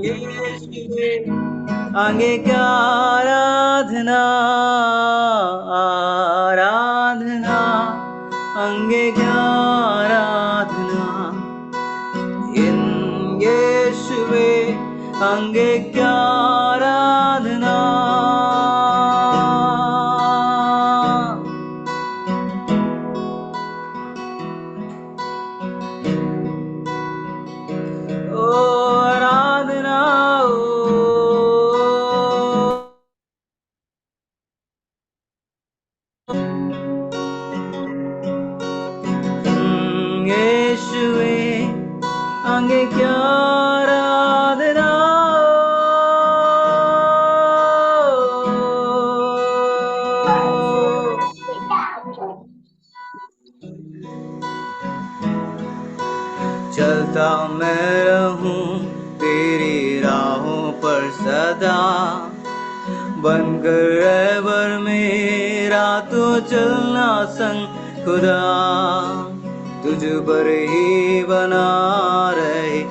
യേശുവേ അങ്ങേക്ക് ആരാധന ആരാധന അങ്ങേക്ക് ആരാധന എൻ യേശുവേ അങ്ങേക്ക് ആരാധന ഓ ആരാധന യേശുവേ അങ്ങേക്ക് ആരാധന चलता मैं रहूं तेरी राहों पर सदा बनकर रहबर मेरा तो चलना संग खुदा तुझ पर ही बना रहे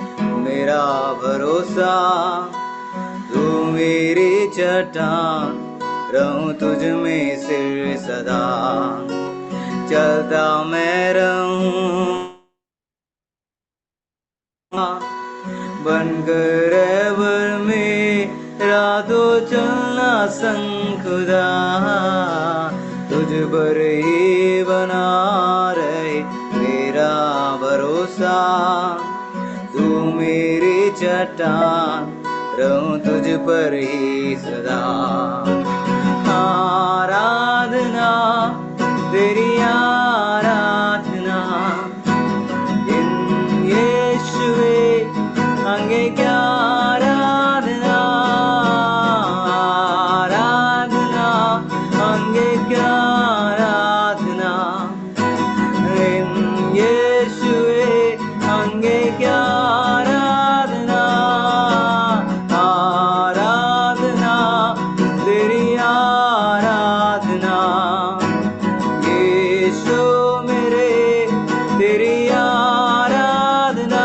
मेरा भरोसा तू मेरी चट्टान रहूं तुझ में सिर सदा चलता मैं रहूं बनकर रहबर मेरा तो चलना संग खुदा तुझ पर ही बना रहे मेरा भरोसा तू मेरी चट्टान रहूं तुझ पर ही सदा आराधना तेरी आराधना യേശുവേ അങ്ങേക്ക് ആരാധന ആരാധന അങ്ങേക്ക് ആരാധന യേശുവേ അങ്ങേക്ക് ആരാധന ആരാധന तेरी आराधना യേശു मेरे तेरी आराधना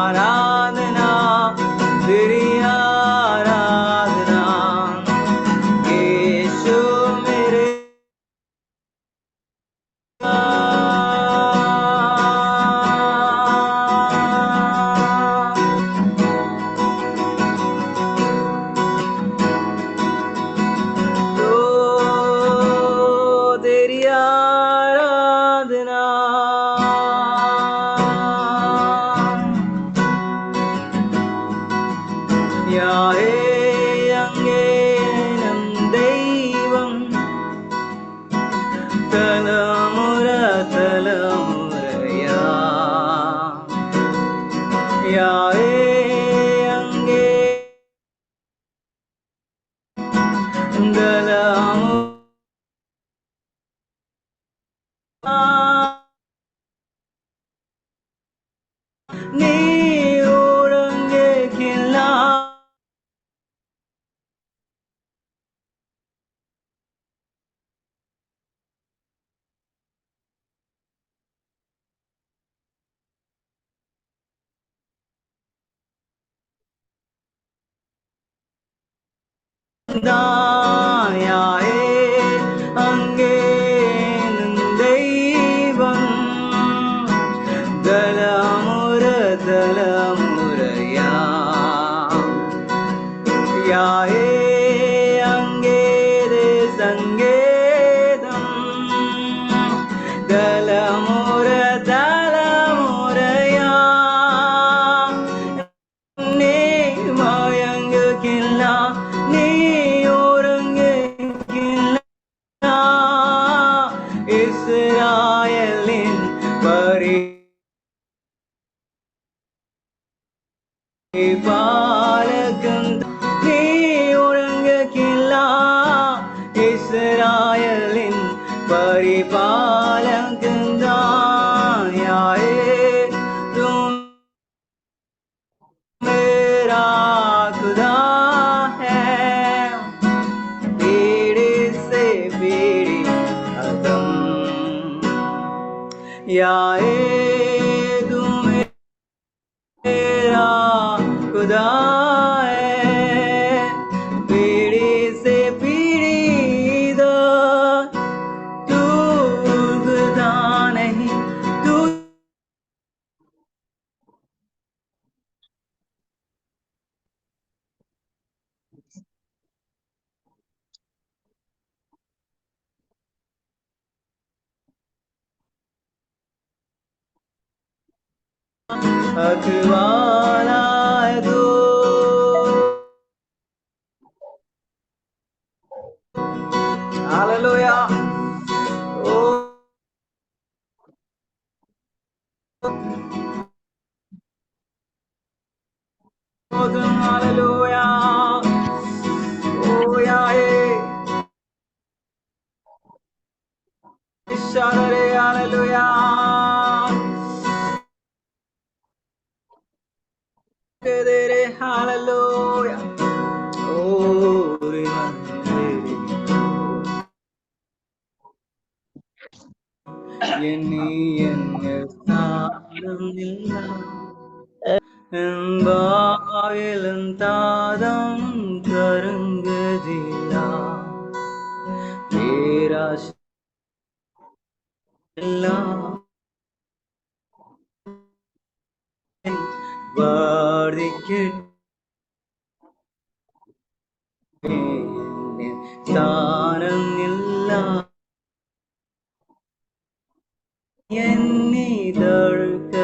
आराधना तेरी आराधना യേശു मेरे तेरी आराधना याहे അങ്ങേനം ദൈവം തലമുറ തലമുറയാ യാഹേ അങ്ങേ നീ ഉറങ്ങിക്കില്ല ദായായേ അങ്ങേനം ദൈവം തലമുറ തലമുറയാ യാഹേ അങ്ങേരെ സങ്കേതം തലമുറ തലമുറയാ നീ മയങ്ങിക്കില്ല നീ ഉറങ്ങിക്കില്ല ഇസ്രായേലിൻ പരിപാലകൻ നീ ഉറങ്ങിക്കില്ല ഇസ്രായേലിൻ പരിപാലകൻ ദായായേ तुम मेरा खुदा है पीढ़ी से पीढ़ी खत्म याहे तू मेरा रखवालायदो Hallelujah. Oh, hallelujah. Oh, yeah, hallelujah. Hallelujah. Oh, வாயிலும் தாதம் கருங்குதிலா பேராசெல்லாம் വാർദിക്കട്ടെ സ്ഥാനം ഇല്ല എന്നെ തഴുക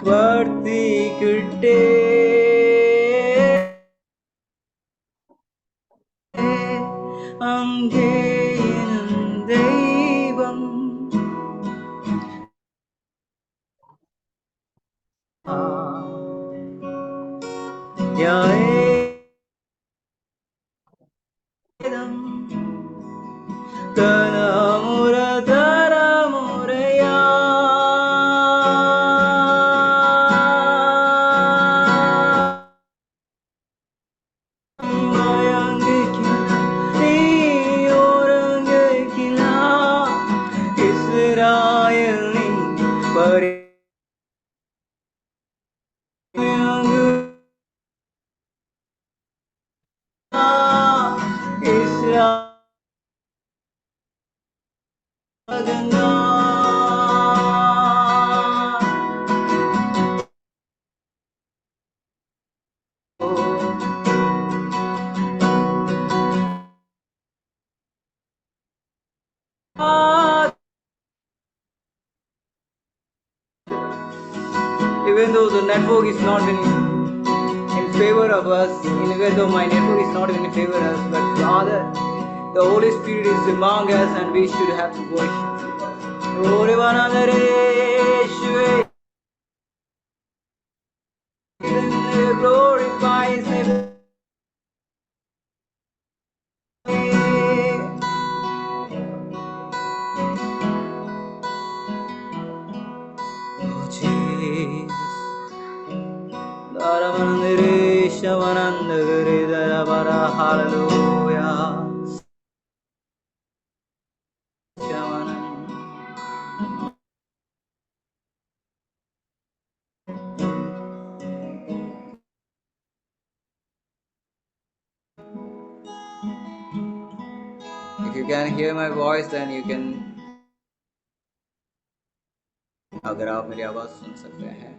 വർദ്ധിക്കട്ടെ അങ്ങേ ദൈവം തലമുറ തലമുറയാ Even though the network is not in favor of us, even though my network is not in favor of us, but rather the Holy Spirit is among us and we should have to worship. Glorify His name. Oh Jesus. Hallelujah. If you can hear my voice, then you can. अगर आप मेरी आवाज सुन सकते हैं,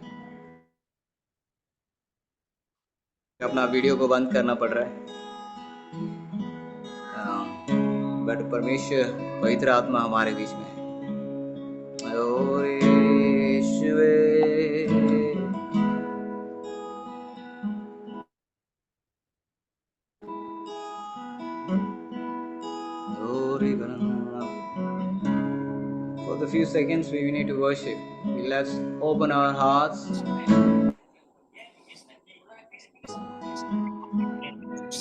अपना video को बंद करना पड़ रहा है, बट परमेश्वर पवित्र आत्मा हमारे बीच में है। For the few seconds we need to worship. Let's open our hearts.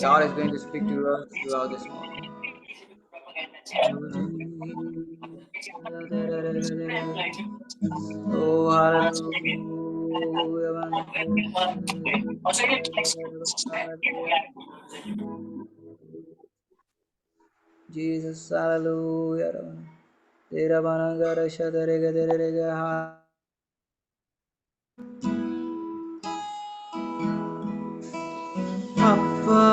God is going to speak to us throughout this morning. Oh, hallelujah. Jesus, hallelujah. Papa,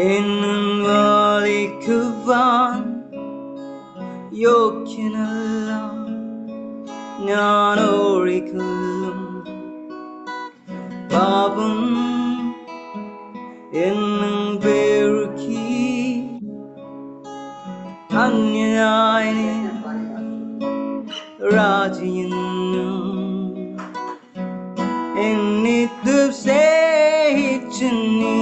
என்னும் வாழிக்குவான் യോഗ്യനല്ലാം ഞാൻ ഒഴികൊള്ളും പാപം എന്നും പെരുക്കി അന്യനായി രാജിയുന്നു എന്നിട്ട് സ്നേഹിച്ചു നീ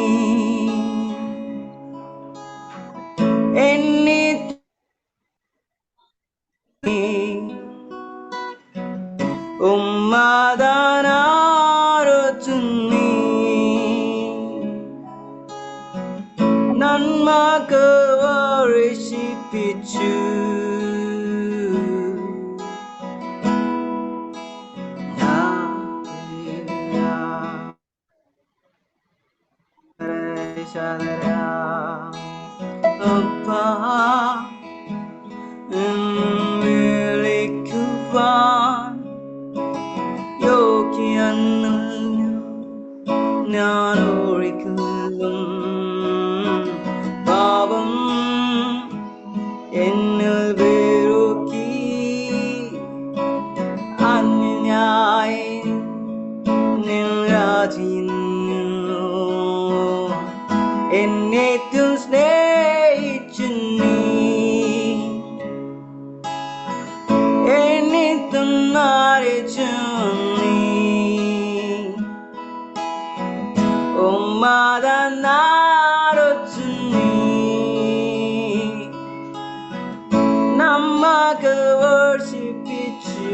എന്നിട്ട് ഉമ്മദാനാരൊച്ചു നീ നന്മക്ക് വർഷിപ്പിച്ചു അപ്പാ വിളിക്കുവാൻ യോഗ്യനല്ല ഞാൻ ഒരിക്കലും പാപം എന്നിൽ വെറുക്കി അന്യനായി രാജിയുന്നു എന്നേറ്റവും സ്നേഹിച്ചു നീ എന്നിട്ടും അറിയിച്ചു നീ ഉമ്മദാനാരൊച്ചു നീ നമ്മക്ക് വർഷിപ്പിച്ചു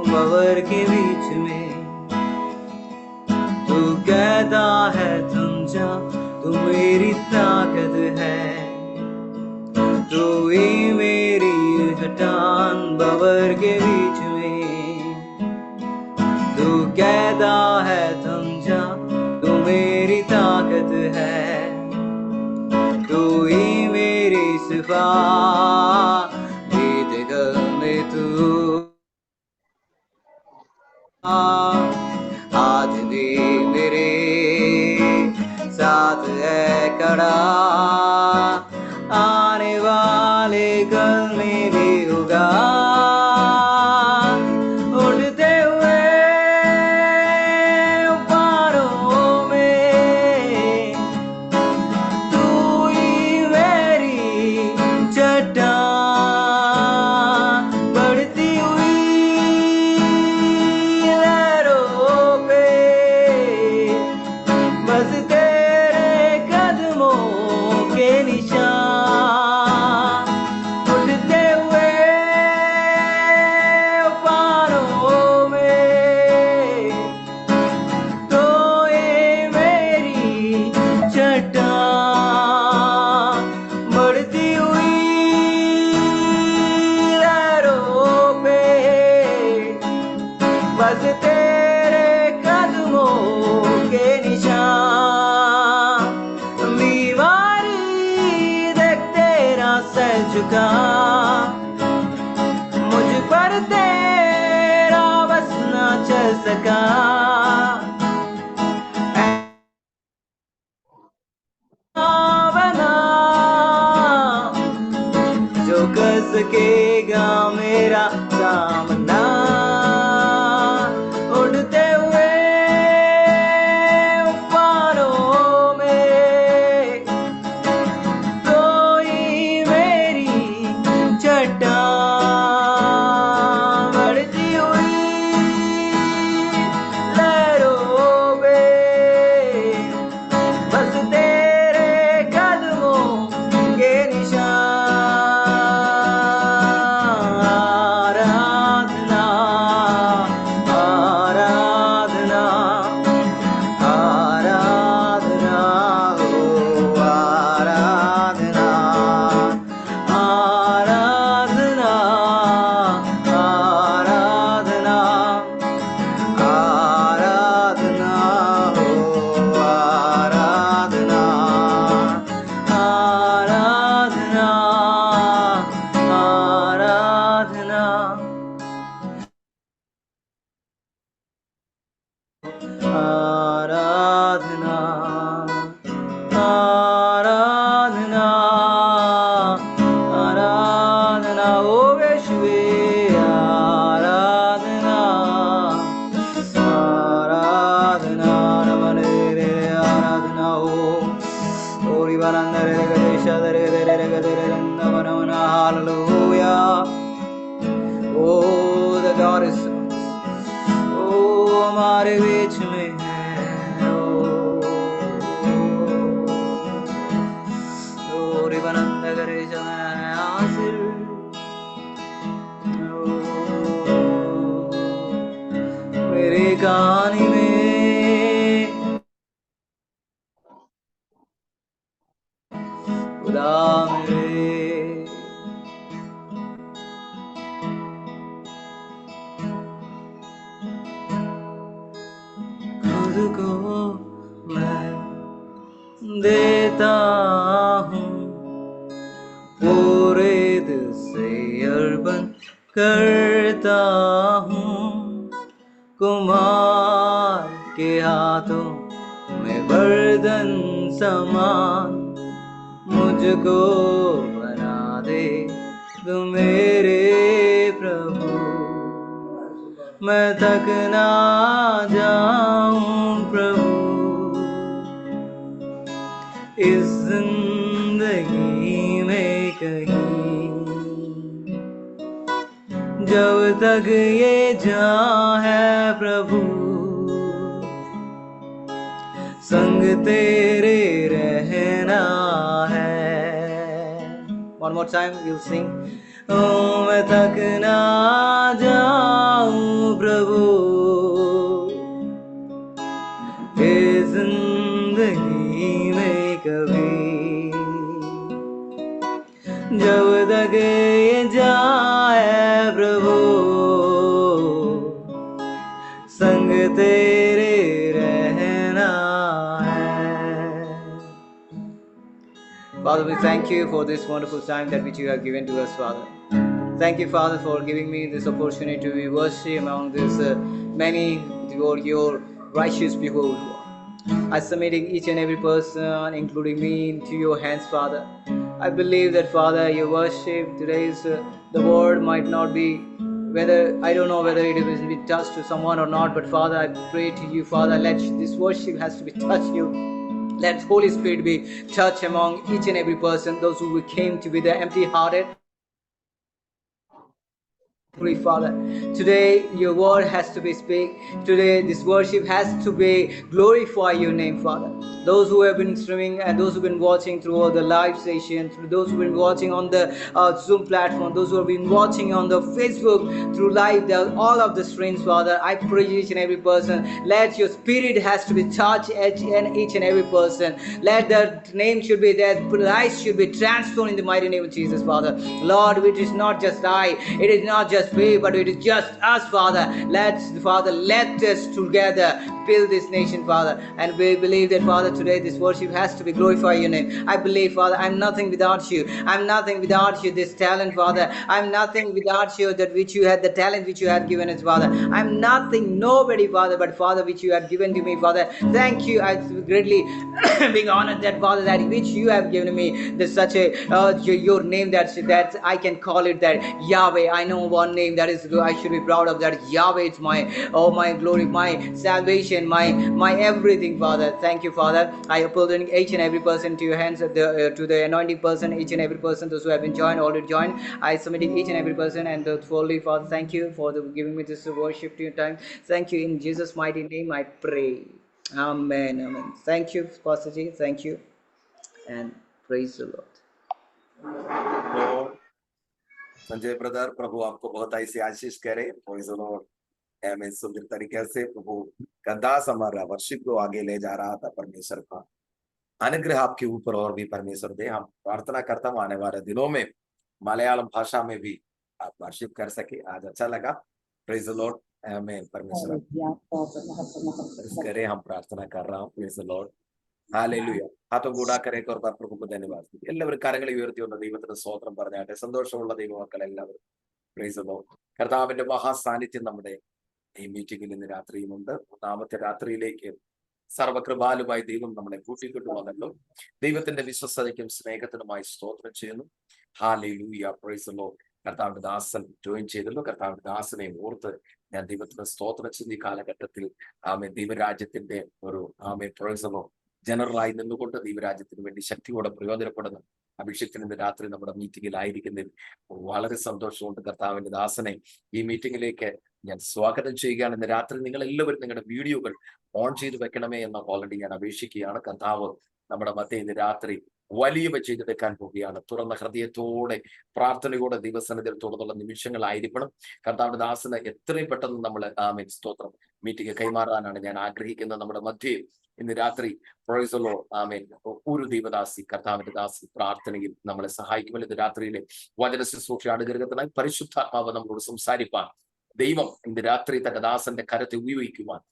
बाबर के बीच में तू कहता है तुम जा तू मेरी ताकत है तू ही मेरी चट्टान बाबर के बीच में तू कहता है तुम जा तू मेरी ताकत है तू ही मेरी सिफा बीत गल में तू आज भी मेरे साथ है खड़ा आने वाले कल में भी होगा उड़ते हुए बारों में तू ही मेरी चट्टान बढ़ती हुई बस तेरे कदमों के निशान उठते हुए पारों में तो ये मेरी चट्टान बढ़ती हुई लहरों पे बस तेरे कदमों के निशान बीमारी देख तेरा सर झुका मुझ पर तेरा बस ना चल सका बना जो कर सकेगा मेरा सामना उड़ते हुए ആരാധന ആരാധന ഓ യേശുവേ ആരാധന ആരാധന നമനേ ആരാധന ഓ റിവനന്ദരേ ഗദേശദരേ ദരേ നമനമന hallelujah. Oh, the God is हमारे बीच में है ओ रिवनंद करे आसिर मेरी कहानी में खुदा मेरे खुद को मैं देता हूँ पूरे दिल से अर्पण करता हूँ कुम्हार के हाथों में बर्तन समान मुझको बना दे तू मेरे प्रभु मैं थक ना जाऊं प्रभु इस जिंदगी में कहीं जब तक ये जान है प्रभु संग तेरे रहना है. One more time we'll sing. मैं थक ना जाऊं प्रभु इस जिंदगी में कभी जब तक ये जाए प्रभु संग तेरे रहना है. Father, we thank you for this wonderful time that which you have given to us, Father. Thank you, Father, for giving me this opportunity to be worship among these many your righteous people. I submitting each and every person, including me, into your hands, Father. I believe that, Father, your worship today's the word might not be whether I don't know whether it will be touched to someone or not, but Father, I pray to you, Father, let this worship has to be touched you. Let Holy Spirit be touched among each and every person, those who came to be the empty-hearted. Pray, Father, today your word has to be speak. Today this worship has to be glorify your name, Father. Those who have been streaming and those who have been watching through all the live session, through those who have been watching on the Zoom platform, those who have been watching on the Facebook through live, all of the streams, Father, I pray each and every person, let your spirit has to be touched each and every person. Let their name should be there, lives should be transformed in the mighty name of Jesus, Father. Lord, it is not just I, it is not just we, but it is just us, Father. Let us together build this nation, Father. And we believe that, Father, today this worship has to be glorify your name. I believe, Father, I'm nothing without you. I'm nothing without you, this talent, Father. I'm nothing without you, that which you had, the talent which you had given us, Father. I'm nothing, nobody, Father, but Father, which you have given to me, Father. Thank you. I greatly being honored that, Father, that which you have given me. There's such a your name that I can call it that Yahweh. I know one name that is I should be proud of, that Yahweh is my my glory, my salvation, my everything, Father. Thank you, Father. I appeal each and every person to your hands, to the anointing person, each and every person, those who have been joined, already joined. I submitting each and every person and the fully, Father. Thank you for giving me this worship to your time. Thank you in Jesus' mighty name. I pray. Amen. Amen. Thank you, Pastor Ji. Thank you, and praise the Lord. Sanjay brother, प्रभु आपको बहुत ऐसी आशीष करे. मैं सुंदर तरीके से प्रभु का दास हमारा वर्शिप को आगे ले जा रहा था. परमेश्वर का अनुग्रह आपके ऊपर और भी परमेश्वर दे. हम प्रार्थना करता हूँ आने वाले दिनों में मलयालम भाषा में भी आप वर्शिप कर सके. आज अच्छा लगा. Praise the Lord. आमीन. परमेश्वर करे. हम प्रार्थना कर रहा हूँ. Praise the Lord. ഹാലേലൂയ. ആത്മ കൂടാക്കരെ പ്രഭുക്ക് ധന്യവാദം. എല്ലാവരും കരങ്ങളെ ഉയർത്തിയുള്ള ദൈവത്തിന് സ്തോത്രം പറഞ്ഞാട്ടെ. സന്തോഷമുള്ള ദൈവമക്കൾ എല്ലാവരും പ്രൈസ് ദി ലോർഡ്. കർത്താവിന്റെ മഹാസാന്നിധ്യം നമ്മുടെ ഈ മീറ്റിംഗിൽ ഇന്ന് രാത്രിയുമുണ്ട്. 3ാമത്തെ രാത്രിയിലേക്ക് സർവകൃപാലുമായി ദൈവം നമ്മളെ കൂട്ടിക്കൊണ്ടുവന്നല്ലോ. ദൈവത്തിന്റെ വിശ്വസ്തതയ്ക്കും സ്നേഹത്തിനുമായി സ്തോത്രം ചെയ്യുന്നു. Hallelujah, price the Lord. കർത്താവിന്റെ ദാസൻ ജോയിൻ ചെയ്തല്ലോ. കർത്താവിന്റെ ദാസനെ ഓർത്ത് ഞാൻ ദൈവത്തിന് സ്തോത്രം ചെയ്യുന്ന ഈ കാലഘട്ടത്തിൽ ദൈവരാജ്യത്തിന്റെ ഒരു പ്രൈസ് ദി ലോർഡ് ജനറലായി നിന്നുകൊണ്ട് ദൈവരാജ്യത്തിന് വേണ്ടി ശക്തിയോടെ പ്രയോജനപ്പെടുന്ന അഭിഷേകത്തിന് ഇന്ന് രാത്രി നമ്മുടെ മീറ്റിംഗിലായിരിക്കുന്നതിൽ വളരെ സന്തോഷമുണ്ട്. കർത്താവിന്റെ ദാസനെ ഈ മീറ്റിംഗിലേക്ക് ഞാൻ സ്വാഗതം ചെയ്യുകയാണ്. ഇന്ന് രാത്രി നിങ്ങൾ എല്ലാവരും നിങ്ങളുടെ വീഡിയോകൾ ഓൺ ചെയ്ത് വെക്കണമേ എന്ന് ഓൾറെഡി ഞാൻ അപേക്ഷിക്കുകയാണ്. കർത്താവ് നമ്മുടെ മധ്യ ഇന്ന് രാത്രി വലിയവ ചെയ്തെടുക്കാൻ പോവുകയാണ്. തുറന്ന ഹൃദയത്തോടെ പ്രാർത്ഥനയോടെ ദൈവസന്നിധിയിൽ തുടർന്നുള്ള നിമിഷങ്ങളായിരിക്കണം. കർത്താവിന്റെ ദാസന് എത്രയും പെട്ടെന്ന് നമ്മൾ സ്തോത്രം മീറ്റിംഗ് കൈമാറാനാണ് ഞാൻ ആഗ്രഹിക്കുന്നത്. നമ്മുടെ മധ്യേ ഇന്ന് രാത്രി പ്രൈസ് ദി ലോർഡ് ഒരു ദൈവദാസി കർത്താവിന്റെ ദാസി പ്രാർത്ഥനയിൽ നമ്മളെ സഹായിക്കുമല്ലോ. ഇന്ന് രാത്രിയിലെ വചന ശുശ്രൂഷ അനുഗ്രഹത്തിനായി പരിശുദ്ധാത്മാവ് നമ്മളോട് സംസാരിപ്പാൻ ദൈവം ഇന്ന് രാത്രി തന്റെ ദാസന്റെ കരത്തെ ഉപയോഗിക്കുവാൻ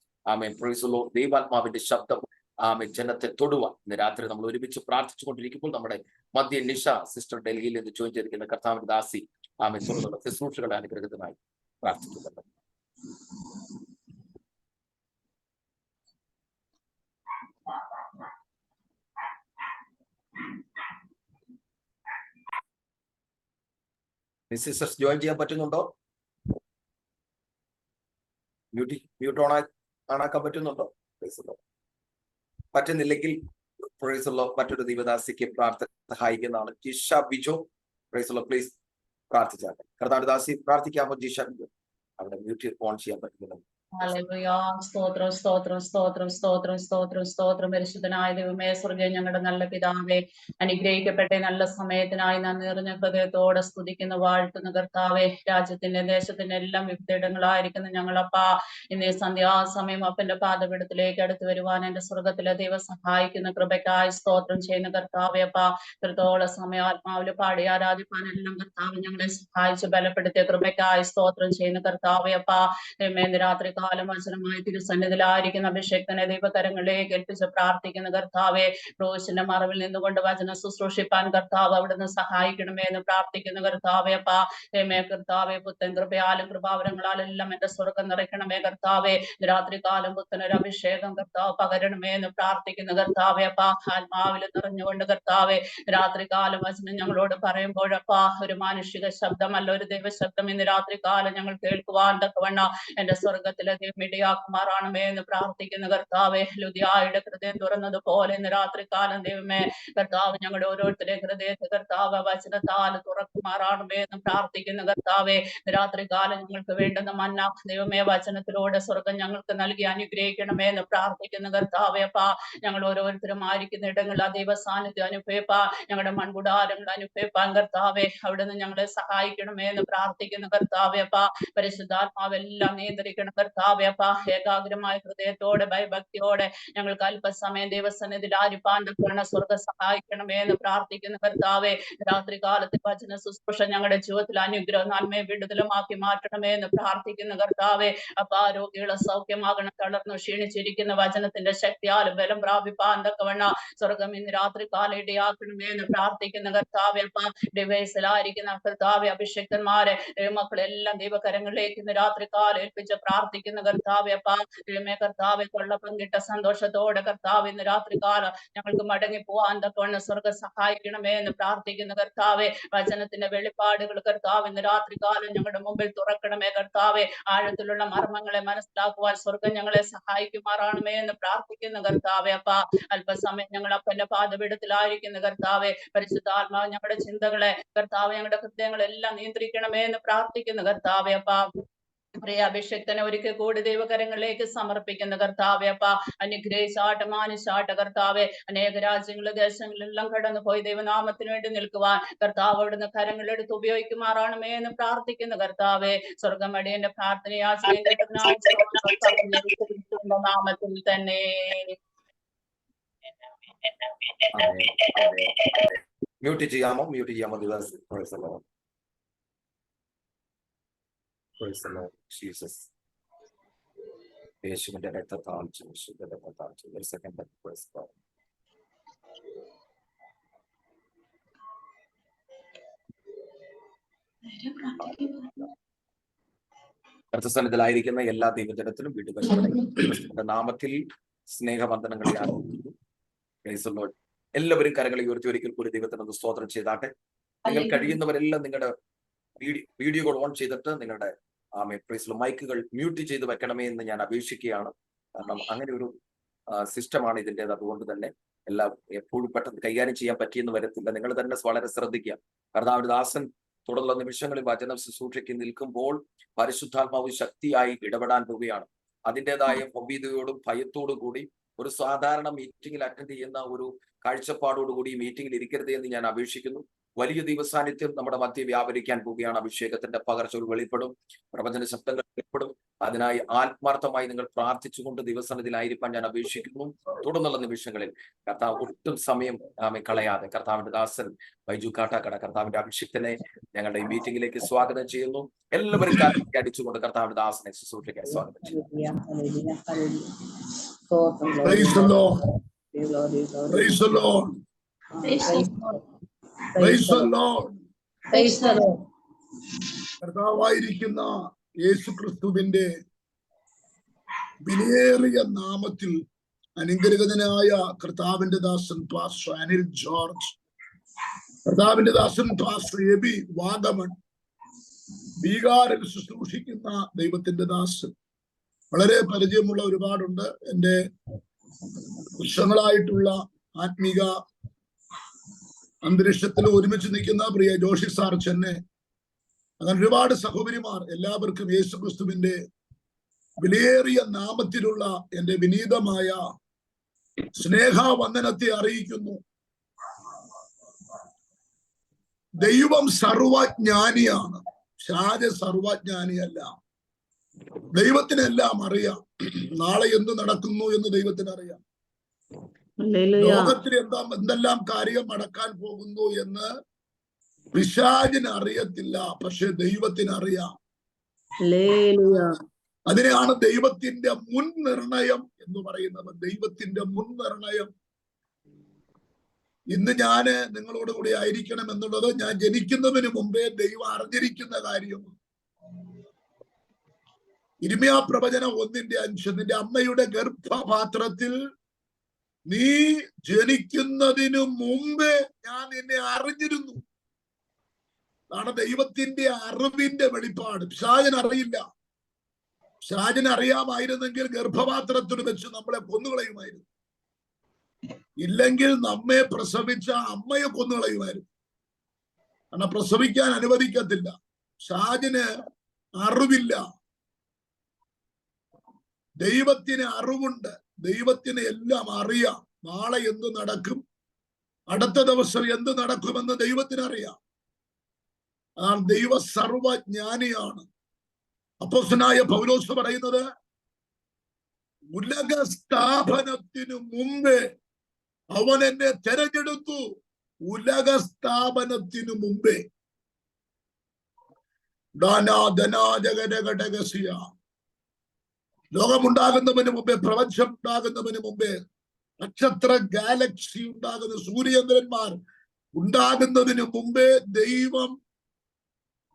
പ്രൈസ് ദി ലോർഡ് ദൈവാത്മാവിന്റെ ശബ്ദം ജനത്തെ തൊടുവാൻ ഇന്ന് രാത്രി നമ്മൾ ഒരുമിച്ച് പ്രാർത്ഥിച്ചു കൊണ്ടിരിക്കുമ്പോൾ നമ്മുടെ മധ്യ നിഷ സിസ്റ്റർ ഡൽഹിയിൽ നിന്ന് ജോയിൻ ചെയ്തിരിക്കുന്ന കർത്താവിന്റെ ദാസി തുടർന്നുള്ള ശുശ്രൂഷകളുടെ അനുഗ്രഹത്തിനായി പ്രാർത്ഥിക്കുന്നുണ്ട്. സിസ്റ്റേഴ്സ് ജോയിൻ ചെയ്യാൻ പറ്റുന്നുണ്ടോ? മ്യൂട്ട് ഓണാക്കാൻ പറ്റുന്നുണ്ടോ? പറ്റുന്നില്ലെങ്കിൽ പ്രൈസ് ദി ലോർഡ് മറ്റൊരു ദൈവദാസിക്ക് പ്രാർത്ഥന സഹായിക്കുന്നതാണ്. Jisha Bijo, praise the Lord please പ്രാർത്ഥിച്ചാട്ടെ. കർത്താവിന്റെ ദാസി പ്രാർത്ഥിക്കാമോ? ജിഷ ബിജോ അവിടെ മ്യൂട്ട് ഓൺ ചെയ്യാൻ പറ്റുന്നില്ല. ഹല്ലേലൂയ. സ്തോത്രം സ്തോത്രം സ്തോത്രം സ്തോത്രം സ്തോത്രം സ്തോത്രം. പരിശുദ്ധനായ ദൈവമേ, സ്വർഗ്ഗീയ ഞങ്ങളുടെ നല്ല പിതാവേ, അനുഗ്രഹിക്കപ്പെട്ട നല്ല സമയത്തിനായി നന്ദി നിറഞ്ഞ ഹൃദയത്തോടെ സ്തുതിക്കുന്ന വാഴ്ത്തുന്ന കർത്താവേ, രാജ്യത്തിന്റെ ദേശത്തിന്റെ എല്ലാം വിവിധയിടങ്ങളായിരിക്കുന്ന ഞങ്ങളപ്പാ ഇന്നേ സന്ധ്യാസമയം അപ്പന്റെ പാദപീഠത്തിലേക്ക് അടുത്ത് വരുവാൻ എന്റെ സ്വർഗത്തിലെ ദൈവം സഹായിക്കുന്ന കൃപയ്ക്കായി സ്തോത്രം ചെയ്യുന്ന കർത്താവേ, അപ്പാ ഇത്രത്തോളം സമയം ആത്മാവില് പാടി ആരാധിപ്പാൻ എല്ലാം കർത്താവ് ഞങ്ങളെ സഹായിച്ച് ബലപ്പെടുത്തിയ കൃപയ്ക്കായി സ്തോത്രം ചെയ്യുന്ന കർത്താവേ, അപ്പാ രാത്രി കാലം വചനമായി തിരുസന്നിധിയിലായിരിക്കുന്ന അഭിഷേകനെ ദൈവകരങ്ങളിലേക്ക് ഏൽപ്പിച്ച് പ്രാർത്ഥിക്കുന്ന കർത്താവെ, ക്രൂശിന്റെ മറവിൽ നിന്നുകൊണ്ട് വചനം ശുശ്രൂഷിപ്പാൻ കർത്താവ് അവിടുന്ന് സഹായിക്കണമേ എന്ന് പ്രാർത്ഥിക്കുന്ന കർത്താവെ, അപ്പാ കർത്താവെ, പുത്തൻ കൃപയാലും കൃപാവരങ്ങളാലും എല്ലാം എന്റെ സ്വർഗം നിറയ്ക്കണമേ കർത്താവെ. രാത്രി കാലം പുത്തനൊരു അഭിഷേകം കർത്താവ് പകരണമേ എന്ന് പ്രാർത്ഥിക്കുന്ന കർത്താവെ, അപ്പാ ആത്മാവിൽ നിറഞ്ഞുകൊണ്ട് കർത്താവെ, രാത്രി കാലം വചനം ഞങ്ങളോട് പറയുമ്പോഴപ്പാ ഒരു മാനുഷിക ശബ്ദമല്ല, ഒരു ദൈവശബ്ദം ഇന്ന് രാത്രി കാലം ഞങ്ങൾ കേൾക്കുവാൻ തക്കവണ്ണ എന്റെ സ്വർഗത്തിലെ ദൈവമിടിയാക്കുമാറാണമേ എന്ന് പ്രാർത്ഥിക്കുന്ന കർത്താവെ, ലുദിയായുടെ ഹൃദയം തുറന്നതുപോലെ ഇന്ന് രാത്രി കാലം ദൈവമേ കർത്താവ് ഞങ്ങളുടെ ഓരോരുത്തരുടെ ഹൃദയത്തെ കർത്താവ് വചനത്താൽ തുറക്കുമാറാണമേ എന്ന് പ്രാർത്ഥിക്കുന്ന കർത്താവെ, രാത്രി കാലം ഞങ്ങൾക്ക് വേണ്ടുന്ന മന്ന ദൈവമേ വചനത്തിലൂടെ സ്വർഗം ഞങ്ങൾക്ക് നൽകി അനുഗ്രഹിക്കണമേ എന്ന് പ്രാർത്ഥിക്കുന്ന കർത്താവെ, അപ്പാ ഞങ്ങൾ ഓരോരുത്തരും ആയിരിക്കുന്ന ഇടങ്ങളിൽ ആ ദൈവ സാന്നിധ്യം അനുഭവിപ്പാൻ, ഞങ്ങളുടെ മൺകുടാരങ്ങൾ അനുഭവിപ്പാൻ കർത്താവെ അവിടുന്ന് ഞങ്ങളെ സഹായിക്കണമേ എന്ന് പ്രാർത്ഥിക്കുന്ന കർത്താവെ, അപ്പാ പരിശുദ്ധാത്മാവെല്ലാം നിയന്ത്രിക്കണം കർത്താവെ, അപ്പാ ഏകാഗ്രമായ ഹൃദയത്തോടെ ഭയഭക്തിയോടെ ഞങ്ങൾക്ക് അല്പസമയം ദൈവസന്നിധിയിൽ ആയിരിപ്പാൻ സ്വർഗം സഹായിക്കണമേ എന്ന് പ്രാർത്ഥിക്കുന്ന കർത്താവെ, രാത്രി കാലത്ത് വചന ശുശ്രൂഷ ഞങ്ങളുടെ ജീവിതത്തിൽ അനുഗ്രഹം നന്മയെ വിടുതലുമാക്കി മാറ്റണമേ എന്ന് പ്രാർത്ഥിക്കുന്ന കർത്താവെ, അപ്പാ രോഗികളെ സൗഖ്യമാകണം, തളർന്നു ക്ഷീണിച്ചിരിക്കുന്ന വചനത്തിന്റെ ശക്തിയാൽ ബലം പ്രാപിപ്പാൻ തക്കവണ്ണ സ്വർഗം ഇന്ന് രാത്രി കാലം ഇടയാക്കണമേ എന്ന് പ്രാർത്ഥിക്കുന്ന കർത്താവെ, അപ്പാ ഡിവൈസിലായിരിക്കുന്ന കർത്താവെ അഭിഷക്തന്മാരെ മക്കളെല്ലാം ദൈവകരങ്ങളിലേക്ക് ഇന്ന് രാത്രി കാലം ഏൽപ്പിച്ച് പ്രാർത്ഥിക്കുന്ന കർത്താവെ, അപ്പാ കർത്താവെ കൊള്ള പങ്കിട്ട സന്തോഷത്തോടെ കർത്താവ് ഇന്ന് രാത്രി കാലം ഞങ്ങൾക്ക് മടങ്ങി പോവാൻ തക്കവണ്ണ സ്വർഗം സഹായിക്കണമേ എന്ന് പ്രാർത്ഥിക്കുന്ന കർത്താവെ, വചനത്തിന്റെ വെളിപ്പാടുകൾ കർത്താവ് ഇന്ന് രാത്രി കാലം ഞങ്ങളുടെ മുമ്പിൽ തുറക്കണമേ കർത്താവെ, ആഴത്തിലുള്ള മർമ്മങ്ങളെ മനസ്സിലാക്കുവാൻ സ്വർഗം ഞങ്ങളെ സഹായിക്കുമാറാണമേ എന്ന് പ്രാർത്ഥിക്കുന്ന കർത്താവെ, അപ്പാ അല്പസമയം ഞങ്ങൾ അപ്പന്റെ പാദപീഠത്തിലായിരിക്കുന്ന കർത്താവെ, പരിശുദ്ധാത്മാവ് ഞങ്ങളുടെ ചിന്തകളെ കർത്താവ് ഞങ്ങളുടെ ഹൃദയങ്ങളെല്ലാം നിയന്ത്രിക്കണമേ എന്ന് പ്രാർത്ഥിക്കുന്ന കർത്താവെ, അപ്പാ പ്രിയ അഭിഷക്തനെ ഒരിക്കൽ കൂടി ദൈവകരങ്ങളിലേക്ക് സമർപ്പിക്കുന്ന കർത്താവെ, അപ്പാ അനുഗ്രഹിച്ചാട്ട് മാനിച്ചാട്ട് കർത്താവെ, അനേക രാജ്യങ്ങളിലും ദേശങ്ങളിലെല്ലാം കടന്നു പോയി ദൈവനാമത്തിന് വേണ്ടി നിൽക്കുവാൻ കർത്താവ് അവിടുന്ന് കരങ്ങളെടുത്ത് ഉപയോഗിക്കുമാറാണമേ എന്ന് പ്രാർത്ഥിക്കുന്ന കർത്താവെ, സ്വർഗമടിയന്റെ പ്രാർത്ഥനയാ നാമത്തിൽ തന്നെ. മ്യൂട്ട് ചെയ്യാമോ? മ്യൂട്ട് ചെയ്യാമോ? ദിവസം Praise the Lord Jesus. യേശുവിന്റെ രക്തത്താൽ യേശുവിന്റെ രക്തത്താൽ ഒരു സെക്കൻഡ് പ്രൈസ് ഗോഡ്. കർത്തസ്ഥാനത്തിലായിരിക്കുന്ന എല്ലാ ദൈവജനത്തിനും വീട്ടുകാരുടെ നാമത്തിൽ സ്നേഹവന്ദനങ്ങളെ ആരംഭിക്കുന്നു. Praise the Lord. എല്ലാവരും കരങ്ങളെ ഉയർത്തി ഒരിക്കൽ കൂടി ദൈവത്തിന് സ്തോത്രം ചെയ്താട്ടെ. നിങ്ങൾ കഴിയുന്നവരെല്ലാം നിങ്ങളുടെ വീഡിയോകൾ ഓൺ ചെയ്തിട്ട് നിങ്ങളുടെ മൈക്കുകൾ മ്യൂട്ട് ചെയ്ത് വെക്കണമേ എന്ന് ഞാൻ അപേക്ഷിക്കുകയാണ്. കാരണം അങ്ങനെ ഒരു സിസ്റ്റമാണ് ഇതിൻ്റെത്. അതുകൊണ്ട് തന്നെ എല്ലാം എപ്പോഴും പെട്ടെന്ന് കൈകാര്യം ചെയ്യാൻ പറ്റിയെന്ന് വരത്തില്ല. നിങ്ങൾ തന്നെ വളരെ ശ്രദ്ധിക്കുക. കർത്താവിന്റെ ദാസൻ തുടർന്നുള്ള നിമിഷങ്ങളിൽ വചനം ശുശ്രൂഷയ്ക്ക് നിൽക്കുമ്പോൾ പരിശുദ്ധാത്മാവ് ശക്തിയായി ഇടപെടാൻ പോവുകയാണ്. അതിൻ്റെതായ ഭവ്യതയോടും ഭയത്തോടും കൂടി ഒരു സാധാരണ മീറ്റിംഗിൽ അറ്റൻഡ് ചെയ്യുന്ന ഒരു കാഴ്ചപ്പാടോടുകൂടി ഈ മീറ്റിംഗിൽ ഇരിക്കരുത് എന്ന് ഞാൻ അപേക്ഷിക്കുന്നു. വലിയ ദൈവസാന്നിധ്യം നമ്മുടെ മധ്യ വ്യാപരിക്കാൻ പോവുകയാണ്. അഭിഷേകത്തിന്റെ പകർച്ചകൾ വെളിപ്പെടും, പ്രവചന ശബ്ദങ്ങൾ വെളിപ്പെടും. അതിനായി ആത്മാർത്ഥമായി നിങ്ങൾ പ്രാർത്ഥിച്ചുകൊണ്ട് ദിവസത്തിലായിരിക്കാൻ ഞാൻ അപേക്ഷിക്കുന്നു. തുടർന്നുള്ള നിമിഷങ്ങളിൽ കർത്താവ് ഒട്ടും സമയം കളയാതെ കർത്താവിന്റെ ദാസൻ ബൈജു കാട്ടാക്കട കർത്താവിന്റെ അഭിഷേകത്തിനെ ഞങ്ങളുടെ ഈ മീറ്റിംഗിലേക്ക് സ്വാഗതം ചെയ്യുന്നു. എല്ലാവരും കാലത്തേക്ക് അടിച്ചുകൊണ്ട് കർത്താവിന്റെ ദാസനെ ശുശ്രൂഷിക്കാൻ സ്വാഗതം ചെയ്യുന്നു. Praise the Lord. Praise the Lord. Praise the Lord. കർത്താവായിരിക്കുന്ന യേശുക്രിസ്തുവിന്റെ വിലയേറിയ നാമത്തിൽ അനുഗ്രഹീതനായ കർത്താവിന്റെ ദാസൻ പാസ്റ്റർ അനിൽ ജോർജ്, കർത്താവിന്റെ ദാസൻ പാസ്റ്റർ എബി വാഗമൺ, ബീഹാറിൽ ശുശ്രൂഷിക്കുന്ന ദൈവത്തിന്റെ ദാസൻ, വളരെ പരിചയമുള്ള ഒരുപാടുണ്ട്. എൻ്റെ വർഷങ്ങളായിട്ടുള്ള ആത്മീക അന്തരീക്ഷത്തിൽ ഒരുമിച്ച് നിൽക്കുന്ന പ്രിയ ജോഷി സാർ ചെന്നൈ, അങ്ങനെ ഒരുപാട് സഹോദരിമാർ, എല്ലാവർക്കും യേശുക്രിസ്തുവിന്റെ വിലയേറിയ നാമത്തിലുള്ള എൻ്റെ വിനീതമായ സ്നേഹവന്ദനത്തെ അറിയിക്കുന്നു. ദൈവം സർവജ്ഞാനിയാണ്, ഷാജ സർവജ്ഞാനിയല്ല. ദൈവത്തിനെല്ലാം അറിയാം. നാളെ എന്ത് നടക്കുന്നു എന്ന് ദൈവത്തിന് അറിയാം. ലോകത്തിൽ എന്തെല്ലാം കാര്യം നടക്കാൻ പോകുന്നു എന്ന് പിശാചിന് അറിയത്തില്ല, പക്ഷെ ദൈവത്തിന് അറിയാം. അതിനെയാണ് ദൈവത്തിന്റെ മുൻനിർണയം എന്ന് പറയുന്നത്. ദൈവത്തിന്റെ മുൻനിർണയം. ഇന്ന് ഞാന് നിങ്ങളോട് കൂടി ആയിരിക്കണം എന്നുള്ളത് ഞാൻ ജനിക്കുന്നതിന് മുമ്പേ ദൈവം അറിഞ്ഞിരിക്കുന്ന കാര്യമാണ്. ഇരിമ്യാ പ്രവചനം 1:5, നിന്റെ അമ്മയുടെ ഗർഭപാത്രത്തിൽ നീ ജനിക്കുന്നതിനു മുമ്പേ ഞാൻ നിന്നെ അറിഞ്ഞിരുന്നു. അതാണ് ദൈവത്തിന്റെ അറിവിന്റെ വെളിപ്പാട്. പിശാചിന് അറിയില്ല. പിശാചിന് അറിയാമായിരുന്നെങ്കിൽ ഗർഭപാത്രത്തിൽ വെച്ച് നമ്മളെ കൊന്നുകളയുമായിരുന്നു. ഇല്ലെങ്കിൽ നമ്മെ പ്രസവിച്ച അമ്മയെ കൊന്നുകളയുമായിരുന്നു. കാരണം പ്രസവിക്കാൻ അനുവദിക്കത്തില്ല. പിശാചിന് അറിവില്ല. ദൈവത്തിന് അറിവുണ്ട്. ദൈവത്തിന് എല്ലാം അറിയാം. നാളെ എന്ത് നടക്കും, അടുത്ത ദിവസം എന്ത് നടക്കുമെന്ന് ദൈവത്തിന് അറിയാം. അതാണ് ദൈവ സർവജ്ഞാനിയാണ്. അപ്പോസ്തലനായ പൗലോസ് പറയുന്നത്, ഉലക സ്ഥാപനത്തിനു മുമ്പേ അവൻ എന്നെ തെരഞ്ഞെടുത്തു. ഉലക സ്ഥാപനത്തിനു മുമ്പേ. ലോകമുണ്ടാകുന്നതിന് മുമ്പേ, പ്രപഞ്ചം ഉണ്ടാകുന്നതിന് മുമ്പേ, നക്ഷത്ര ഗാലക്സി ഉണ്ടാകുന്ന സൂര്യചന്ദ്രന്മാർ ഉണ്ടാകുന്നതിന് മുമ്പേ ദൈവം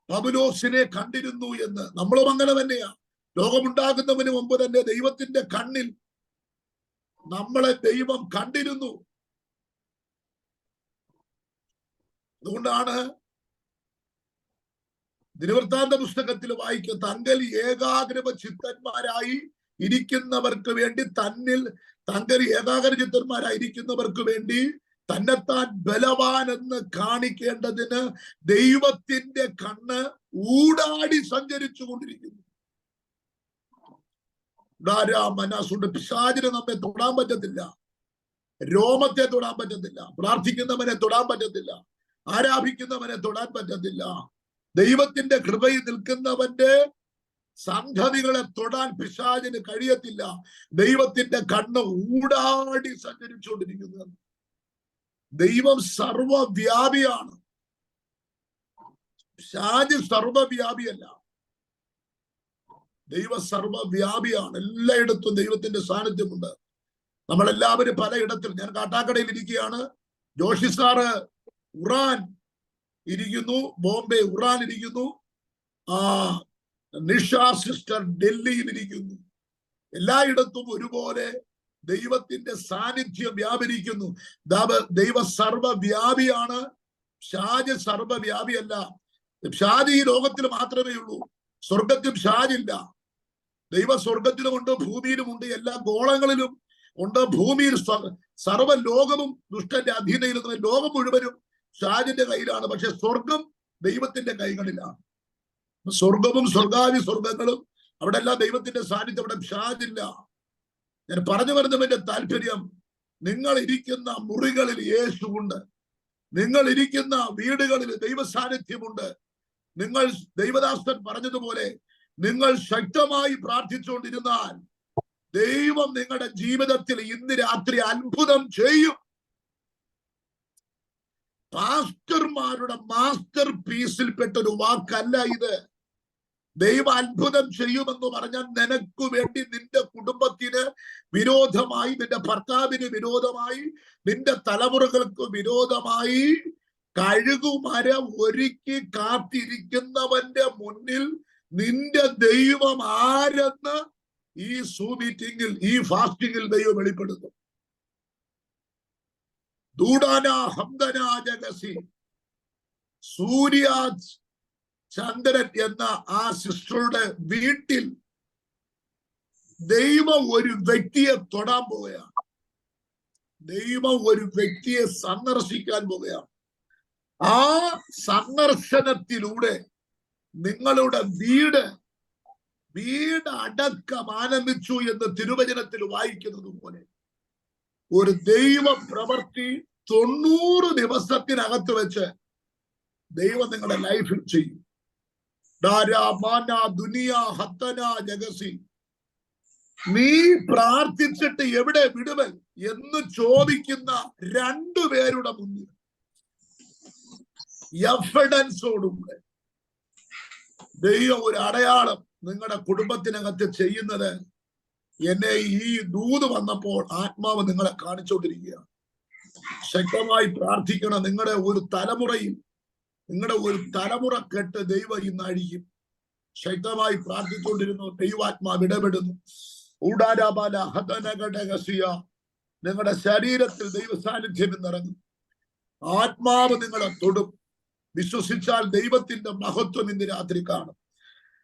പൗലോസിനെ കണ്ടിരുന്നു എന്ന്. നമ്മളും അങ്ങനെ തന്നെയാ. ലോകമുണ്ടാകുന്നതിന് മുമ്പ് തന്നെ ദൈവത്തിന്റെ കണ്ണിൽ നമ്മളെ ദൈവം കണ്ടിരുന്നു. അതുകൊണ്ടാണ് ദിനവൃത്താന്ത പുസ്തകത്തിൽ വായിക്കുന്ന, തങ്കൽ ഏകാഗ്രത ചിത്തന്മാരായി ഇരിക്കുന്നവർക്ക് വേണ്ടി തങ്കൽ ഏകാഗ്ര ചിത്തന്മാരായിരിക്കുന്നവർക്ക് വേണ്ടി തന്നെത്താൻ ബലവാൻ എന്ന് കാണിക്കേണ്ടതിന് ദൈവത്തിന്റെ കണ്ണ് ഊടാടി സഞ്ചരിച്ചു കൊണ്ടിരിക്കുന്നു. മനസ്സുണ്ട്. പിശാചിന് നമ്മെ തൊടാൻ പറ്റത്തില്ല. രോമത്തെ തൊടാൻ പറ്റത്തില്ല. പ്രാർത്ഥിക്കുന്നവനെ തൊടാൻ പറ്റത്തില്ല. ആരാധിക്കുന്നവനെ തൊടാൻ പറ്റത്തില്ല. ദൈവത്തിന്റെ കൃപയിൽ നിൽക്കുന്നവന്റെ സംഗതികളെ തൊടാൻ പിശാചിന് കഴിയത്തില്ല. ദൈവത്തിന്റെ കണ്ണ് ഊടാടി സഞ്ചരിച്ചുകൊണ്ടിരിക്കുന്നത്. ദൈവം സർവവ്യാപിയാണ്. പിശാച് സർവവ്യാപിയല്ല. ദൈവം സർവവ്യാപിയാണ്. എല്ലായിടത്തും ദൈവത്തിന്റെ സാന്നിധ്യമുണ്ട്. നമ്മളെല്ലാവരും പലയിടത്തിൽ, ഞാൻ കാട്ടാക്കടയിൽ ഇരിക്കുകയാണ്, ജോഷി സാറ് ഉറാൻ ഇരിക്കുന്നു, ബോംബെ ഉറാൻ ഇരിക്കുന്നു, നിഷ സിസ്റ്റർ ഡൽഹിയിൽ ഇരിക്കുന്നു. എല്ലായിടത്തും ഒരുപോലെ ദൈവത്തിന്റെ സാന്നിധ്യം വ്യാപരിക്കുന്നു. ദൈവ സർവ്വവ്യാപിയാണ്. പിശാച് സർവ്വവ്യാപിയല്ല. പിശാച് ഈ ലോകത്തിൽ മാത്രമേ ഉള്ളൂ. സ്വർഗത്തിൽ പിശാചില്ല. ദൈവ സ്വർഗത്തിലുമുണ്ട്, ഭൂമിയിലുമുണ്ട്, എല്ലാ ഗോളങ്ങളിലും ഉണ്ട്. ഭൂമിയിൽ സർവ്വ ലോകവും ദുഷ്ടന്റെ അധീനയിൽ നിന്ന് ലോകം മുഴുവനും പിശാചിന്റെ കയ്യിലാണ്. പക്ഷെ സ്വർഗം ദൈവത്തിന്റെ കൈകളിലാണ്. സ്വർഗവും സ്വർഗാദി സ്വർഗങ്ങളും അവിടെ എല്ലാം ദൈവത്തിന്റെ സാന്നിധ്യം. അവിടെ പിശാചില്ല. ഞാൻ പറഞ്ഞു വരുന്നതിന്റെ താല്പര്യം, നിങ്ങൾ ഇരിക്കുന്ന മുറികളിൽ യേശുവുണ്ട്. നിങ്ങൾ ഇരിക്കുന്ന വീടുകളിൽ ദൈവ സാന്നിധ്യമുണ്ട്. നിങ്ങൾ ദൈവദാസൻ പറഞ്ഞതുപോലെ നിങ്ങൾ ശക്തമായി പ്രാർത്ഥിച്ചുകൊണ്ടിരുന്നാൽ ദൈവം നിങ്ങളുടെ ജീവിതത്തിൽ ഇന്ന് രാത്രി അത്ഭുതം ചെയ്യും. പാസ്റ്റർമാരുടെ മാസ്റ്റർ പീസിൽപ്പെട്ട ഒരു വാക്കല്ല ഇത്. ദൈവം അത്ഭുതം ചെയ്യുമെന്ന് പറഞ്ഞാൽ നിനക്ക് വേണ്ടി, നിന്റെ കുടുംബത്തിന് വിരോധമായി, നിന്റെ ഭർത്താവിന് വിരോധമായി, നിന്റെ തലമുറകൾക്ക് വിരോധമായി കഴുകുമരം ഒരുക്കി കാത്തിരിക്കുന്നവന്റെ മുന്നിൽ നിന്റെ ദൈവം ആരെന്ന് ഈ മീറ്റിംഗിൽ, ഈ ഫാസ്റ്റിംഗിൽ ദൈവം വെളിപ്പെടുത്തും. ദൂഡാന ഹംദന ജഗസി സൂര്യ ചന്ദ്രൻ എന്ന ആ സിസ്റ്ററുടെ വീട്ടിൽ ദൈവം ഒരു വ്യക്തിയെ തൊടാൻ പോവുകയാണ്. ദൈവം ഒരു വ്യക്തിയെ സന്ദർശിക്കാൻ പോവുകയാണ്. ആ സന്ദർശനത്തിലൂടെ നിങ്ങളുടെ വീട് അടക്കം ആനന്ദിച്ചു എന്ന് തിരുവചനത്തിൽ വായിക്കുന്നത് പോലെ ഒരു ദൈവ പ്രവൃത്തി 90 ദിവസത്തിനകത്ത് വെച്ച് ദൈവം നിങ്ങളുടെ ലൈഫിൽ ചെയ്യും. ജഗസി, നീ പ്രാർത്ഥിച്ചിട്ട് എവിടെ വിടുവൽ എന്ന് ചോദിക്കുന്ന 2 പേരുടെ മുന്നിൽ എവിഡൻസോടുകൂടെ ദൈവം ഒരു അടയാളം നിങ്ങളുടെ കുടുംബത്തിനകത്ത് ചെയ്യുന്നത് എന്നെ ഈ ദൂത് വന്നപ്പോൾ ആത്മാവ് നിങ്ങളെ കാണിച്ചുകൊണ്ടിരിക്കുകയാണ്. ശക്തമായി പ്രാർത്ഥിക്കണം. നിങ്ങളുടെ ഒരു തലമുറ കെട്ട് ദൈവം ഇന്ന് അഴിയും. ശക്തമായി പ്രാർത്ഥിച്ചുകൊണ്ടിരുന്നു. ദൈവാത്മാവ് ഇടപെടുന്നു. നിങ്ങളുടെ ശരീരത്തിൽ ദൈവ സാന്നിധ്യം ഇന്നിറങ്ങും. ആത്മാവ് നിങ്ങളെ തൊടും. വിശ്വസിച്ചാൽ ദൈവത്തിന്റെ മഹത്വം ഇന്ന് രാത്രി കാണും.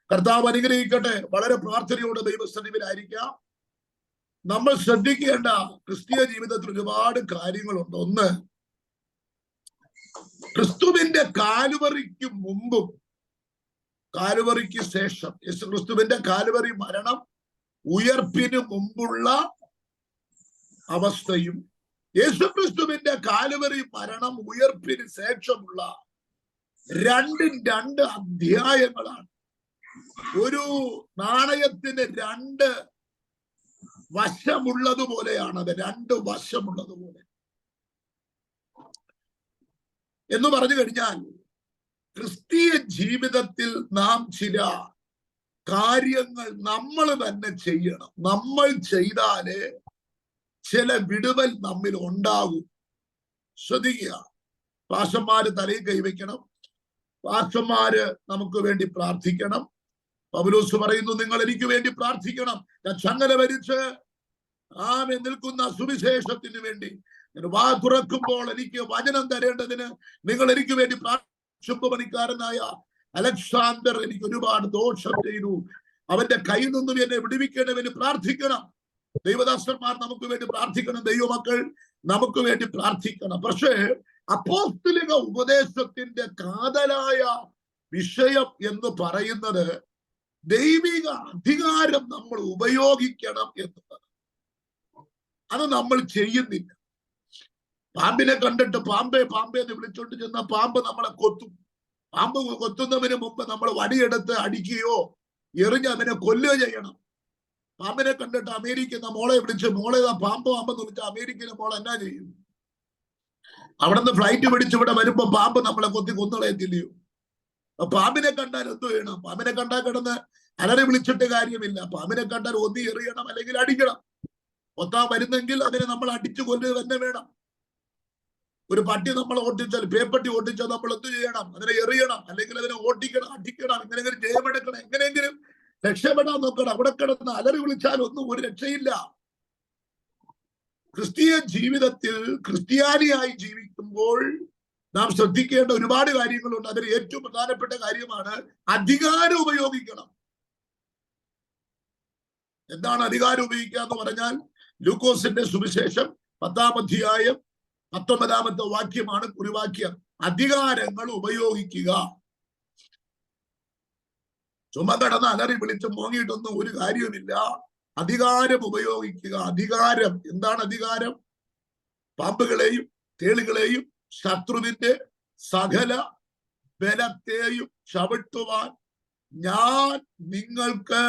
കർത്താവ് അനുഗ്രഹിക്കട്ടെ. വളരെ പ്രാർത്ഥനയോടെ ദൈവസന്നിധിയിലായിരിക്കാം. നമ്മൾ ശ്രദ്ധിക്കേണ്ട ക്രിസ്തീയ ജീവിതത്തിൽ ഒരുപാട് കാര്യങ്ങളുണ്ട്. ഒന്ന്, ക്രിസ്തുവിന്റെ കാലുവറിക്ക് മുമ്പും കാലുവറിക്ക് ശേഷം, യേശു ക്രിസ്തുവിന്റെ കാലുവറി മരണം ഉയർപ്പിന് മുമ്പുള്ള അവസ്ഥയും യേശു ക്രിസ്തുവിന്റെ കാലുവറി മരണം ഉയർപ്പിന് ശേഷമുള്ള രണ്ടും 2 അധ്യായങ്ങളാണ്. ഒരു നാണയത്തിന് 2 വശമുള്ളതുപോലെയാണ്. അത് 2 വശമുള്ളതുപോലെ എന്ന് പറഞ്ഞു കഴിഞ്ഞാൽ, ക്രിസ്തീയ ജീവിതത്തിൽ നാം ചില കാര്യങ്ങൾ നമ്മൾ തന്നെ ചെയ്യണം. നമ്മൾ ചെയ്താലേ ചില വിടുവൽ നമ്മിൽ ഉണ്ടാകും. ശ്രദ്ധിക്കുക. പാസ്റ്റർമാര് തലയിൽ കൈവയ്ക്കണം. പാസ്റ്റർമാര് നമുക്ക് വേണ്ടി പ്രാർത്ഥിക്കണം. പൗലോസ് പറയുന്നു, നിങ്ങൾ എനിക്ക് വേണ്ടി പ്രാർത്ഥിക്കണം. ഞാൻ ചങ്ങല വരിച്ച് നിൽക്കുന്ന സുവിശേഷത്തിന് വേണ്ടി വാ തുറക്കുമ്പോൾ എനിക്ക് വചനം തരേണ്ടതിന് നിങ്ങൾ എനിക്ക് വേണ്ടി പണിക്കാരനായ അലക്സാണ്ടർ എനിക്ക് ഒരുപാട് ദോഷം ചെയ്തു. അവന്റെ കയ്യിൽ നിന്നും എന്നെ വിടുവിക്കണമെന്ന് പ്രാർത്ഥിക്കണം. ദൈവദാസന്മാർ നമുക്ക് വേണ്ടി പ്രാർത്ഥിക്കണം. ദൈവമക്കൾ നമുക്ക് വേണ്ടി പ്രാർത്ഥിക്കണം. പക്ഷേ അപ്പോസ്തലിക ഉപദേശത്തിന്റെ കാതലായ വിഷയം എന്ന് പറയുന്നത് ദൈവിക അധികാരം നമ്മൾ ഉപയോഗിക്കണം എന്നുള്ളത്. അത് നമ്മൾ ചെയ്യുന്നില്ല. പാമ്പിനെ കണ്ടിട്ട് പാമ്പേ എന്ന് വിളിച്ചോണ്ട് ചെന്ന പാമ്പ് നമ്മളെ കൊത്തും. പാമ്പ് കൊത്തുന്നതിന് മുമ്പ് നമ്മൾ വടിയെടുത്ത് അടിക്കുകയോ എറിഞ്ഞ് അവനെ കൊല്ലുകയോ ചെയ്യണം. പാമ്പിനെ കണ്ടിട്ട് അമേരിക്കുന്ന മോളെ വിളിച്ച്, മോളെ പാമ്പെന്ന് വിളിച്ച അമേരിക്കയിലെ മോൾ എന്നാ ചെയ്യും? അവിടെ നിന്ന് ഫ്ലൈറ്റ് പിടിച്ച് ഇവിടെ വരുമ്പോ പാമ്പ് നമ്മളെ കൊന്നുകളയത്തില്ലയോ? പാമ്പിനെ കണ്ടാൽ എന്ത് ചെയ്യണം? പാമ്പിനെ കണ്ടാൽ കിടന്ന് അലറി വിളിച്ചിട്ട് കാര്യമില്ല. പാമ്പിനെ കണ്ടാൽ ഒന്നി എറിയണം, അല്ലെങ്കിൽ അടിക്കണം. കൊത്താൻ വരുന്നെങ്കിൽ അതിനെ നമ്മൾ അടിച്ചു കൊല്ലുക തന്നെ വേണം. ഒരു പട്ടി നമ്മൾ ഓട്ടിച്ചാൽ, പേപ്പട്ടി ഓട്ടിച്ചാൽ നമ്മൾ എന്ത് ചെയ്യണം? അതിനെ എറിയണം, അല്ലെങ്കിൽ അതിനെ ഓട്ടിക്കണം, അടിക്കണം, എങ്ങനെയെങ്കിലും ജയമെടുക്കണം, എങ്ങനെയെങ്കിലും രക്ഷപ്പെടാൻ നോക്കണം. അവിടെ കിടന്ന് അലറി വിളിച്ചാൽ ഒന്നും ഒരു രക്ഷയില്ല. ക്രിസ്തീയ ജീവിതത്തിൽ ക്രിസ്ത്യാനിയായി ജീവിക്കുമ്പോൾ നാം ശ്രദ്ധിക്കേണ്ട ഒരുപാട് കാര്യങ്ങളുണ്ട്. അതിൽ ഏറ്റവും പ്രധാനപ്പെട്ട കാര്യമാണ് അധികാരം ഉപയോഗിക്കണം. എന്താണ് അധികാരം ഉപയോഗിക്കുക എന്ന് പറഞ്ഞാൽ, ലൂക്കോസിന്റെ സുവിശേഷം 10-ാം അധ്യായം 19-ാമത്തെ വാക്യമാണ് കുറിവാക്യം. അധികാരങ്ങൾ ഉപയോഗിക്കുക. ചുമ കടന്ന് അലറി വിളിച്ച് മോങ്ങിയിട്ടൊന്നും ഒരു കാര്യവുമില്ല. അധികാരം ഉപയോഗിക്കുക. അധികാരം എന്താണ്? അധികാരം പാമ്പുകളെയും തേളുകളെയും ശത്രുവിന്റെ സകല ബലത്തെയും ചവിട്ടുവാൻ ഞാൻ നിങ്ങൾക്ക്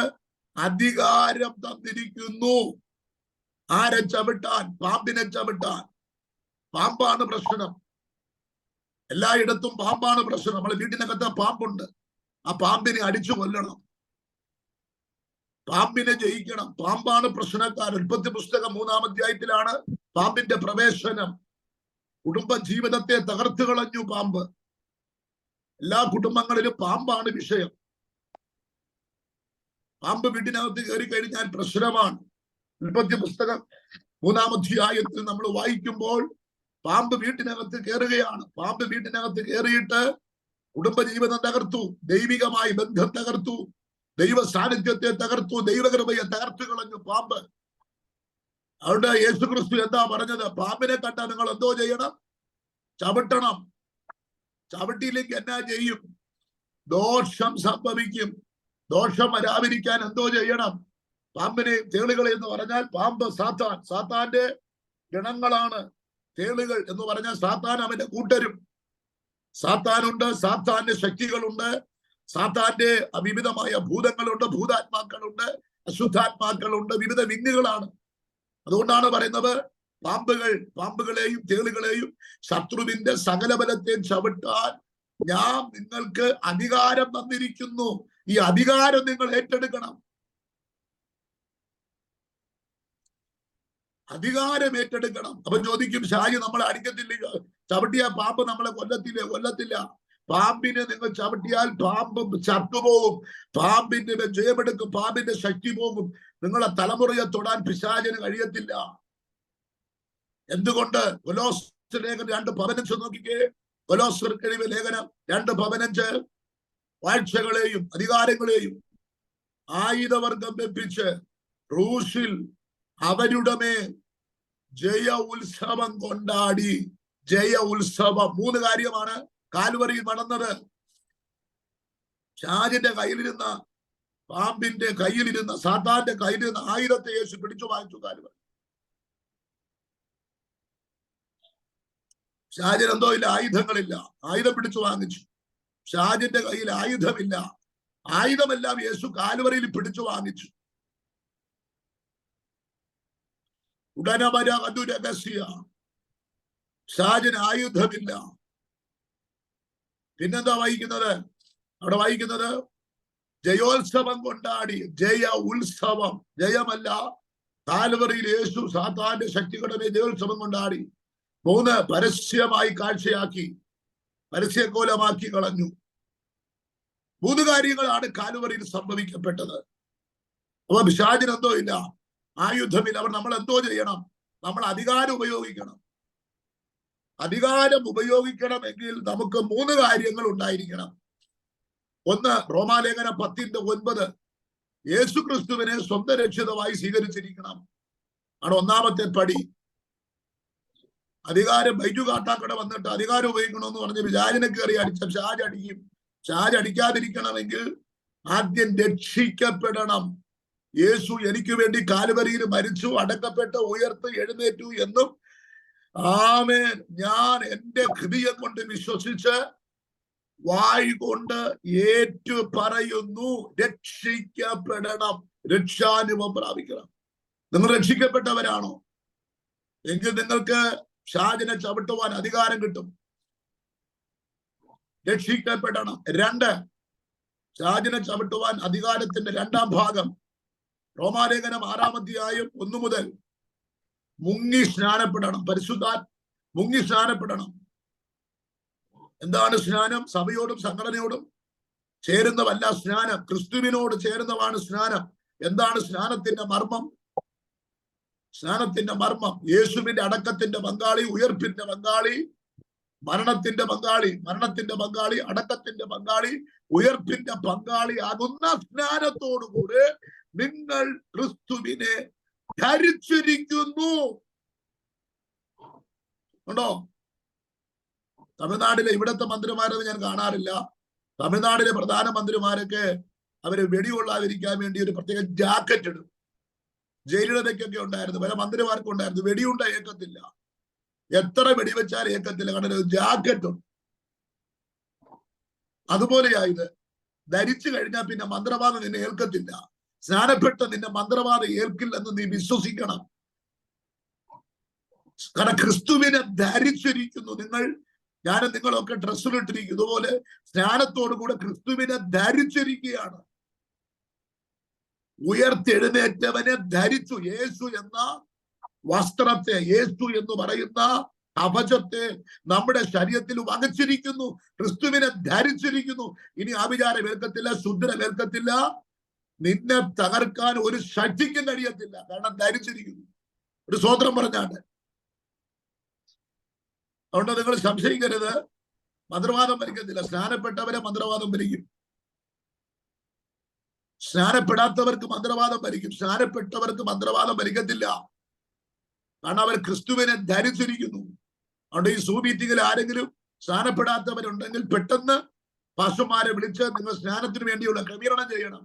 അധികാരം തന്നിരിക്കുന്നു. ആരെ ചവിട്ടാൻ? പാമ്പിനെ ചവിട്ടാൻ. പാമ്പാണ് പ്രശ്നം. എല്ലായിടത്തും പാമ്പാണ് പ്രശ്നം. നമ്മളെ വീട്ടിനകത്ത് പാമ്പുണ്ട്. ആ പാമ്പിനെ അടിച്ചു കൊല്ലണം. പാമ്പിനെ ജയിക്കണം. പാമ്പാണ് പ്രശ്നക്കാരൻ. ഉൽപ്പത്തി പുസ്തകം 3-ാം അധ്യായത്തിലാണ് പാമ്പിന്റെ പ്രവേശനം. കുടുംബ ജീവിതത്തെ തകർത്തു കളഞ്ഞു പാമ്പ്. എല്ലാ കുടുംബങ്ങളിലും പാമ്പാണ് വിഷയം. പാമ്പ് വീട്ടിനകത്ത് കയറി കഴിഞ്ഞാൽ പ്രശ്നമാണ്. ഉൽപ്പത്തി പുസ്തകം 3-ാം അധ്യായത്തിൽ നമ്മൾ വായിക്കുമ്പോൾ പാമ്പ് വീട്ടിനകത്ത് കയറുകയാണ്. പാമ്പ് വീട്ടിനകത്ത് കയറിയിട്ട് കുടുംബജീവിതം തകർത്തു, ദൈവികമായി ബന്ധം തകർത്തു, ദൈവ സാന്നിധ്യത്തെ തകർത്തു, ദൈവകൃപയെ തകർത്തു കളഞ്ഞു പാമ്പ്. അവിടെ യേശുക്രിസ്തു എന്താ പറഞ്ഞത്? പാമ്പിനെ കണ്ടാൽ നിങ്ങൾ എന്തോ ചെയ്യണം? ചവിട്ടണം. ചവിട്ടിയില്ലെങ്കിൽ എന്നാ ചെയ്യും? ദോഷം സംഭവിക്കും. ദോഷം വരാതിരിക്കാൻ എന്തോ ചെയ്യണം? പാമ്പിനെ തേളുകൾ എന്ന് പറഞ്ഞാൽ പാമ്പ് സാത്താൻ, സാത്താന്റെ ഗണങ്ങളാണ് തേളുകൾ എന്ന് പറഞ്ഞാൽ. സാത്താൻ അവന്റെ കൂട്ടരും. സാത്താനുണ്ട്, സാത്താന്റെ ശക്തികളുണ്ട്, സാത്താന്റെ വിവിധമായ ഭൂതങ്ങളുണ്ട്, ഭൂതാത്മാക്കളുണ്ട്, അശുദ്ധാത്മാക്കളുണ്ട്, വിവിധ വിങ്ങുകളാണ്. അതുകൊണ്ടാണ് പറയുന്നത് പാമ്പുകളെയും തേളുകളെയും ശത്രുവിന്റെ സകല ബലത്തെയും ചവിട്ടാൻ ഞാൻ നിങ്ങൾക്ക് അധികാരം തന്നിരിക്കുന്നു. ഈ അധികാരം നിങ്ങൾ ഏറ്റെടുക്കണം. അധികാരം ഏറ്റെടുക്കണം. അപ്പൊ ചോദിക്കും, ഷാജി നമ്മളെ അടിക്കത്തില്ല, ചവിട്ടിയ പാമ്പ് നമ്മളെ കൊല്ലത്തില്ല. പാമ്പിനെ നിങ്ങൾ ചവിട്ടിയാൽ പാമ്പ് ചത്തുപോകും. പാമ്പിന്റെ ജയമെടുക്കും. പാമ്പിന്റെ ശക്തി പോകും. നിങ്ങളെ തലമുറയെ തൊടാൻ പിശാചിന് കഴിയത്തില്ല. എന്തുകൊണ്ട്? കൊലോസ്യ ലേഖനം 2:15 നോക്കിക്കേ. കൊലോസ്യർക്ക് എഴുതിയ ലേഖനം 2:15 വാഴ്ചകളെയും അധികാരങ്ങളെയും ആയുധവർഗം വെപ്പിച്ച് റൂഷിൽ അവരുടെ മേൽ ജയ ഉത്സവം കൊണ്ടാടി. ജയ ഉത്സവം 3 കാര്യമാണ് കാൽവരിയിൽ നടന്നത്. ഷാജിന്റെ കയ്യിലിരുന്ന, പാമ്പിന്റെ കയ്യിലിരുന്ന, സാത്താന്റെ കയ്യിലിരുന്ന ആയുധത്തെ യേശു പിടിച്ചു വാങ്ങിച്ചു കാൽവരി. ഷാജിന് എന്തോ ഇല്ല, ആയുധങ്ങളില്ല. ആയുധം പിടിച്ചു വാങ്ങിച്ചു. ഷാജിന്റെ കയ്യിൽ ആയുധമില്ല. ആയുധമെല്ലാം യേശു കാൽവരിയിൽ പിടിച്ചു വാങ്ങിച്ചു. ഉടനമര അതുരഹസ്യ. ഷാജിന് ആയുധമില്ല. പിന്നെന്താ വായിക്കുന്നത്? അവിടെ വായിക്കുന്നത് ജയോത്സവം കൊണ്ടാടി. ജയ ഉത്സവം. ജയമല്ല, കാൽവറിയിൽ യേശു സാത്താന്റെ ശക്തികളുടെ ജയോത്സവം കൊണ്ടാടി. 3 പരസ്യമായി കാഴ്ചയാക്കി, പരസ്യകോലമാക്കി കളഞ്ഞു. 3 കാര്യങ്ങളാണ് കാൽവറിയിൽ സംഭവിക്കപ്പെട്ടത്. അപ്പൊ പിശാചിന് എന്തോ ഇല്ല, ആയുധമില്ല. അവർ നമ്മൾ എന്തോ ചെയ്യണം? നമ്മൾ അധികാരം ഉപയോഗിക്കണം. അധികാരം ഉപയോഗിക്കണമെങ്കിൽ നമുക്ക് 3 കാര്യങ്ങൾ ഉണ്ടായിരിക്കണം. 1, റോമാലേഖനം 10:9 യേശു ക്രിസ്തുവിനെ സ്വന്തം രക്ഷിതമായി സ്വീകരിച്ചിരിക്കണം ആണ് ഒന്നാമത്തെ പടി. അധികാരം ബൈജു കാട്ടാക്കട വന്നിട്ട് അധികാരം ഉപയോഗിക്കണമെന്ന് പറഞ്ഞ് വിചാരണ കയറി അടിച്ച ഷാജ് അടിക്കും. ഷാജ് അടിക്കാതിരിക്കണമെങ്കിൽ ആദ്യം രക്ഷിക്കപ്പെടണം. യേശു എനിക്ക് വേണ്ടി കാൽവരിയിൽ മരിച്ചു, അടക്കപ്പെട്ട് ഉയർത്ത് എഴുന്നേറ്റു എന്നും ആമേൻ ഞാൻ എന്റെ ഹൃദയം കൊണ്ട് വിശ്വസിച്ച് വായ് കൊണ്ട് ഏറ്റു പറയുന്നു. രക്ഷിക്കപ്പെടണം. രക്ഷാനുഭവം പ്രാപിക്കണം. നിങ്ങൾ രക്ഷിക്കപ്പെട്ടവരാണോ? എങ്കിൽ നിങ്ങൾക്ക് ഷാജിനെ ചവിട്ടുവാൻ അധികാരം കിട്ടും. രക്ഷിക്കപ്പെടണം. 2, ഷാജിനെ ചവിട്ടുവാൻ അധികാരത്തിന്റെ 2ാം ഭാഗം റോമാലേഖനം 6-ാം അധ്യായം 1 മുതൽ മുങ്ങി സ്നാനപ്പെടണം. പരിശുദ്ധാൻ മുങ്ങി സ്നാനപ്പെടണം. എന്താണ് സ്നാനം? സഭയോടും സംഘടനയോടും ചേരുന്നവല്ല സ്നാനം, ക്രിസ്തുവിനോട് ചേരുന്നതാണ് സ്നാനം. എന്താണ് സ്നാനത്തിന്റെ മർമ്മം? സ്നാനത്തിന്റെ മർമ്മം, യേശുവിന്റെ അടക്കത്തിന്റെ പങ്കാളി, ഉയർപ്പിന്റെ പങ്കാളി, മരണത്തിന്റെ പങ്കാളി, അടക്കത്തിന്റെ പങ്കാളി, ഉയർപ്പിന്റെ പങ്കാളി ആകുന്ന സ്നാനത്തോടുകൂടെ നിങ്ങൾ ക്രിസ്തുവിനെ ധരിച്ചിരിക്കുന്നു. ഉണ്ടോ? തമിഴ്നാട്ടിലെ ഇവിടത്തെ മന്ത്രിമാരെ ഞാൻ കാണാറില്ല. തമിഴ്നാട്ടിലെ പ്രധാനമന്ത്രിമാരൊക്കെ അവര് വെടികൊള്ളാതിരിക്കാൻ വേണ്ടി ഒരു പ്രത്യേക ജാക്കറ്റ് ഇടും. ജയിലടയ്ക്കൊക്കെ ഉണ്ടായിരുന്നു, പല മന്ത്രിമാർക്കും ഉണ്ടായിരുന്നു. വെടിയുണ്ട ഏക്കത്തില്ല, എത്ര വെടിവെച്ചാൽ ഏക്കത്തില്ല, കാരണം ഒരു ജാക്കറ്റ് ഉണ്ട്. അതുപോലെയാ ഇത്. ധരിച്ചു കഴിഞ്ഞാൽ പിന്നെ മന്ത്രവാദം നിന്നെ ഏൽക്കത്തില്ല. സ്നാനപ്പെട്ട നിന്നെ മന്ത്രവാദം ഏൽക്കില്ലെന്ന് നീ വിശ്വസിക്കണം. കാരണം ക്രിസ്തുവിനെ ധരിച്ചിരിക്കുന്നു നിങ്ങൾ. ഞാനും നിങ്ങളൊക്കെ ഡ്രസ്സിലിട്ടിരിക്കും. ഇതുപോലെ സ്നാനത്തോടു കൂടെ ക്രിസ്തുവിനെ ധരിച്ചിരിക്കുകയാണ്. ഉയർത്തെഴുന്നേറ്റവനെ ധരിച്ചു. യേശു എന്ന വസ്ത്രത്തെ, യേശു എന്ന് പറയുന്ന കവചത്തെ നമ്മുടെ ശരീരത്തിൽ വഹിച്ചിരിക്കുന്നു. ക്രിസ്തുവിനെ ധരിച്ചിരിക്കുന്നു. ഇനി ആഭിചാരം ഏൽക്കത്തില്ല, ശുദ്ധനം ഏൽക്കത്തില്ല, നിന്നെ തകർക്കാൻ ഒരു ശക്തിക്കും കഴിയത്തില്ല. കാരണം ധരിച്ചിരിക്കുന്നു. ഒരു സ്വോത്രം പറഞ്ഞാണ്. അതുകൊണ്ട് നിങ്ങൾ സംശയിക്കരുത്, മന്ത്രവാദം ഭരിക്കത്തില്ല. സ്നാനപ്പെട്ടവരെ മന്ത്രവാദം ഭരിക്കും, സ്നാനപ്പെടാത്തവർക്ക് മന്ത്രവാദം ഭരിക്കും. സ്നാനപ്പെട്ടവർക്ക് മന്ത്രവാദം ഭരിക്കത്തില്ല, കാരണം അവർ ക്രിസ്തുവിനെ ധരിച്ചിരിക്കുന്നു. അതുകൊണ്ട് ഈ സൂ മീറ്റിംഗിൽ ആരെങ്കിലും സ്നാനപ്പെടാത്തവരുണ്ടെങ്കിൽ പെട്ടെന്ന് പാസ്റ്റർമാരെ വിളിച്ച് നിങ്ങൾ സ്നാനത്തിന് വേണ്ടിയുള്ള ക്രമീകരണം ചെയ്യണം.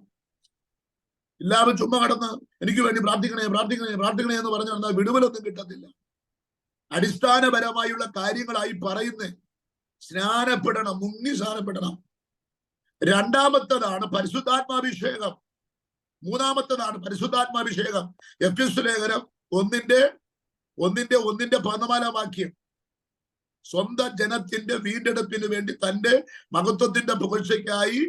എല്ലാവരും ചുമ്മാ കടന്ന് എനിക്ക് വേണ്ടി പ്രാർത്ഥിക്കണേ എന്ന് പറഞ്ഞു നടന്നാൽ വിടുതലൊന്നും കിട്ടത്തില്ല. അടിസ്ഥാനപരമായുള്ള കാര്യങ്ങളായി പറയുന്നേ. സ്നാനപ്പെടണം, മുങ്ങി സ്നാനപ്പെടണം. രണ്ടാമത്തതാണ് പരിശുദ്ധാത്മാഭിഷേകം. മൂന്നാമത്തതാണ് പരിശുദ്ധാത്മാഭിഷേകം. എഫെസ്യ ലേഖനം 1:14 വാക്യം. സ്വന്തം ജനത്തിന്റെ വീണ്ടെടുപ്പിന് വേണ്ടി തന്റെ മഹത്വത്തിന്റെ പുകഴ്ചയ്ക്കായി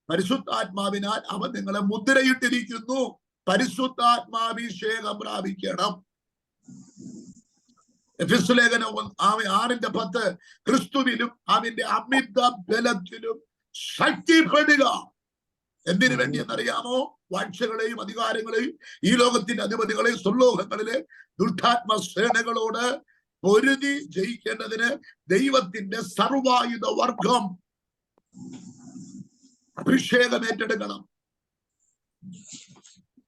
പരിശുദ്ധാത്മാവിനാൽ അവൻ നിങ്ങളെ മുദ്രയിട്ടിരിക്കുന്നു. പരിശുദ്ധാത്മാഭിഷേകം പ്രാപിക്കണം. എഫെസ്യ ലേഖനം 6:10 ക്രിസ്തുവിലും അവന്റെ അമിത ബലത്തിലും ശക്തിപ്പെടുക. എന്തിനു വേണ്ടി എന്നറിയാമോ? വാഴ്ചകളെയും അധികാരങ്ങളെയും ഈ ലോകത്തിന്റെ അധിപതികളെയും സ്വർലോകങ്ങളിലെ ദുഷ്ടാത്മ സേനകളോട് പൊരുതി ജയിക്കേണ്ടതിന് ദൈവത്തിന്റെ സർവായുധ വർഗം അഭിഷേകം ഏറ്റെടുക്കണം.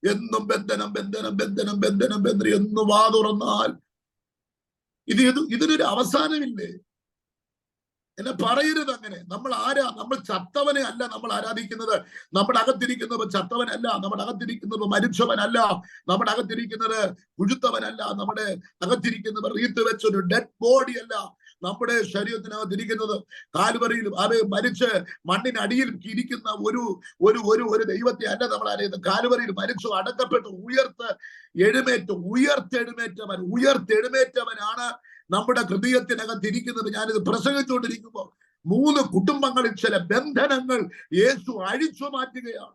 എന്നും ബന്ധനം എന്ന് വാ തുറന്നാൽ ഇതിനൊരു അവസാനമില്ലേ? എന്നെ പറയരുത് അങ്ങനെ. നമ്മൾ ആരാ? നമ്മൾ ചത്തവനെ അല്ല നമ്മൾ ആരാധിക്കുന്നത്. നമ്മുടെ അകത്തിരിക്കുന്നത് ചത്തവനല്ല, നമ്മുടെ അകത്തിരിക്കുന്നത് മരിച്ചവനല്ല, നമ്മുടെ അകത്തിരിക്കുന്നത് പുഴുത്തവനല്ല, നമ്മുടെ അകത്തിരിക്കുന്നത് റീത്ത് വെച്ചൊരു ഡെഡ് ബോഡി അല്ല. നമ്മുടെ ശരീരത്തിനകത്തിരിക്കുന്നത് കാൽവറിയിലും അത് മരിച്ച് മണ്ണിനടിയിൽ ഇരിക്കുന്ന ഒരു ദൈവത്തെ അല്ല നമ്മൾ അറിയുന്നത്. കാൽവറിയിൽ മരിച്ചു അടക്കപ്പെട്ടു ഉയർത്തെഴുന്നേറ്റവനാണ് നമ്മുടെ ഹൃദയത്തിനകത്ത് ഇരിക്കുന്നത്. ഞാനിത് പ്രസംഗിച്ചുകൊണ്ടിരിക്കുമ്പോൾ 3 കുടുംബങ്ങളിൽ ചില ബന്ധനങ്ങൾ യേശു അഴിച്ചു മാറ്റുകയാണ്.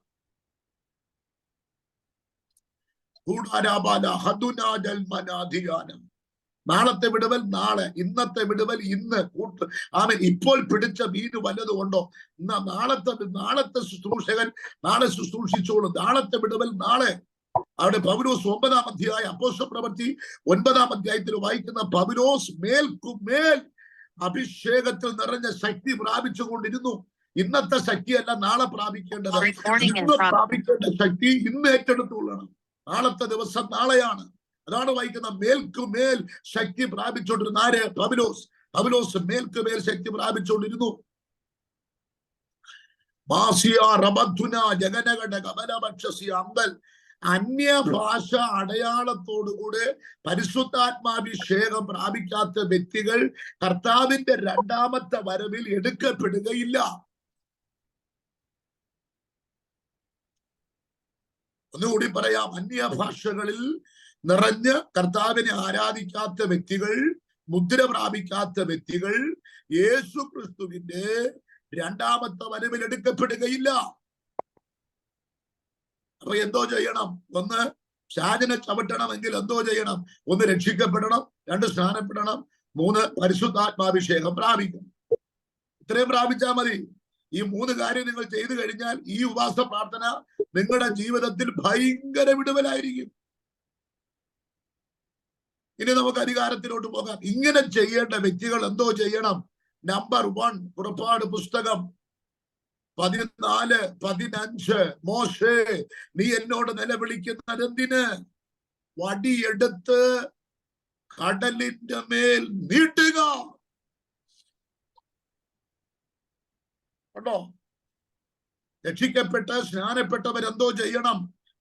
നാളത്തെ വിടുവൽ നാളെ, ഇന്നത്തെ വിടുവൽ ഇന്ന്. ഇപ്പോൾ പിടിച്ച മീന് വല്ലതും ഉണ്ടോ? നാളത്തെ ശുശ്രൂഷകൻ നാളെ ശുശ്രൂഷിച്ചോളും. നാളത്തെ വിടുവൽ നാളെ. അവിടെ പൗലോസ് 9-ാം അധ്യായം അപ്പോസ്തലപ്രവൃത്തി 9-ാം അധ്യായത്തിൽ വായിക്കുന്ന പൗലോസ് മേൽക്കുമേൽ അഭിഷേകത്തിൽ നിറഞ്ഞ ശക്തി പ്രാപിച്ചുകൊണ്ടിരുന്നു. ഇന്നത്തെ ശക്തിയല്ല നാളെ പ്രാപിക്കേണ്ടത്. ഇന്ന് പ്രാപിക്കേണ്ട ശക്തി ഇന്ന് ഏറ്റെടുത്തുകൊള്ളണം. നാളത്തെ ദിവസം നാളെയാണ്. അതാണ് വായിക്കുന്ന മേൽക്കുമേൽ ശക്തി പ്രാപിച്ചുകൊണ്ടിരുന്ന ആര്? പൗലോസ് മേൽക്കുമേൽ ശക്തി പ്രാപിച്ചുകൊണ്ടിരുന്നു. അന്യഭാഷ അടയാളത്തോടുകൂടെ പരിശുദ്ധാത്മാഭിഷേകം പ്രാപിക്കാത്ത വ്യക്തികൾ കർത്താവിന്റെ 2ാമത്തെ വരവിൽ എടുക്കപ്പെടുകയില്ല. ഒന്നുകൂടി പറയാം. അന്യഭാഷകളിൽ നിറഞ്ഞ് കർത്താവിനെ ആരാധിക്കാത്ത വ്യക്തികൾ, മുദ്ര പ്രാപിക്കാത്ത വ്യക്തികൾ യേശു ക്രിസ്തുവിന്റെ 2ാമത്തെ വരവിൽ എടുക്കപ്പെടുകയില്ല. അപ്പൊ എന്തോ ചെയ്യണം? 1 ഷാജിനെ ചവിട്ടണമെങ്കിൽ എന്തോ ചെയ്യണം? 1 രക്ഷിക്കപ്പെടണം, 2 സ്നാനപ്പെടണം, 3 പരിശുദ്ധാത്മാഭിഷേകം പ്രാപിക്കണം. ഇത്രയും പ്രാപിച്ചാൽ മതി. ഈ 3 കാര്യം നിങ്ങൾ ചെയ്തു കഴിഞ്ഞാൽ ഈ ഉപവാസ പ്രാർത്ഥന നിങ്ങളുടെ ജീവിതത്തിൽ ഭയങ്കര വിടുതലായിരിക്കും. ഇനി നമുക്ക് അധികാരത്തിലോട്ട് പോകാം. ഇങ്ങനെ ചെയ്യേണ്ട വ്യക്തികൾ എന്തോ ചെയ്യണം? നമ്പർ 1, പുറപ്പാട് പുസ്തകം 14:15. മോശേ, നീ എന്നോട് നിലവിളിക്കുന്നത് എന്തിന്? വടിയെടുത്ത് കടലിന്റെ മേൽ നീട്ടുക. കേട്ടോ? രക്ഷിക്കപ്പെട്ട് സ്നാനപ്പെട്ടവരെന്തോ ചെയ്യണം?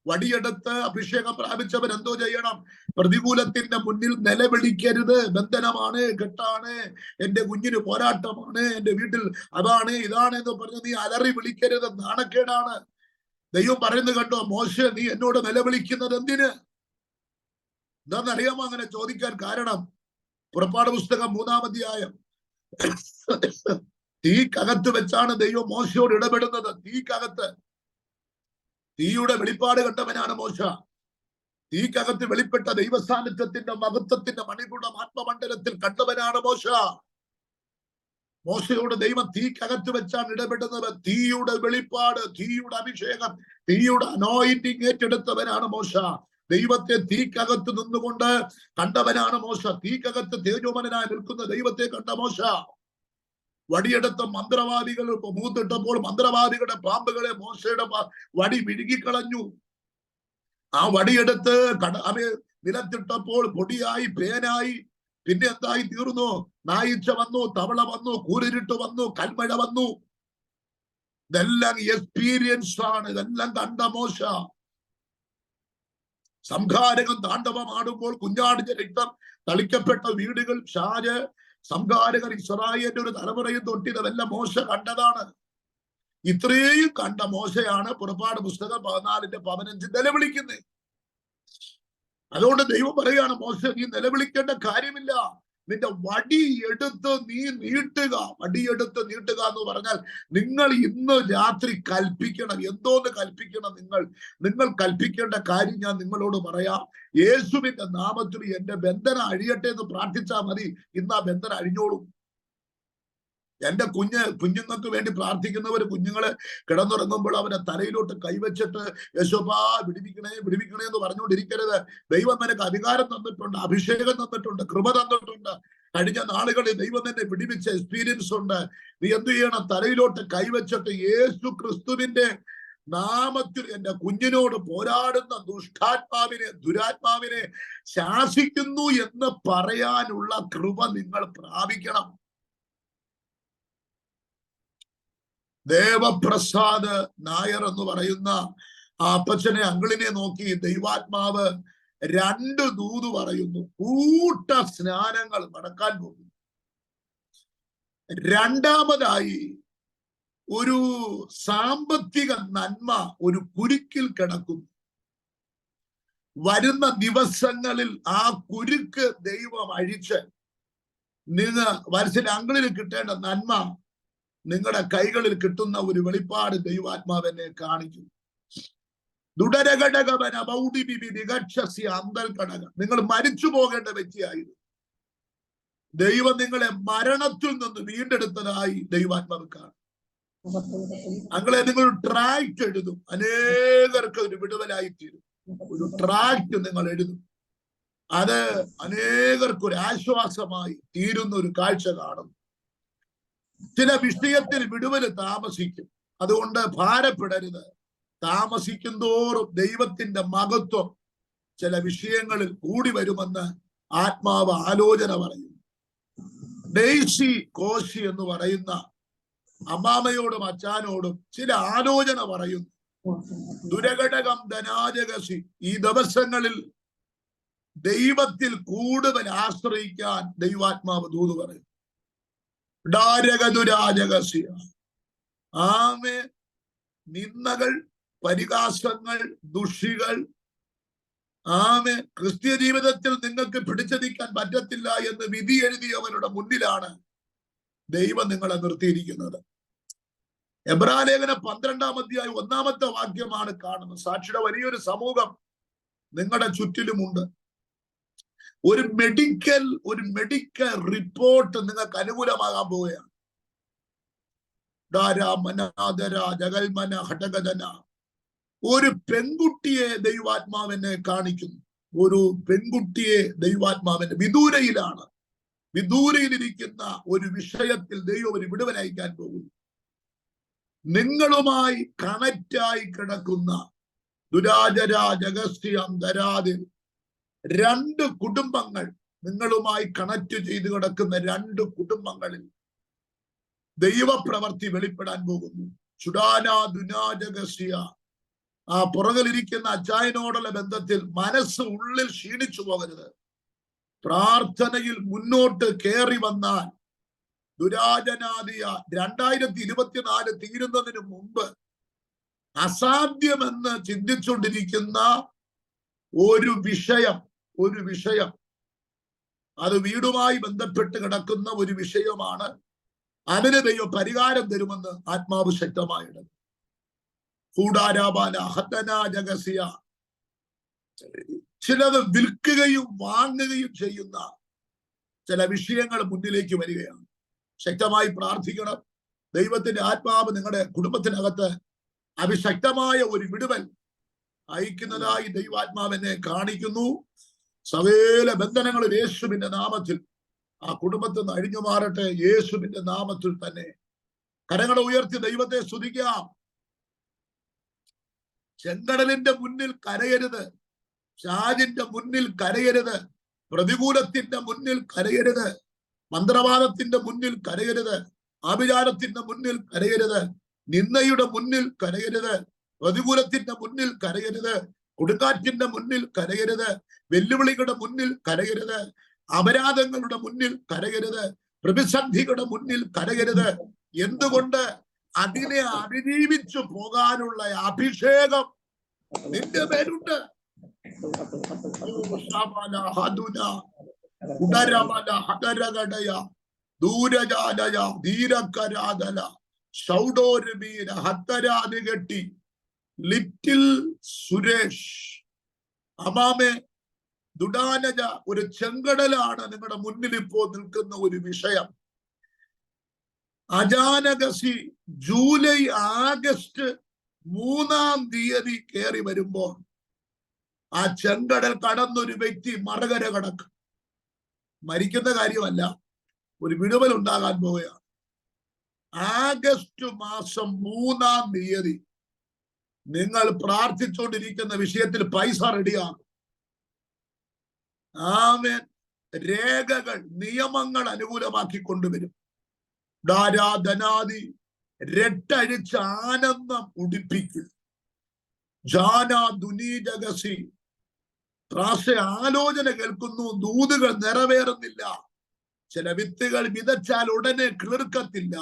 വടിയെടുത്ത് അഭിഷേകം പ്രാപിച്ചവരെന്തോ ചെയ്യണം? പ്രതികൂലത്തിന്റെ മുന്നിൽ നിലവിളിക്കരുത്. ബന്ധനമാണ്, കെട്ടാണ്, എന്റെ കുഞ്ഞിന് പോരാട്ടമാണ്, എന്റെ വീട്ടിൽ അതാണ് ഇതാണ് എന്ന് പറഞ്ഞ് നീ അലറി വിളിക്കരുത്. നാണക്കേടാണ്. ദൈവം പറയുന്നത് കണ്ടോ? മോശേ, നീ എന്നോട് നിലവിളിക്കുന്നത് എന്തിന്? എന്താണെന്നറിയാമോ അങ്ങനെ ചോദിക്കാൻ കാരണം? പുറപ്പാട് പുസ്തകം 3-ാം അധ്യായം തീക്കകത്ത് വെച്ചാണ് ദൈവം മോശയോട് ഇടപെടുന്നത്. തീക്കകത്ത്. തീയുടെ വെളിപ്പാട് കണ്ടവനാണ് മോശ. തീക്കകത്ത് വെളിപ്പെട്ട ദൈവസാന്നിധ്യത്തിന്റെ മഹത്വത്തിന്റെ മണിപൂർണ്ണ ആത്മമണ്ഡലത്തിൽ കണ്ടവനാണ് മോശ. മോശയോട് ദൈവം തീക്കകത്ത് വെച്ചാണ് ഇടപെടുന്നത്. തീയുടെ വെളിപ്പാട്, തീയുടെ അഭിഷേകം, തീയുടെ അനോയിന്റിങ് ഏറ്റെടുത്തവനാണ് മോശ. ദൈവത്തെ തീക്കകത്ത് നിന്നുകൊണ്ട് കണ്ടവനാണ് മോശ. തീക്കകത്ത് തേജോമനായി നിൽക്കുന്ന ദൈവത്തെ കണ്ട മോശ. വടിയെടുത്ത മന്ത്രവാദികൾ മൂത്തിട്ടപ്പോൾ മന്ത്രവാദികളുടെ പാമ്പുകളെ മോശയുടെ വടി വിഴുകിക്കളഞ്ഞു. ആ വടിയെടുത്ത് നിലത്തിട്ടപ്പോൾ പൊടിയായി, പേനായി, പിന്നെ എന്തായി തീർന്നു? നായിച്ച വന്നു, തവള വന്നു, കൂരിരുട്ട് വന്നു, കൽമഴ വന്നു. ഇതെല്ലാം എക്സ്പീരിയൻസ് ആണ്. ഇതെല്ലാം കണ്ട മോശ. സംഹാരകം താണ്ഡവമാടുമ്പോൾ കുഞ്ഞാടിന്റെ രക്തം തളിക്കപ്പെട്ട വീടുകൾ, ഷാജ് സംഹാരകർ ഇസ്രായേലിന്റെ ഒരു തലമുറയും തൊട്ടിയതെല്ലാം മോശ കണ്ടതാണ്. ഇത്രയും കണ്ട മോശയാണ് പുറപ്പാട് പുസ്തകം 14:15 നിലവിളിക്കുന്നത്. അതുകൊണ്ട് ദൈവം പറയുകയാണ്, മോശ, നീ നിലവിളിക്കേണ്ട കാര്യമില്ല. നിന്റെ വടി എടുത്ത് നീ നീട്ടുക. വടിയെടുത്ത് നീട്ടുക എന്ന് പറഞ്ഞാൽ നിങ്ങൾ ഇന്ന് രാത്രി കൽപ്പിക്കണം. എന്തോന്ന് കൽപ്പിക്കണം? നിങ്ങൾ കൽപ്പിക്കേണ്ട കാര്യം ഞാൻ നിങ്ങളോട് പറയാം. യേശുവിന്റെ നാമത്തിൽ എന്റെ ബന്ധന അഴിയട്ടെ എന്ന് പ്രാർത്ഥിച്ചാൽ മതി. ഇന്ന് ആ ബന്ധന അഴിഞ്ഞോളും. എന്റെ കുഞ്ഞുങ്ങൾക്ക് വേണ്ടി പ്രാർത്ഥിക്കുന്നവര് കുഞ്ഞുങ്ങളെ കിടന്നുറങ്ങുമ്പോൾ അവരെ തലയിലോട്ട് കൈവച്ചിട്ട് യേശോപ്പാ വിടിവിക്കണേ വിടിവിക്കണേ എന്ന് പറഞ്ഞുകൊണ്ടിരിക്കരുത്. ദൈവം നിനക്ക് അധികാരം തന്നിട്ടുണ്ട്, അഭിഷേകം തന്നിട്ടുണ്ട്, കൃപ തന്നിട്ടുണ്ട്. കഴിഞ്ഞ നാളുകളിൽ ദൈവം തന്നെ വിടിവിച്ച എക്സ്പീരിയൻസ് ഉണ്ട്. നീ എന്ത് ചെയ്യണം? തലയിലോട്ട് കൈവച്ചിട്ട് യേശു ക്രിസ്തുവിന്റെ നാമത്തിൽ എന്റെ കുഞ്ഞിനോട് പോരാടുന്ന ദുരാത്മാവിനെ ശാസിക്കുന്നു എന്ന് പറയാനുള്ള കൃപ നിങ്ങൾ പ്രാപിക്കണം. ദേവപ്രസാദ് നായർ എന്ന് പറയുന്ന ആ അപ്പച്ചനെ, അങ്കിളിനെ നോക്കി ദൈവാത്മാവ് 2 ദൂത് പറയുന്നു. കൂട്ട സ്നാനങ്ങൾ നടക്കാൻ പോകുന്നു. രണ്ടാമതായി ഒരു സാമ്പത്തിക നന്മ ഒരു കുരുക്കിൽ കിടക്കുന്നു. വരുന്ന ദിവസങ്ങളിൽ ആ കുരുക്ക് ദൈവം അഴിച്ച് അങ്കിളിന് കിട്ടേണ്ട നന്മ നിങ്ങളുടെ കൈകളിൽ കിട്ടുന്ന ഒരു വെളിപ്പാട് ദൈവാത്മാവ് എന്നെ കാണിക്കും. നിങ്ങൾ മരിച്ചു പോകേണ്ട വ്യക്തിയായിരുന്നു. ദൈവം നിങ്ങളെ മരണത്തിൽ നിന്ന് വീണ്ടെടുത്തതായി ദൈവാത്മാവ് കാണും. അങ്ങളെ നിങ്ങൾ ട്രാക്ട് എഴുതും. അനേകർക്ക് ഒരു വിടുതലായി തീരും. ഒരു ട്രാക്ട് നിങ്ങൾ എഴുതും. അത് അനേകർക്ക് ഒരു ആശ്വാസമായി തീരുന്ന ഒരു കാഴ്ച കാണും. ചില വിഷയത്തിൽ വിടുതല് താമസിക്കും. അതുകൊണ്ട് ഭാരപ്പെടരുത്. താമസിക്കും തോറും ദൈവത്തിന്റെ മഹത്വം ചില വിഷയങ്ങളിൽ കൂടി വരുമെന്ന് ആത്മാവ് ആലോചന പറയും. ഡെയ്സി കോശി എന്ന് പറയുന്ന അമ്മാമയോടും അച്ഛനോടും ചില ആലോചന പറയുന്നു. ദുരഘടകം ധനാജകസി. ഈ ദിവസങ്ങളിൽ ദൈവത്തിൽ കൂടുതൽ ആശ്രയിക്കാൻ ദൈവാത്മാവ് ദൂത് പറയും. ആമേ. നിന്ദകൾ, പരിഹാസങ്ങൾ, ദുഷികൾ, ആമേ, ക്രിസ്ത്യ ജീവിതത്തിൽ നിങ്ങൾക്ക് പിടിച്ചു നിൽക്കാൻ പറ്റത്തില്ല എന്ന് വിധി എഴുതിയവരുടെ മുന്നിലാണ് ദൈവം നിങ്ങളെ നിർത്തിയിരിക്കുന്നത്. എബ്രായലേഖനം 12-ാം അധ്യായം 1-ാമത്തെ വാക്യമാണ് കാണുന്നത്. സാക്ഷിയുടെ വലിയൊരു സമൂഹം നിങ്ങളുടെ ചുറ്റിലുമുണ്ട്. ഒരു മെഡിക്കൽ റിപ്പോർട്ട് നിങ്ങൾക്ക് അനുകൂലമാകാൻ പോവുകയാണ്. ഒരു പെൺകുട്ടിയെ ദൈവാത്മാവിനെ കാണിക്കുന്നു. ഒരു പെൺകുട്ടിയെ ദൈവാത്മാവിന്റെ വിദൂരയിലിരിക്കുന്ന ഒരു വിഷയത്തിൽ ദൈവം ഒരു വിടുതലയക്കാൻ പോകുന്നു. നിങ്ങളുമായി കണക്റ്റായി കിടക്കുന്ന ദുരാജരാജഗസ്ത്യം ധരാതിൽ 2 കുടുംബങ്ങൾ, നിങ്ങളുമായി കണക്ട് ചെയ്ത് കിടക്കുന്ന 2 കുടുംബങ്ങളിൽ ദൈവപ്രവർത്തി വെളിപ്പെടാൻ പോകുന്നു. ചുടാന ദുനാജഗസ്യ, ആ പുറകിലിരിക്കുന്ന അച്ചായനോടുള്ള ബന്ധത്തിൽ മനസ്സ് ഉള്ളിൽ ക്ഷീണിച്ചു പോകരുത്. പ്രാർത്ഥനയിൽ മുന്നോട്ട് കയറി വന്നാൽ ദുരാജനാദിയ 2024 തീരുന്നതിന് മുമ്പ് അസാധ്യമെന്ന് ചിന്തിച്ചുകൊണ്ടിരിക്കുന്ന ഒരു വിഷയം അത് വീടുമായി ബന്ധപ്പെട്ട് കിടക്കുന്ന ഒരു വിഷയമാണ്. അതിന് ദൈവം പരിഹാരം തരുമെന്ന് ആത്മാവ് ശക്തമായിട്ട്. ചിലത് വിൽക്കുകയും വാങ്ങുകയും ചെയ്യുന്ന ചില വിഷയങ്ങൾ മുന്നിലേക്ക് വരികയാണ്. ശക്തമായി പ്രാർത്ഥിക്കണം. ദൈവത്തിന്റെ ആത്മാവ് നിങ്ങളുടെ കുടുംബത്തിനകത്ത് അതിശക്തമായ ഒരു വിടുതൽ അയക്കുന്നതായി ദൈവാത്മാവിനെ കാണിക്കുന്നു. സകല ബന്ധനങ്ങളും യേശുവിന്റെ നാമത്തിൽ ആ കുടുംബത്തിൽ നിന്ന് അഴിഞ്ഞു മാറട്ടെ. യേശുവിന്റെ നാമത്തിൽ തന്നെ കരങ്ങളെ ഉയർത്തി ദൈവത്തെ സ്തുതിക്കാം. ചെങ്കടലിന്റെ മുന്നിൽ കരയരുത്, ഷാജിന്റെ മുന്നിൽ കരയരുത്, പ്രതികൂലത്തിന്റെ മുന്നിൽ കരയരുത്, മന്ത്രവാദത്തിന്റെ മുന്നിൽ കരയരുത്, ആഭിചാരത്തിന്റെ മുന്നിൽ കരയരുത്, നിന്ദയുടെ മുന്നിൽ കരയരുത്, പ്രതികൂലത്തിന്റെ മുന്നിൽ കരയരുത്, കൊടുങ്കാറ്റിന്റെ മുന്നിൽ കരയരുത്, വെല്ലുവിളികളുടെ മുന്നിൽ കരയരുത്, അപരാധങ്ങളുടെ മുന്നിൽ കരയരുത്, പ്രതിസന്ധികളുടെ മുന്നിൽ കരയരുത്. എന്തുകൊണ്ട്? അതിനെ അതിജീവിച്ചു പോകാനുള്ള അഭിഷേകം നിന്റെ പേരുണ്ട്. ലിറ്റിൽ സുരേഷ് അമാമേ ദുഡാനജ, ഒരു ചെങ്കടലാണ് നിങ്ങളുടെ മുന്നിൽ ഇപ്പോൾ നിൽക്കുന്ന ഒരു വിഷയം. അജാനകസി ജൂലൈ ആഗസ്റ്റ് 3-ാം തീയതി കയറി വരുമ്പോൾ ആ ചെങ്കടൽ കടന്നൊരു വ്യക്തി മറുകര കടക്കും. മരിക്കുന്ന കാര്യമല്ല, ഒരു വിടുതൽ ഉണ്ടാകാൻ പോവുകയാണ്. ആഗസ്റ്റ് മാസം 3-ാം തീയതി നിങ്ങൾ പ്രാർത്ഥിച്ചുകൊണ്ടിരിക്കുന്ന വിഷയത്തിൽ പൈസ റെഡിയാകും. ആമേൻ. രേഖകൾ, നിയമങ്ങൾ അനുകൂലമാക്കി കൊണ്ടുവരും. ധാരാധനാദി രട്ടഴിച്ച് ആനന്ദം ഉടിപ്പിക്കും. ജാനാ ദുനീജഗസി ആലോചന കേൾക്കുന്നു, ദൂതുകൾ നിറവേറുന്നില്ല. ചില വിത്തുകൾ വിതച്ചാൽ ഉടനെ കിളിർക്കത്തില്ല.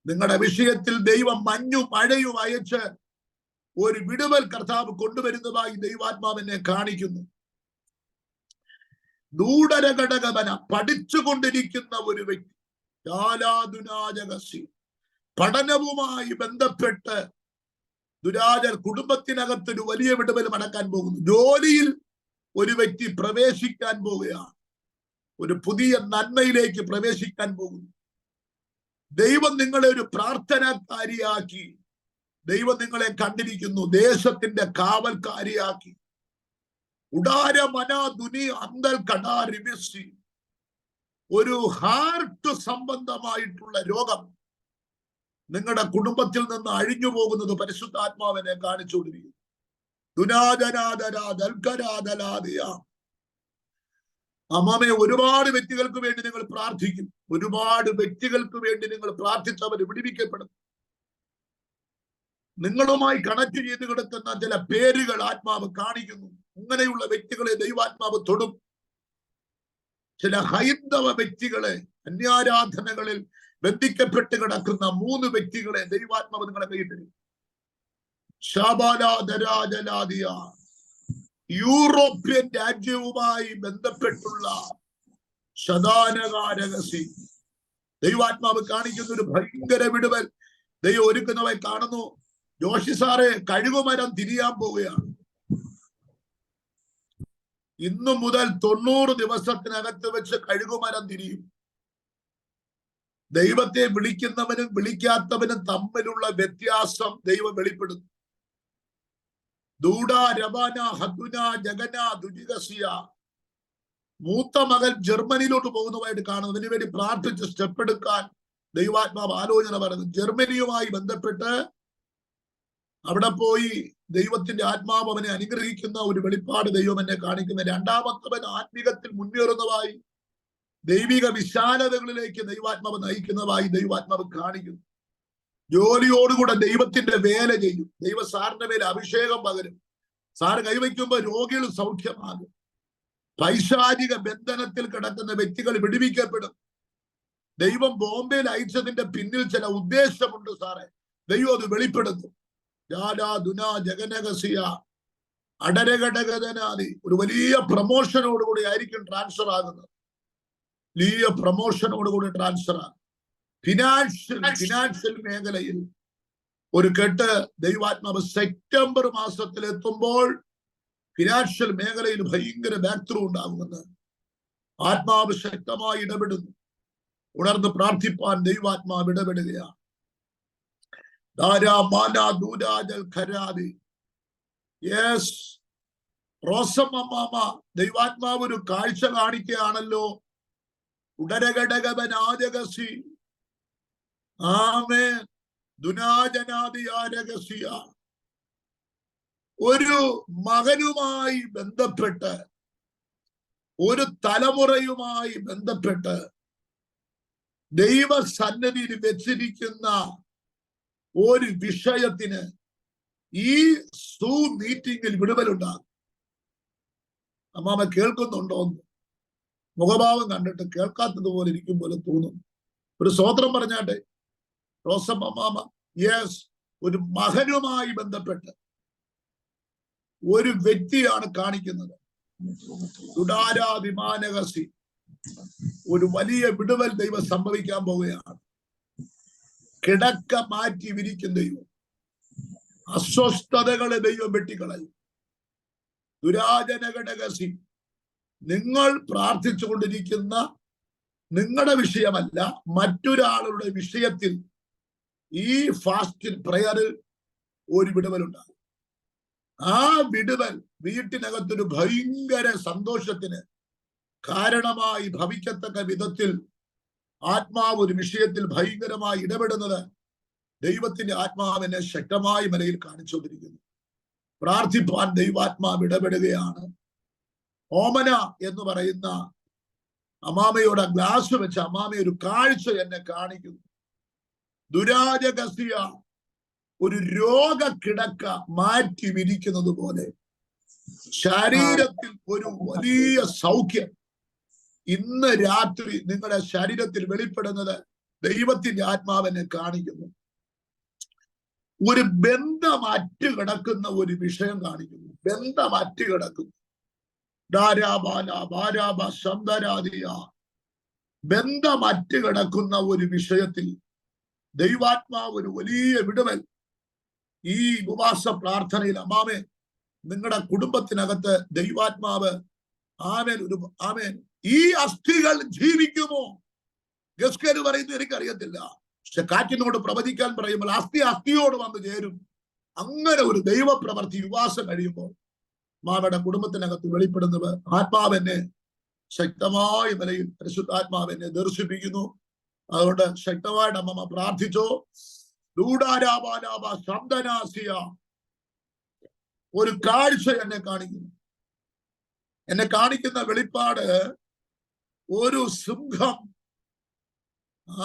നിങ്ങളുടെ വിഷയത്തിൽ ദൈവം മഞ്ഞും മഴയും അയച്ച് ഒരു വിടുതൽ കർത്താവ് കൊണ്ടുവരുന്നതായി ദൈവാത്മാവിനെ കാണിക്കുന്നു. ദൂഢരഘടകവന പഠിച്ചുകൊണ്ടിരിക്കുന്ന ഒരു വ്യക്തി, പഠനവുമായി ബന്ധപ്പെട്ട് ദുരാജർ കുടുംബത്തിനകത്തൊരു വലിയ വിടുതൽ നടക്കാൻ പോകുന്നു. ജോലിയിൽ ഒരു വ്യക്തി പ്രവേശിക്കാൻ പോവുകയാണ്, ഒരു പുതിയ നന്മയിലേക്ക് പ്രവേശിക്കാൻ പോകുന്നു. ദൈവം നിങ്ങളെ ഒരു പ്രാർത്ഥനാകാരിയാക്കി, ദൈവം നിങ്ങളെ കണ്ടിരിക്കുന്നു, ദേശത്തിന്റെ കാവൽക്കാരിയാക്കി. ഒരു ഹാർട്ട് സംബന്ധമായിട്ടുള്ള രോഗം നിങ്ങളുടെ കുടുംബത്തിൽ നിന്ന് അഴിഞ്ഞു പോകുന്നത് പരിശുദ്ധാത്മാവിനെ കാണിച്ചുകൊണ്ടിരിക്കുന്നു. അമ്മാമെ, ഒരുപാട് വ്യക്തികൾക്ക് വേണ്ടി നിങ്ങൾ പ്രാർത്ഥിക്കും. ഒരുപാട് വ്യക്തികൾക്ക് വേണ്ടി നിങ്ങൾ പ്രാർത്ഥിച്ചവർ വിടുവിക്കപ്പെടും. നിങ്ങളുമായി കണക്ട് ചെയ്ത് കിടക്കുന്ന ചില പേരുകൾ ആത്മാവ് കാണിക്കുന്നു. അങ്ങനെയുള്ള വ്യക്തികളെ ദൈവാത്മാവ് തൊടും. ചില ഹൈന്ദവ വ്യക്തികളെ, അന്യാരാധനകളിൽ ബന്ധിക്കപ്പെട്ട് കിടക്കുന്ന 3 വ്യക്തികളെ ദൈവാത്മാവ് നിങ്ങളെ കൈയിട്ടു. യൂറോപ്യൻ രാജ്യവുമായി ബന്ധപ്പെട്ടുള്ള ശതാനകാരകസി ദൈവാത്മാവ് കാണിക്കുന്ന ഒരു ഭയങ്കര വിടുതൽ ദൈവം ഒരുക്കുന്നവai കാണുന്നു. ജോഷി സാറെ, കഴുകുമരം തിരിയാൻ പോവുകയാണ്. ഇന്നു മുതൽ 90 ദിവസത്തിനകത്ത് വെച്ച് കഴുകുമരം തിരിയും. ദൈവത്തെ വിളിക്കുന്നവനും വിളിക്കാത്തവനും തമ്മിലുള്ള വ്യത്യാസം ദൈവം വെളിപ്പെടുത്തും. ദൂഡ രബാന ഹദുന ജഗന ദുജിഗസിയ. മൂത്ത മകൻ ജർമ്മനിയിലോട്ട് പോകുന്നതായിട്ട് കാണുന്നു. അതിനു വേണ്ടി പ്രാർത്ഥിച്ച് സ്റ്റെപ്പ് എടുക്കാൻ ദൈവാത്മാവ് ആലോചന പറയുന്നു. ജർമ്മനിയുമായി ബന്ധപ്പെട്ട് അവിടെ പോയി ദൈവത്തിന്റെ ആത്മാവ് അവനെ അനുഗ്രഹിക്കുന്ന ഒരു വെളിപ്പാട് ദൈവം എന്നെ കാണിക്കുന്ന. രണ്ടാമത്തവൻ ആത്മീകത്തിൽ മുന്നേറുന്നതായി, ദൈവിക വിശാലതകളിലേക്ക് ദൈവാത്മാവ് നയിക്കുന്നതായി ദൈവാത്മാവ് കാണിക്കുന്നു. ജോലിയോടുകൂടെ ദൈവത്തിന്റെ വേല ചെയ്യും. ദൈവ സാറിന്റെ മേലെ അഭിഷേകം പകരും. സാറ് കൈവയ്ക്കുമ്പോൾ രോഗികൾ സൗഖ്യമാകും. പൈശാചിക ബന്ധനത്തിൽ കിടക്കുന്ന വ്യക്തികൾ വിടുവിക്കപ്പെടും. ദൈവം ബോംബെയിൽ അയച്ചതിന്റെ പിന്നിൽ ചില ഉദ്ദേശമുണ്ട് സാറേ. ദൈവം അത് വെളിപ്പെടുത്തും. ജഗനഗസിയ അടരഘടകനാദി ഒരു വലിയ പ്രമോഷനോടുകൂടി ആയിരിക്കും ട്രാൻസ്ഫർ ആകുന്നത്. വലിയ പ്രമോഷനോടുകൂടി ട്രാൻസ്ഫർ ആകും. ഫിനാൻഷ്യൽ മേഖലയിൽ ഒരു കെട്ട് ദൈവാത്മാവ് സെപ്റ്റംബർ മാസത്തിൽ എത്തുമ്പോൾ ഫിനാൻഷ്യൽ മേഖലയിൽ ഭയങ്കര ബാക്ക് ത്രൂ ഉണ്ടാകുമെന്ന് ആത്മാവ് ശക്തമായി ഇടപെടുന്നു. ഉണർന്ന് പ്രാർത്ഥിപ്പാൻ ദൈവാത്മാവ് ഇടപെടുകയാണ്. യെസ്, റോസമ്മ ദൈവാത്മാവ് ഒരു കാഴ്ച കാണിക്കുകയാണല്ലോ. ഉടരഘടകവനാജകസി ആമേൻ ദുനാജനാദിയാരകസിയ. ഒരു മകനുമായി ബന്ധപ്പെട്ട്, ഒരു തലമുറയുമായി ബന്ധപ്പെട്ട് ദൈവസന്നിധിയിൽ വെച്ചിരിക്കുന്ന ഒരു വിഷയത്തിന് ഈ മീറ്റിംഗിൽ വിടുതലുണ്ടാകും. അമ്മാമ കേൾക്കുന്നുണ്ടോ? മുഖഭാവം കണ്ടിട്ട് കേൾക്കാത്തതുപോലെ ഇരിക്കും പോലെ തോന്നുന്നു. ഒരു സ്തോത്രം പറഞ്ഞാട്ടെ റോസമ്മ. യെസ്, ഒരു മകനുമായി ബന്ധപ്പെട്ട് ഒരു വ്യക്തിയാണ് കാണിക്കുന്നത്. തുടാരാതിമാനകസി ഒരു വലിയ വിടുതൽ ദൈവം സംഭവിക്കാൻ പോവുകയാണ്. കിടക്ക മാറ്റി വിരിക്കും ദൈവം. അസ്വസ്ഥതകളെ ദൈവം വെട്ടിക്കളയും. ദുരാജനഘടകസി നിങ്ങൾ പ്രാർത്ഥിച്ചു കൊണ്ടിരിക്കുന്ന നിങ്ങളുടെ വിഷയമല്ല, മറ്റൊരാളുടെ വിഷയത്തിൽ ഈ ഫാസ്റ്റിൽ പ്രയറിൽ ഒരു വിടുതലുണ്ടാകും. ആ വിടുതൽ വീട്ടിനകത്തൊരു ഭയങ്കര സന്തോഷത്തിന് കാരണമായി ഭവിക്കത്തക്ക വിധത്തിൽ ആത്മാവ് ഒരു വിഷയത്തിൽ ഭയങ്കരമായി ഇടപെടുന്നത് ദൈവത്തിന്റെ ആത്മാവിനെ ശക്തമായ നിലയിൽ കാണിച്ചുകൊണ്ടിരിക്കുന്നു. പ്രാർത്ഥിപ്പാൻ ദൈവാത്മാവ് ഇടപെടുകയാണ്. ഓമന എന്ന് പറയുന്ന അമ്മാമയോട് ഗ്ലാസ് വെച്ച് അമ്മാമ ഒരു കാഴ്ച എന്നെ കാണിക്കുന്നു. ദുരാജകസിയ ഒരു രോഗക്കിടക്ക മാറ്റി വിരിക്കുന്നത് പോലെ ശരീരത്തിൽ ഒരു വലിയ സൗഖ്യം ഇന്ന് രാത്രി നിങ്ങളുടെ ശരീരത്തിൽ വെളിപ്പെടുന്നത് ദൈവത്തിന്റെ ആത്മാവിനെ കാണിക്കുന്നു. ഒരു ബന്ധം അറ്റുകിടക്കുന്ന ഒരു വിഷയം കാണിക്കുന്നു. ബന്ധം അറ്റുകിടക്കുന്നു. ബന്ധം അറ്റുകിടക്കുന്ന ഒരു വിഷയത്തിൽ ദൈവാത്മാവ് ഒരു വലിയ വിടുതൽ ഈ ഉപവാസ പ്രാർത്ഥനയിൽ അമ്മാമേ നിങ്ങളുടെ കുടുംബത്തിനകത്ത് ദൈവാത്മാവ് ആമേൻ ഈ അസ്ഥികൾ ജീവിക്കുമോ? ഗസ്കര് പറയുന്നത് എനിക്കറിയത്തില്ല. പക്ഷെ കാറ്റിനോട് പ്രവചിക്കാൻ പറയുമ്പോൾ അസ്ഥിയോട് വന്ന് ചേരും. അങ്ങനെ ഒരു ദൈവപ്രവർത്തി ഉപവാസം കഴിയുമ്പോൾ മാവയുടെ കുടുംബത്തിനകത്ത് വെളിപ്പെടുന്നത് ആത്മാവെന്നെ ശക്തമായ നിലയിൽ പരിശുദ്ധാത്മാവെന്നെ ദർശിപ്പിക്കുന്നു. അതുകൊണ്ട് ശക്തമായിട്ട് അമ്മമ്മ പ്രാർത്ഥിച്ചോ. ഒരു കാഴ്ച എന്നെ കാണിക്കുന്ന വെളിപ്പാട് ഒരു സിംഹം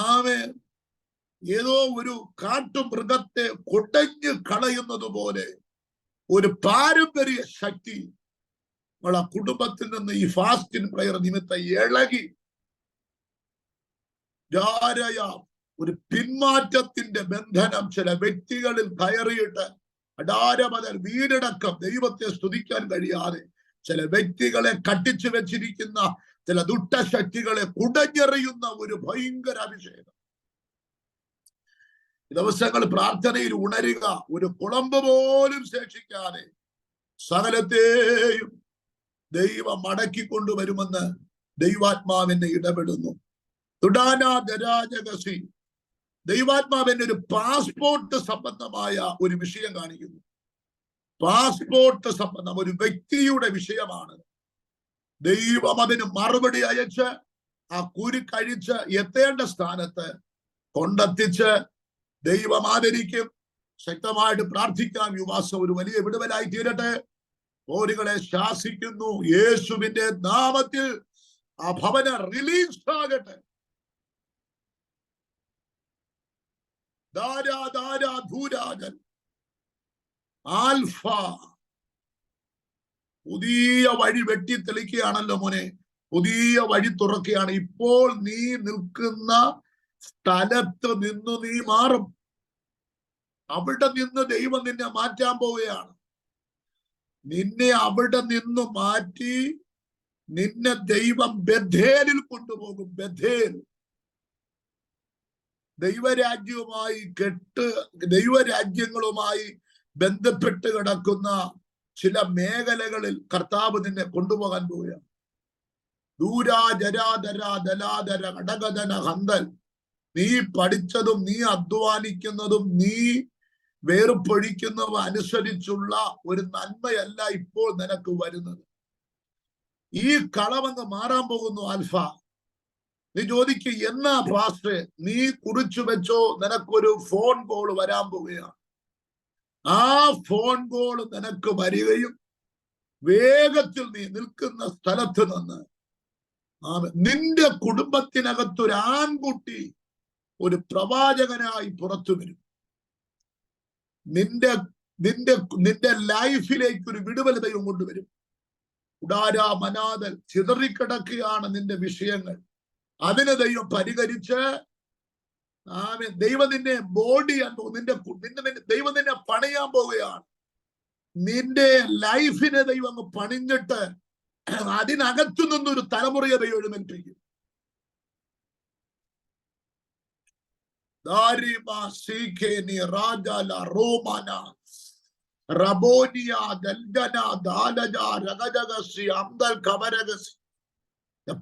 ആമേൻ ഏതോ ഒരു കാട്ടുമൃഗത്തെ കൊടഞ്ഞു കളയുന്നത് പോലെ ഒരു പാരമ്പര്യ ശക്തി നമ്മളെ കുടുംബത്തിൽ നിന്ന് ഈ ഫാസ്റ്റിംഗ് പ്രയർ നിമിത്തം ഇളകി ഒരു പിന്മാറ്റത്തിന്റെ ബന്ധനം ചില വ്യക്തികളിൽ കയറിയിട്ട് അടാരമതൽ വീടടക്കം ദൈവത്തെ സ്തുതിക്കാൻ കഴിയാതെ ചില വ്യക്തികളെ കട്ടിച്ചു വെച്ചിരിക്കുന്ന ചില ദുഷ്ടശക്തികളെ കുടഞ്ഞെറിയുന്ന ഒരു ഭയങ്കര അഭിഷേകം. ദിവസങ്ങൾ പ്രാർത്ഥനയിൽ ഉണരുക. ഒരു കുളമ്പ് പോലും ശേഷിക്കാതെ സകലത്തെയും ദൈവം മടക്കിക്കൊണ്ടുവരുമെന്ന് ദൈവാത്മാവിനെ ഇടപെടുന്നു. തുടാനാദരാജകസി ദൈവാത്മാവിന്റെ ഒരു പാസ്പോർട്ട് സംബന്ധമായ ഒരു വിഷയം കാണിക്കുന്നു. പാസ്പോർട്ട് സംബന്ധം ഒരു വ്യക്തിയുടെ വിഷയമാണ്. ദൈവം അതിന് മറുപടി അയച്ച് ആ കുരുക്കഴിച്ച് എത്തേണ്ട സ്ഥാനത്ത് കൊണ്ടെത്തിച്ച് ദൈവം ആദരിക്കും. ശക്തമായിട്ട് പ്രാർത്ഥിക്കാം. യുവാസം ഒരു വലിയ വിടുതലായി തീരട്ടെ. ഓരുകളെ ശാസിക്കുന്നു യേശുവിന്റെ നാമത്തിൽ. ആ ഭവന റിലീസ് ആകട്ടെ. ആൽഫ പുതിയ വഴി വെട്ടിത്തെളിക്കുകയാണല്ലോ മോനെ. പുതിയ വഴി തുറക്കുകയാണ്. ഇപ്പോൾ നീ നിൽക്കുന്ന സ്ഥലത്ത് നിന്ന് നീ മാറും. അവിടെ നിന്ന് ദൈവം നിന്നെ മാറ്റാൻ പോവുകയാണ്. നിന്നെ അവിടെ നിന്ന് മാറ്റി നിന്നെ ദൈവം ബഥേലിൽ കൊണ്ടുപോകും. ബഥേൽ ദൈവരാജ്യങ്ങളുമായി ബന്ധപ്പെട്ട് കിടക്കുന്ന ചില മേഖലകളിൽ കർത്താവ് നിന്നെ കൊണ്ടുപോകാൻ പോവുകയാണ്. ദൂരാജരാധര ഘടകധന ഹന്തൽ. നീ പഠിച്ചതും നീ അധ്വാനിക്കുന്നതും നീ വേർപ്പൊഴിക്കുന്നതും അനുസരിച്ചുള്ള ഒരു നന്മയല്ല ഇപ്പോൾ നിനക്ക് വരുന്നത്. ഈ കളവങ്ങ് മാറാൻ പോകുന്നു ആൽഫ. നീ ചോദിക്കും എന്നാ പാസ്റ്ററെ? നീ കുറിച്ചു വെച്ചോ, നിനക്കൊരു ഫോൺ കോൾ വരാൻ പോവുകയാണ്. ആ ഫോൺ കോൾ നിനക്ക് വരികയും വേഗത്തിൽ നീ നിൽക്കുന്ന സ്ഥലത്ത് നിന്ന് നിന്റെ കുടുംബത്തിനകത്തൊരു ആൺകുട്ടി ഒരു പ്രവാചകനായി പുറത്തു വരും. നിന്റെ ലൈഫിലേക്ക് ഒരു വിടുതൽ ദൈവം കൊണ്ടുവരും. ഉടാരാ മനാദൽ ചിതറിക്കിടക്കുകയാണ് നിന്റെ വിഷയങ്ങൾ. അതിനെ ദൈവം പരിഹരിച്ച് ദൈവം നിന്നെ ബോഡി ദൈവം നിന്നെ പണിയാൻ പോവുകയാണ്. നിന്റെ ലൈഫിനെ ദൈവം അങ്ങ് പണിഞ്ഞിട്ട് അതിനകത്തു നിന്നൊരു തലമുറയെ ദൈവം എഴുന്നേൽപ്പിക്കും.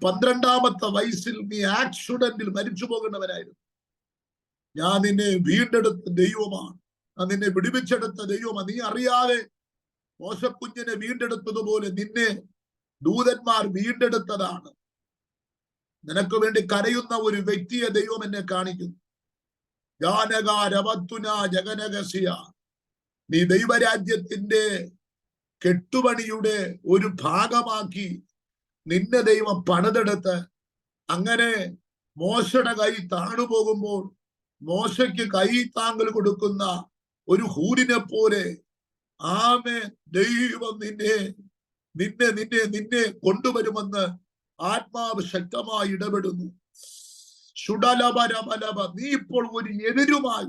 പന്ത്രണ്ടാമത്തെ വയസ്സിൽ നീ ആക്സിഡന്റിൽ മരിച്ചു പോകേണ്ടവനായിരുന്നു. ഞാൻ നിന്നെ വീണ്ടെടുത്ത ദൈവമാണ്. ഞാൻ നിന്നെ വിടുവിച്ചെടുത്ത ദൈവമാണ്. നീ അറിയാതെ മോശക്കുഞ്ഞിനെ വീണ്ടെടുത്തതുപോലെ നിന്നെ ദൂതന്മാർ വീണ്ടെടുത്തതാണ്. നിനക്ക് വേണ്ടി കരയുന്ന ഒരു വ്യക്തിയെ ദൈവം എന്നെ കാണിക്കുന്നു. ജഗനഗസിയ. നീ ദൈവരാജ്യത്തിന്റെ കെട്ടുപണിയുടെ ഒരു ഭാഗമാക്കി നിന്നെ ദൈവം പണിതെടുത്ത് അങ്ങനെ മോശയുടെ കൈ താണുപോകുമ്പോൾ മോശയ്ക്ക് കൈ താങ്കൽ കൊടുക്കുന്ന ഒരു ഹൂരിനെ പോലെ ദൈവം നിന്നെ കൊണ്ടുവരുമെന്ന് ആത്മാവ് ശക്തമായി ഇടപെടുന്നു. ശുഡലബരബലബ. നീ ഇപ്പോൾ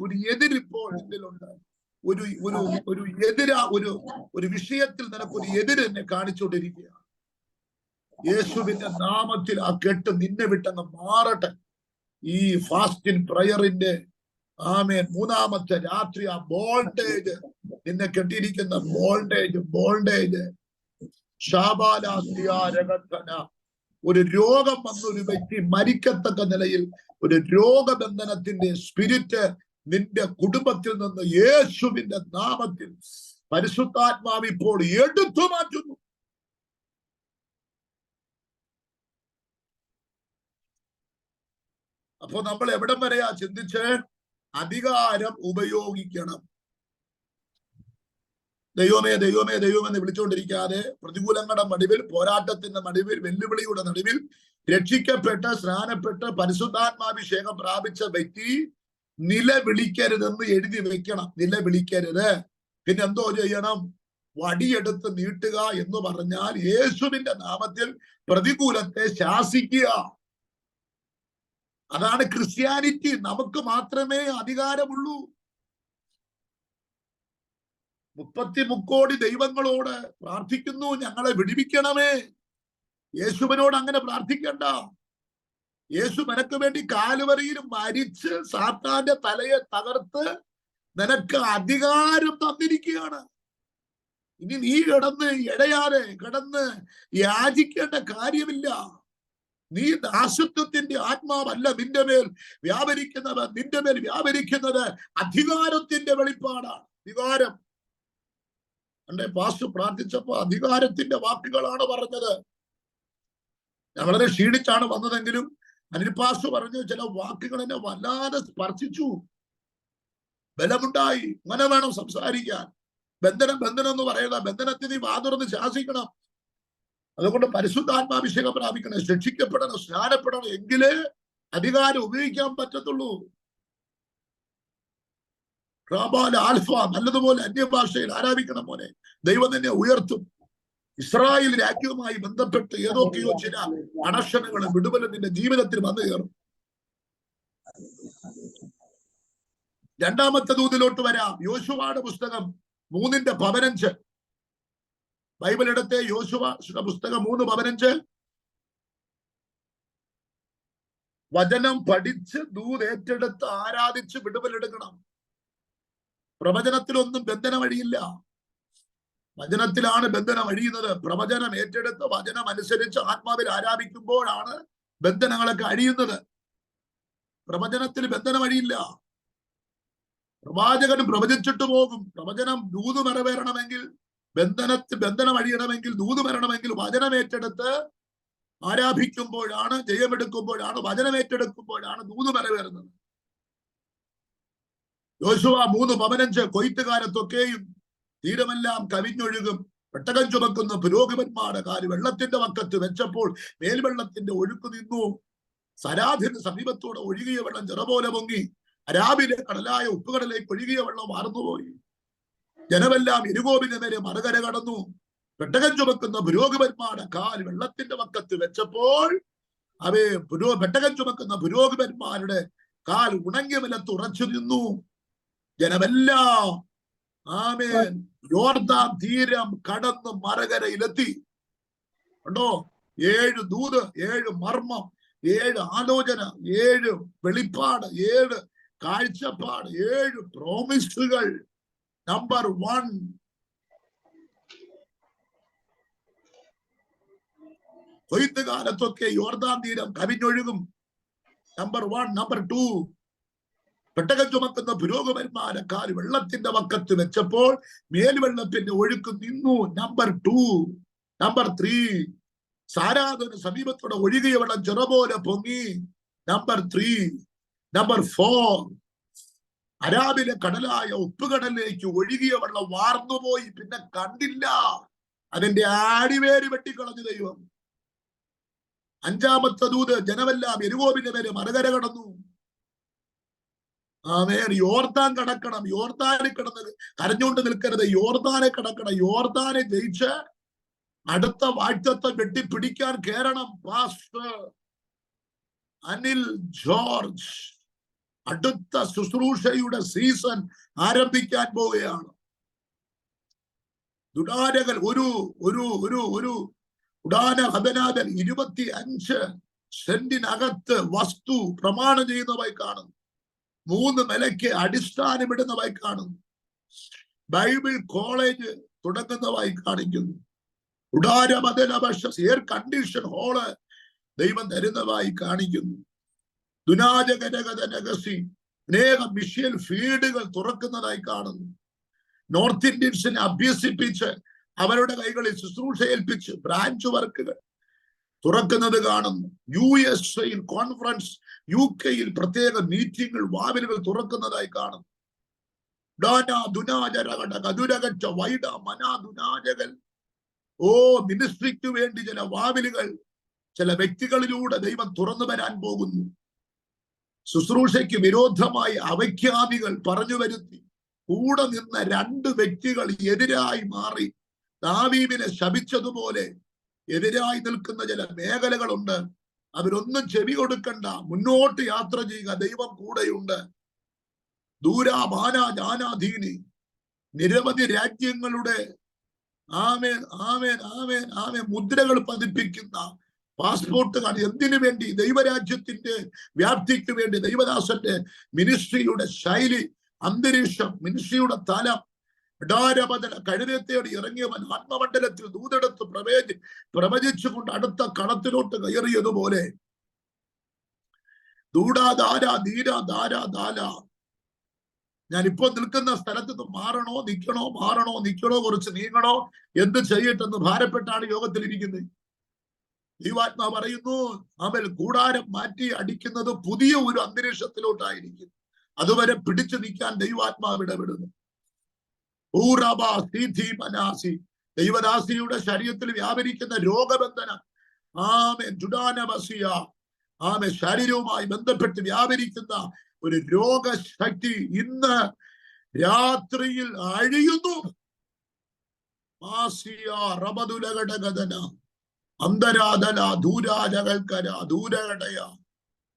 ഒരു എതിരിപ്പോൾ നിന്നിലുണ്ട്. ഒരു വിഷയത്തിൽ നിനക്കൊരു എതിര് എന്നെ കാണിച്ചുകൊണ്ടിരിക്കുകയാണ്. യേശുവിന്റെ നാമത്തിൽ ആ കെട്ട് നിന്നെ വിട്ടങ്ങ് മാറട്ടെ. ഈ ഫാസ്റ്റിംഗ് പ്രയറിന്റെ മൂന്നാമത്തെ രാത്രി ആ ബോൾഡേജ് നിന്നെ കെട്ടിയിരിക്കുന്ന ബോൾഡേജ് ശാബാലാസ്തിയാരകത്തന. ഒരു രോഗം വന്നൊരു വ്യക്തി മരിക്കത്തക്ക നിലയിൽ ഒരു രോഗബന്ധനത്തിന്റെ സ്പിരിറ്റ് നിന്റെ കുടുംബത്തിൽ നിന്ന് യേശുവിന്റെ നാമത്തിൽ പരിശുദ്ധാത്മാവ് ഇപ്പോൾ എടുത്തു മാറ്റുന്നു. അപ്പൊ നമ്മൾ എവിടം വരെയാ ചിന്തിച്ച് അധികാരം ഉപയോഗിക്കണം. ദൈവമേ ദൈവമേ ദൈവമെന്ന് വിളിച്ചുകൊണ്ടിരിക്കാതെ പ്രതികൂലങ്ങളുടെ നടുവിൽ, പോരാട്ടത്തിന്റെ നടുവിൽ, വെല്ലുവിളിയുടെ നടുവിൽ രക്ഷിക്കപ്പെട്ട് സ്നാനപ്പെട്ട് പരിശുദ്ധാത്മാഭിഷേകം പ്രാപിച്ച വ്യക്തി നിലവിളിക്കരുതെന്ന് എഴുതി വെക്കണം. നിലവിളിക്കരുത്. പിന്നെ എന്തോ ചെയ്യണം? വടിയെടുത്ത് നീട്ടുക എന്ന് പറഞ്ഞാൽ യേശുവിന്റെ നാമത്തിൽ പ്രതികൂലത്തെ ശാസിക്കുക. അതാണ് ക്രിസ്ത്യാനിറ്റി. നമുക്ക് മാത്രമേ അധികാരമുള്ളൂ. 33 കോടി ദൈവങ്ങളോട് പ്രാർത്ഥിക്കുന്നു, ഞങ്ങളെ വിടുവിക്കണമേ. യേശുവിനോട് അങ്ങനെ പ്രാർത്ഥിക്കണ്ട. യേശു നിനക്ക് വേണ്ടി കാലുവരിയിൽ മരിച്ച് സാത്താന്റെ തലയെ തകർത്ത് നിനക്ക് അധികാരം തന്നിരിക്കുകയാണ്. ഇനി നീ കിടന്ന് യാചിക്കേണ്ട കാര്യമില്ല. നീ ദാസത്വത്തിന്റെ ആത്മാവല്ല നിന്റെ മേൽ വ്യാപരിക്കുന്നത്. നിന്റെ മേൽ വ്യാപരിക്കുന്നത് അധികാരത്തിന്റെ വെളിപ്പാടാണ്. അധികാരം എന്റെ പാസ്റ്റർ പ്രാർത്ഥിച്ചപ്പോ അധികാരത്തിന്റെ വാക്കുകളാണ് പറഞ്ഞത്. ഞാൻ വളരെ ക്ഷീണിച്ചാണ് വന്നതെങ്കിലും അനിൽ പാസ്റ്റർ പറഞ്ഞു ചില വാക്കുകൾ എന്നെ വല്ലാതെ സ്പർശിച്ചു. ബലമുണ്ടായി. അങ്ങനെ വേണം സംസാരിക്കാൻ. ബന്ധനം ബന്ധനം എന്ന് പറയുക, ബന്ധനത്തിന് നീ വാതുറന്ന് ശാസിക്കണം. അതുകൊണ്ട് പരിശുദ്ധാത്മാഭിഷേകം പ്രാപിക്കണം, ശിക്ഷിക്കപ്പെടണം, സ്നാനപ്പെടണം, എങ്കിലേ അധികാരം ഉപയോഗിക്കാൻ പറ്റത്തുള്ളൂ. ആൽഫ നല്ലതുപോലെ അന്യഭാഷയിൽ ആരാധിക്കണം മോനെ. ദൈവം നിന്നെ ഉയർത്തും. ഇസ്രായേൽ രാജ്യവുമായി ബന്ധപ്പെട്ട് ഏതൊക്കെയോ ചില കണക്ഷനുകളും വിടുതലും നിന്റെ ജീവിതത്തിൽ വന്നു കയറും. രണ്ടാമത്തെ ദൂതിലോട്ട് വരാം. യോശുവയുടെ പുസ്തകം 3:15. ബൈബിൾ എടുത്ത് യോശുവയുടെ പുസ്തകം 3:15. വചനം പഠിച്ച് ദൂത് ഏറ്റെടുത്ത് ആരാധിച്ച് വിടുതലെടുക്കണം. പ്രവചനത്തിലൊന്നും ബന്ധനം അഴിയില്ല. വചനത്തിലാണ് ബന്ധനം അഴിയുന്നത്. പ്രവചനം ഏറ്റെടുത്ത് വചനം അനുസരിച്ച് ആത്മാവിൽ ആരാധിക്കുമ്പോഴാണ് ബന്ധനങ്ങളൊക്കെ അഴിയുന്നത്. പ്രവചനത്തിൽ ബന്ധനം അഴിയില്ല. പ്രവാചകൻ പ്രവചിച്ചിട്ട് പോകും. പ്രവചനം ദൂത് നിറവേറണമെങ്കിൽ, ബന്ധനം അഴിയണമെങ്കിൽ, ദൂത് വരണമെങ്കിൽ വചനം ഏറ്റെടുത്ത് ആരാധിക്കുമ്പോഴാണ്, ജയമെടുക്കുമ്പോഴാണ്, വചനം ഏറ്റെടുക്കുമ്പോഴാണ് ദൂത് നിറവേറുന്നത്. യോശുവ 3:15 കൊയ്ത്തുകാലത്തൊക്കെയും തീരമെല്ലാം കവിഞ്ഞൊഴുകും. പെട്ടകം ചുമക്കുന്ന പുരോഹിതന്മാരുടെ കാല് വെള്ളത്തിന്റെ വക്കത്ത് വെച്ചപ്പോൾ മേൽവെള്ളത്തിന്റെ ഒഴുക്ക് നിന്നു. സരാധിന് സമീപത്തോടെ ഒഴുകിയ വെള്ളം ചിറപോലെ പൊങ്ങി. അരാബിലെ കടലായ ഉപ്പുകടലേക്ക് ഒഴുകിയ വെള്ളം വാർന്നുപോയി. ജനമെല്ലാം എരികോബിന്റെ നേരെ മറുകര കടന്നു. പെട്ടകം ചുമക്കുന്ന പുരോഹിതന്മാരുടെ കാൽ വെള്ളത്തിന്റെ വക്കത്ത് വെച്ചപ്പോൾ പെട്ടകം ചുമക്കുന്ന പുരോഹിതന്മാരുടെ കാൽ ഉണങ്ങിയ നിലത്ത് ഉറച്ചു നിന്നു. ജനമെല്ലാം ആമേൻ യോർദാൻ തീരം കടന്ന് മറുകരയിലെത്തി. കണ്ടോ? 7 ദൂത്, 7 മർമ്മം, 7 ആലോചന, 7 വെളിപ്പാട്, 7 കാഴ്ചപ്പാട്, 7 പ്രോമിസുകൾ. നമ്പർ 1 കൊയ്ത്തുകാലത്തൊക്കെ യോർദാൻ തീരം കവിഞ്ഞൊഴുകും. നമ്പർ 1. നമ്പർ 2 പെട്ടകം ചുമക്കുന്ന പുരോഹിതന്മാരെ കാല് വെള്ളത്തിന്റെ വക്കത്ത് വെച്ചപ്പോൾ മേൽവെള്ളത്തിന്റെ ഒഴുക്ക് നിന്നു. നമ്പർ 2. നമ്പർ 3 സാരാധന സമീപത്തോടെ ഒഴുകിയ വെള്ളം ചെറുപോലെ പൊങ്ങി. നമ്പർ 3. നമ്പർ 4 അരാബിലെ കടലായ ഉപ്പുകടലിലേക്ക് ഒഴുകിയ വെള്ളം വാർന്നുപോയി. പിന്നെ കണ്ടില്ല. അതിന്റെ ആടിവേര് വെട്ടിക്കളഞ്ഞു ദൈവം. 5ാമത്തെ ദൂത് ജനമെല്ലാം എരികോബിന്റെ മേലെ മറുകര കടന്നു. ആമേൻ. യോർദാൻ കടക്കണം. യോർദാനെ കിടന്ന് കരഞ്ഞുകൊണ്ട് നിൽക്കരുത്. യോർദാനെ കടക്കണം. യോർദാനെ ജയിച്ച് അടുത്ത വാഴ്ത്തത്തെ വെട്ടിപ്പിടിക്കാൻ കയറണം. പാസ്റ്റർ അനിൽ ജോർജ് അടുത്ത ശുശ്രൂഷയുടെ സീസൺ ആരംഭിക്കാൻ പോവുകയാണ്. ദുഡാരകൾ ഒരു ഉഡാന ഹബനാഥൻ 25 സെന്റിനകത്ത് വസ്തു പ്രമാണം ചെയ്യുന്നതായി കാണുന്നു. 3 നിലയ്ക്ക് അടിസ്ഥാനമിടുന്നതായി കാണുന്നു. ബൈബിൾ കോളേജ് തുടങ്ങുന്നതായി കാണിക്കുന്നു. എയർ കണ്ടീഷൻ ഹോള് ദൈവം തരുന്നതായി കാണിക്കുന്നു. ദുനാജകനകസി അനേകം മിഷ്യൽ ഫീൽഡുകൾ തുറക്കുന്നതായി കാണുന്നു. നോർത്ത് ഇന്ത്യൻസിനെ അഭ്യസിപ്പിച്ച് അവരുടെ കൈകളിൽ ശുശ്രൂഷ ഏൽപ്പിച്ച് ബ്രാഞ്ച് വർക്കുകൾ തുറക്കുന്നത് കാണുന്നു. USA കോൺഫറൻസ്, UK പ്രത്യേക മീറ്റിംഗുകൾ, വാതിലുകൾ തുറക്കുന്നതായി കാണുന്നു. മിനിസ്ട്രിക്ക് വേണ്ടി ചില വാതിലുകൾ ചില വ്യക്തികളിലൂടെ ദൈവം തുറന്നു വരാൻ പോകുന്നു. ശുശ്രൂഷയ്ക്ക് വിരോധമായി അവഖ്യാദികൾ പറഞ്ഞു വരുത്തി കൂടെ നിന്ന 2 വ്യക്തികൾ എതിരായി മാറി ദാവീദിനെ ശപിച്ചതുപോലെ എതിരായി നിൽക്കുന്ന ചില മേഖലകളുണ്ട്. അവരൊന്നും ചെവി കൊടുക്കണ്ട. മുന്നോട്ട് യാത്ര ചെയ്യുക. ദൈവം കൂടെയുണ്ട്. ദൂരാമാനാധീനി നിരവധി രാജ്യങ്ങളുടെ ആമേൻ ആമേൻ ആമേൻ ആമേൻ മുദ്രകൾ പതിപ്പിക്കുന്ന പാസ്പോർട്ടുകൾ എന്തിനു വേണ്ടി? ദൈവരാജ്യത്തിന്റെ വ്യാപ്തിക്ക് വേണ്ടി. ദൈവദാസന്റെ മിനിസ്ട്രിയുടെ ശൈലി, അന്തരീക്ഷം, മിനിസ്ട്രിയുടെ തലം. കഴുതത്തേടി ഇറങ്ങിയവൻ ആത്മമണ്ഡലത്തിൽ ദൂതെടുത്ത് പ്രവചിച്ചുകൊണ്ട് അടുത്ത കളത്തിലോട്ട് കയറിയതുപോലെ ഞാൻ ഇപ്പോൾ നിൽക്കുന്ന സ്ഥലത്ത് നിന്ന് മാറണോ നിൽക്കണോ കുറച്ച് നീങ്ങണോ, എന്ത് ചെയ്യട്ടെന്ന് ഭാരപ്പെട്ടാണ് യോഗത്തിലിരിക്കുന്നത്. ദൈവാത്മാ പറയുന്നു, അവൻ കൂടാരം മാറ്റി അടിക്കുന്നത് പുതിയ ഒരു അന്തരീക്ഷത്തിലോട്ടായിരിക്കും. അതുവരെ പിടിച്ചു നിൽക്കാൻ ദൈവാത്മാവ് ഇടപെടുന്നു. ദൈവദാസിയുടെ ശരീരത്തിൽ വ്യാപരിക്കുന്ന രോഗബന്ധനം, ശരീരവുമായി ബന്ധപ്പെട്ട് വ്യാപരിക്കുന്ന ഒരു രോഗശക്തി ഇന്ന് രാത്രിയിൽ അഴിയുന്നു. അന്തരാതല ദൂരാജകൽക്കര ദൂരകടയ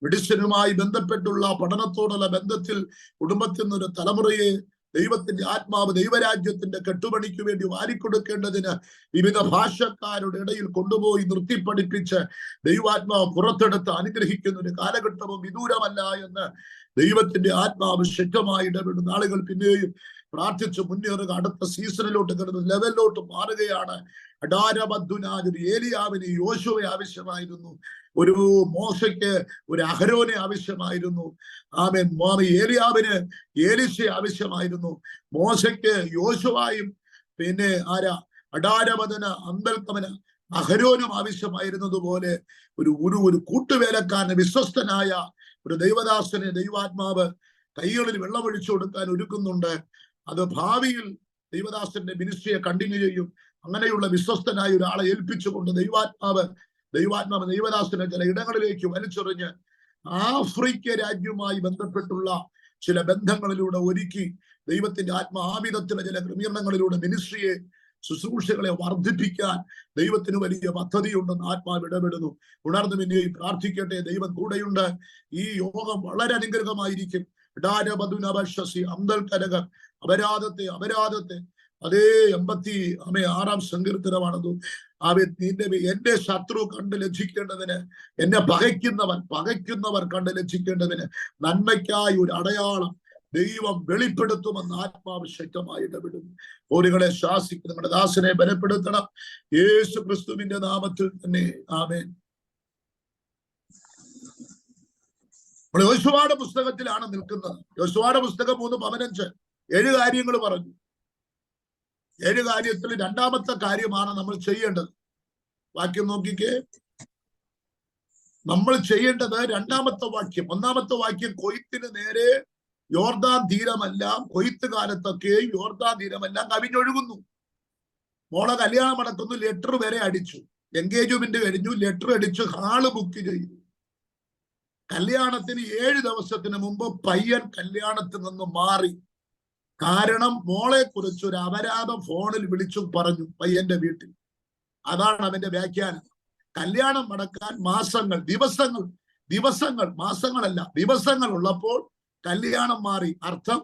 മെഡിസിനുമായി ബന്ധപ്പെട്ടുള്ള പഠനത്തോടുള്ള ബന്ധത്തിൽ കുടുംബത്തിൽ നിന്നൊരു തലമുറയെ ദൈവത്തിന്റെ ആത്മാവ് ദൈവരാജ്യത്തിന്റെ കെട്ടുപണിക്ക് വേണ്ടി വാരിക്കൊടുക്കേണ്ടതിന് വിവിധ ഭാഷക്കാരുടെ ഇടയിൽ കൊണ്ടുപോയി നിർത്തിപ്പഠിപ്പിച്ച് ദൈവാത്മാവ് പുറത്തെടുത്ത് അനുഗ്രഹിക്കുന്ന ഒരു കാലഘട്ടവും വിദൂരമല്ല എന്ന് ദൈവത്തിന്റെ ആത്മാവ് ശക്തമായി ഇടപെടുന്ന ആളുകൾ പിന്നെയും പ്രാർത്ഥിച്ച് മുന്നേറുക. അടുത്ത സീസണിലോട്ട് കിടന്ന് ലെവലിലോട്ട് മാറുകയാണ്. ഒരു ഏലിയാവിന് യോശുവെ ആവശ്യമായിരുന്നു, ഒരു മോശയ്ക്ക് ഒരു അഹരോനെ ആവശ്യമായിരുന്നു, ഏലിയാവിന് ഏലിശയെ ആവശ്യമായിരുന്നു, മോശയ്ക്ക് യോശുവായും പിന്നെ അഡാരവദന അമ്പൽക്കമന അഹരോനും ആവശ്യമായിരുന്നതുപോലെ ഒരു കൂട്ടുവേലക്കാരന് വിശ്വസ്തനായ ഒരു ദൈവദാസനെ ദൈവാത്മാവ് കൈകളിൽ വെള്ളമൊഴിച്ചു കൊടുക്കാൻ ഒരുക്കുന്നുണ്ട്. അത് ഭാവിയിൽ ദൈവദാസന്റെ മിനിസ്ട്രിയെ കണ്ടിന്യൂ ചെയ്യും. അങ്ങനെയുള്ള വിശ്വസ്തനായ ഒരാളെ ഏൽപ്പിച്ചുകൊണ്ട് ദൈവാത്മാവ് ദൈവദാസനെ ചില ഇടങ്ങളിലേക്ക് വലിച്ചെറിഞ്ഞ് ആഫ്രിക്ക രാജ്യവുമായി ബന്ധപ്പെട്ടുള്ള ചില ബന്ധങ്ങളിലൂടെ ഒരുക്കി ദൈവത്തിന്റെ ആത്മാവിധത്തിലെ ചില ക്രമീകരണങ്ങളിലൂടെ മിനിസ്ട്രിയെ ശുശ്രൂഷകളെ വർദ്ധിപ്പിക്കാൻ ദൈവത്തിന് വലിയ പദ്ധതിയുണ്ടെന്ന് ആത്മാവ് ഇടപെടുന്നു. ഉണർന്നു പിന്നെയും പ്രാർത്ഥിക്കട്ടെ. ദൈവം കൂടെയുണ്ട്. ഈ യോഗം വളരെ അനുഗ്രഹമായിരിക്കും. അപരാധത്തെ അതേ 86 സങ്കീർത്തനമാണത്. എന്റെ ശത്രു കണ്ട് ലജ്ജിക്കേണ്ടതിന്, എന്നെ പകയ്ക്കുന്നവർ കണ്ട് ലജ്ജിക്കേണ്ടതിന് നന്മയ്ക്കായി ഒരു അടയാളം ദൈവം വെളിപ്പെടുത്തുമെന്ന് ആത്മാവ് ശക്തമായി ഇടപെടുന്നു. ഓരികളെ ശാസിക്കുന്ന നമ്മുടെ ദാസനെ ബലപ്പെടുത്തണം യേശു ക്രിസ്തുവിന്റെ നാമത്തിൽ തന്നെ. ആമേൻ. നമ്മൾ യോശുവയുടെ പുസ്തകത്തിലാണ് നിൽക്കുന്നത്. യോശുവയുടെ പുസ്തകം 3:15 7 കാര്യങ്ങൾ പറഞ്ഞു. 7 കാര്യത്തിൽ രണ്ടാമത്തെ കാര്യമാണ് നമ്മൾ ചെയ്യേണ്ടത്. വാക്യം നോക്കിക്കേ. നമ്മൾ ചെയ്യേണ്ടത് രണ്ടാമത്തെ വാക്യം. ഒന്നാമത്തെ വാക്യം കൊയ്ത്തിന് നേരെ യോർദാൻ തീരമെല്ലാം, കൊയ്ത്ത് കാലത്തൊക്കെ യോർദാൻ തീരമെല്ലാം കവിഞ്ഞൊഴുകുന്നു. മോളെ കല്യാണം നടക്കുന്നു, ലെറ്റർ വരെ അടിച്ചു, എൻഗേജ്മെന്റ് കഴിഞ്ഞു, ലെറ്റർ അടിച്ചു, ഹാള് ബുക്ക് ചെയ്തു. കല്യാണത്തിന് 7 ദിവസത്തിന് മുമ്പ് പയ്യൻ കല്യാണത്തിൽ നിന്ന് മാറി. കാരണം മോളെ കുറിച്ച് ഒരു അപരാധം ഫോണിൽ വിളിച്ചു പറഞ്ഞു പയ്യന്റെ വീട്ടിൽ. അതാണ് അവന്റെ വ്യാഖ്യാനം. കല്യാണം നടക്കാൻ ദിവസങ്ങൾ ഉള്ളപ്പോൾ കല്യാണം മാറി. അർത്ഥം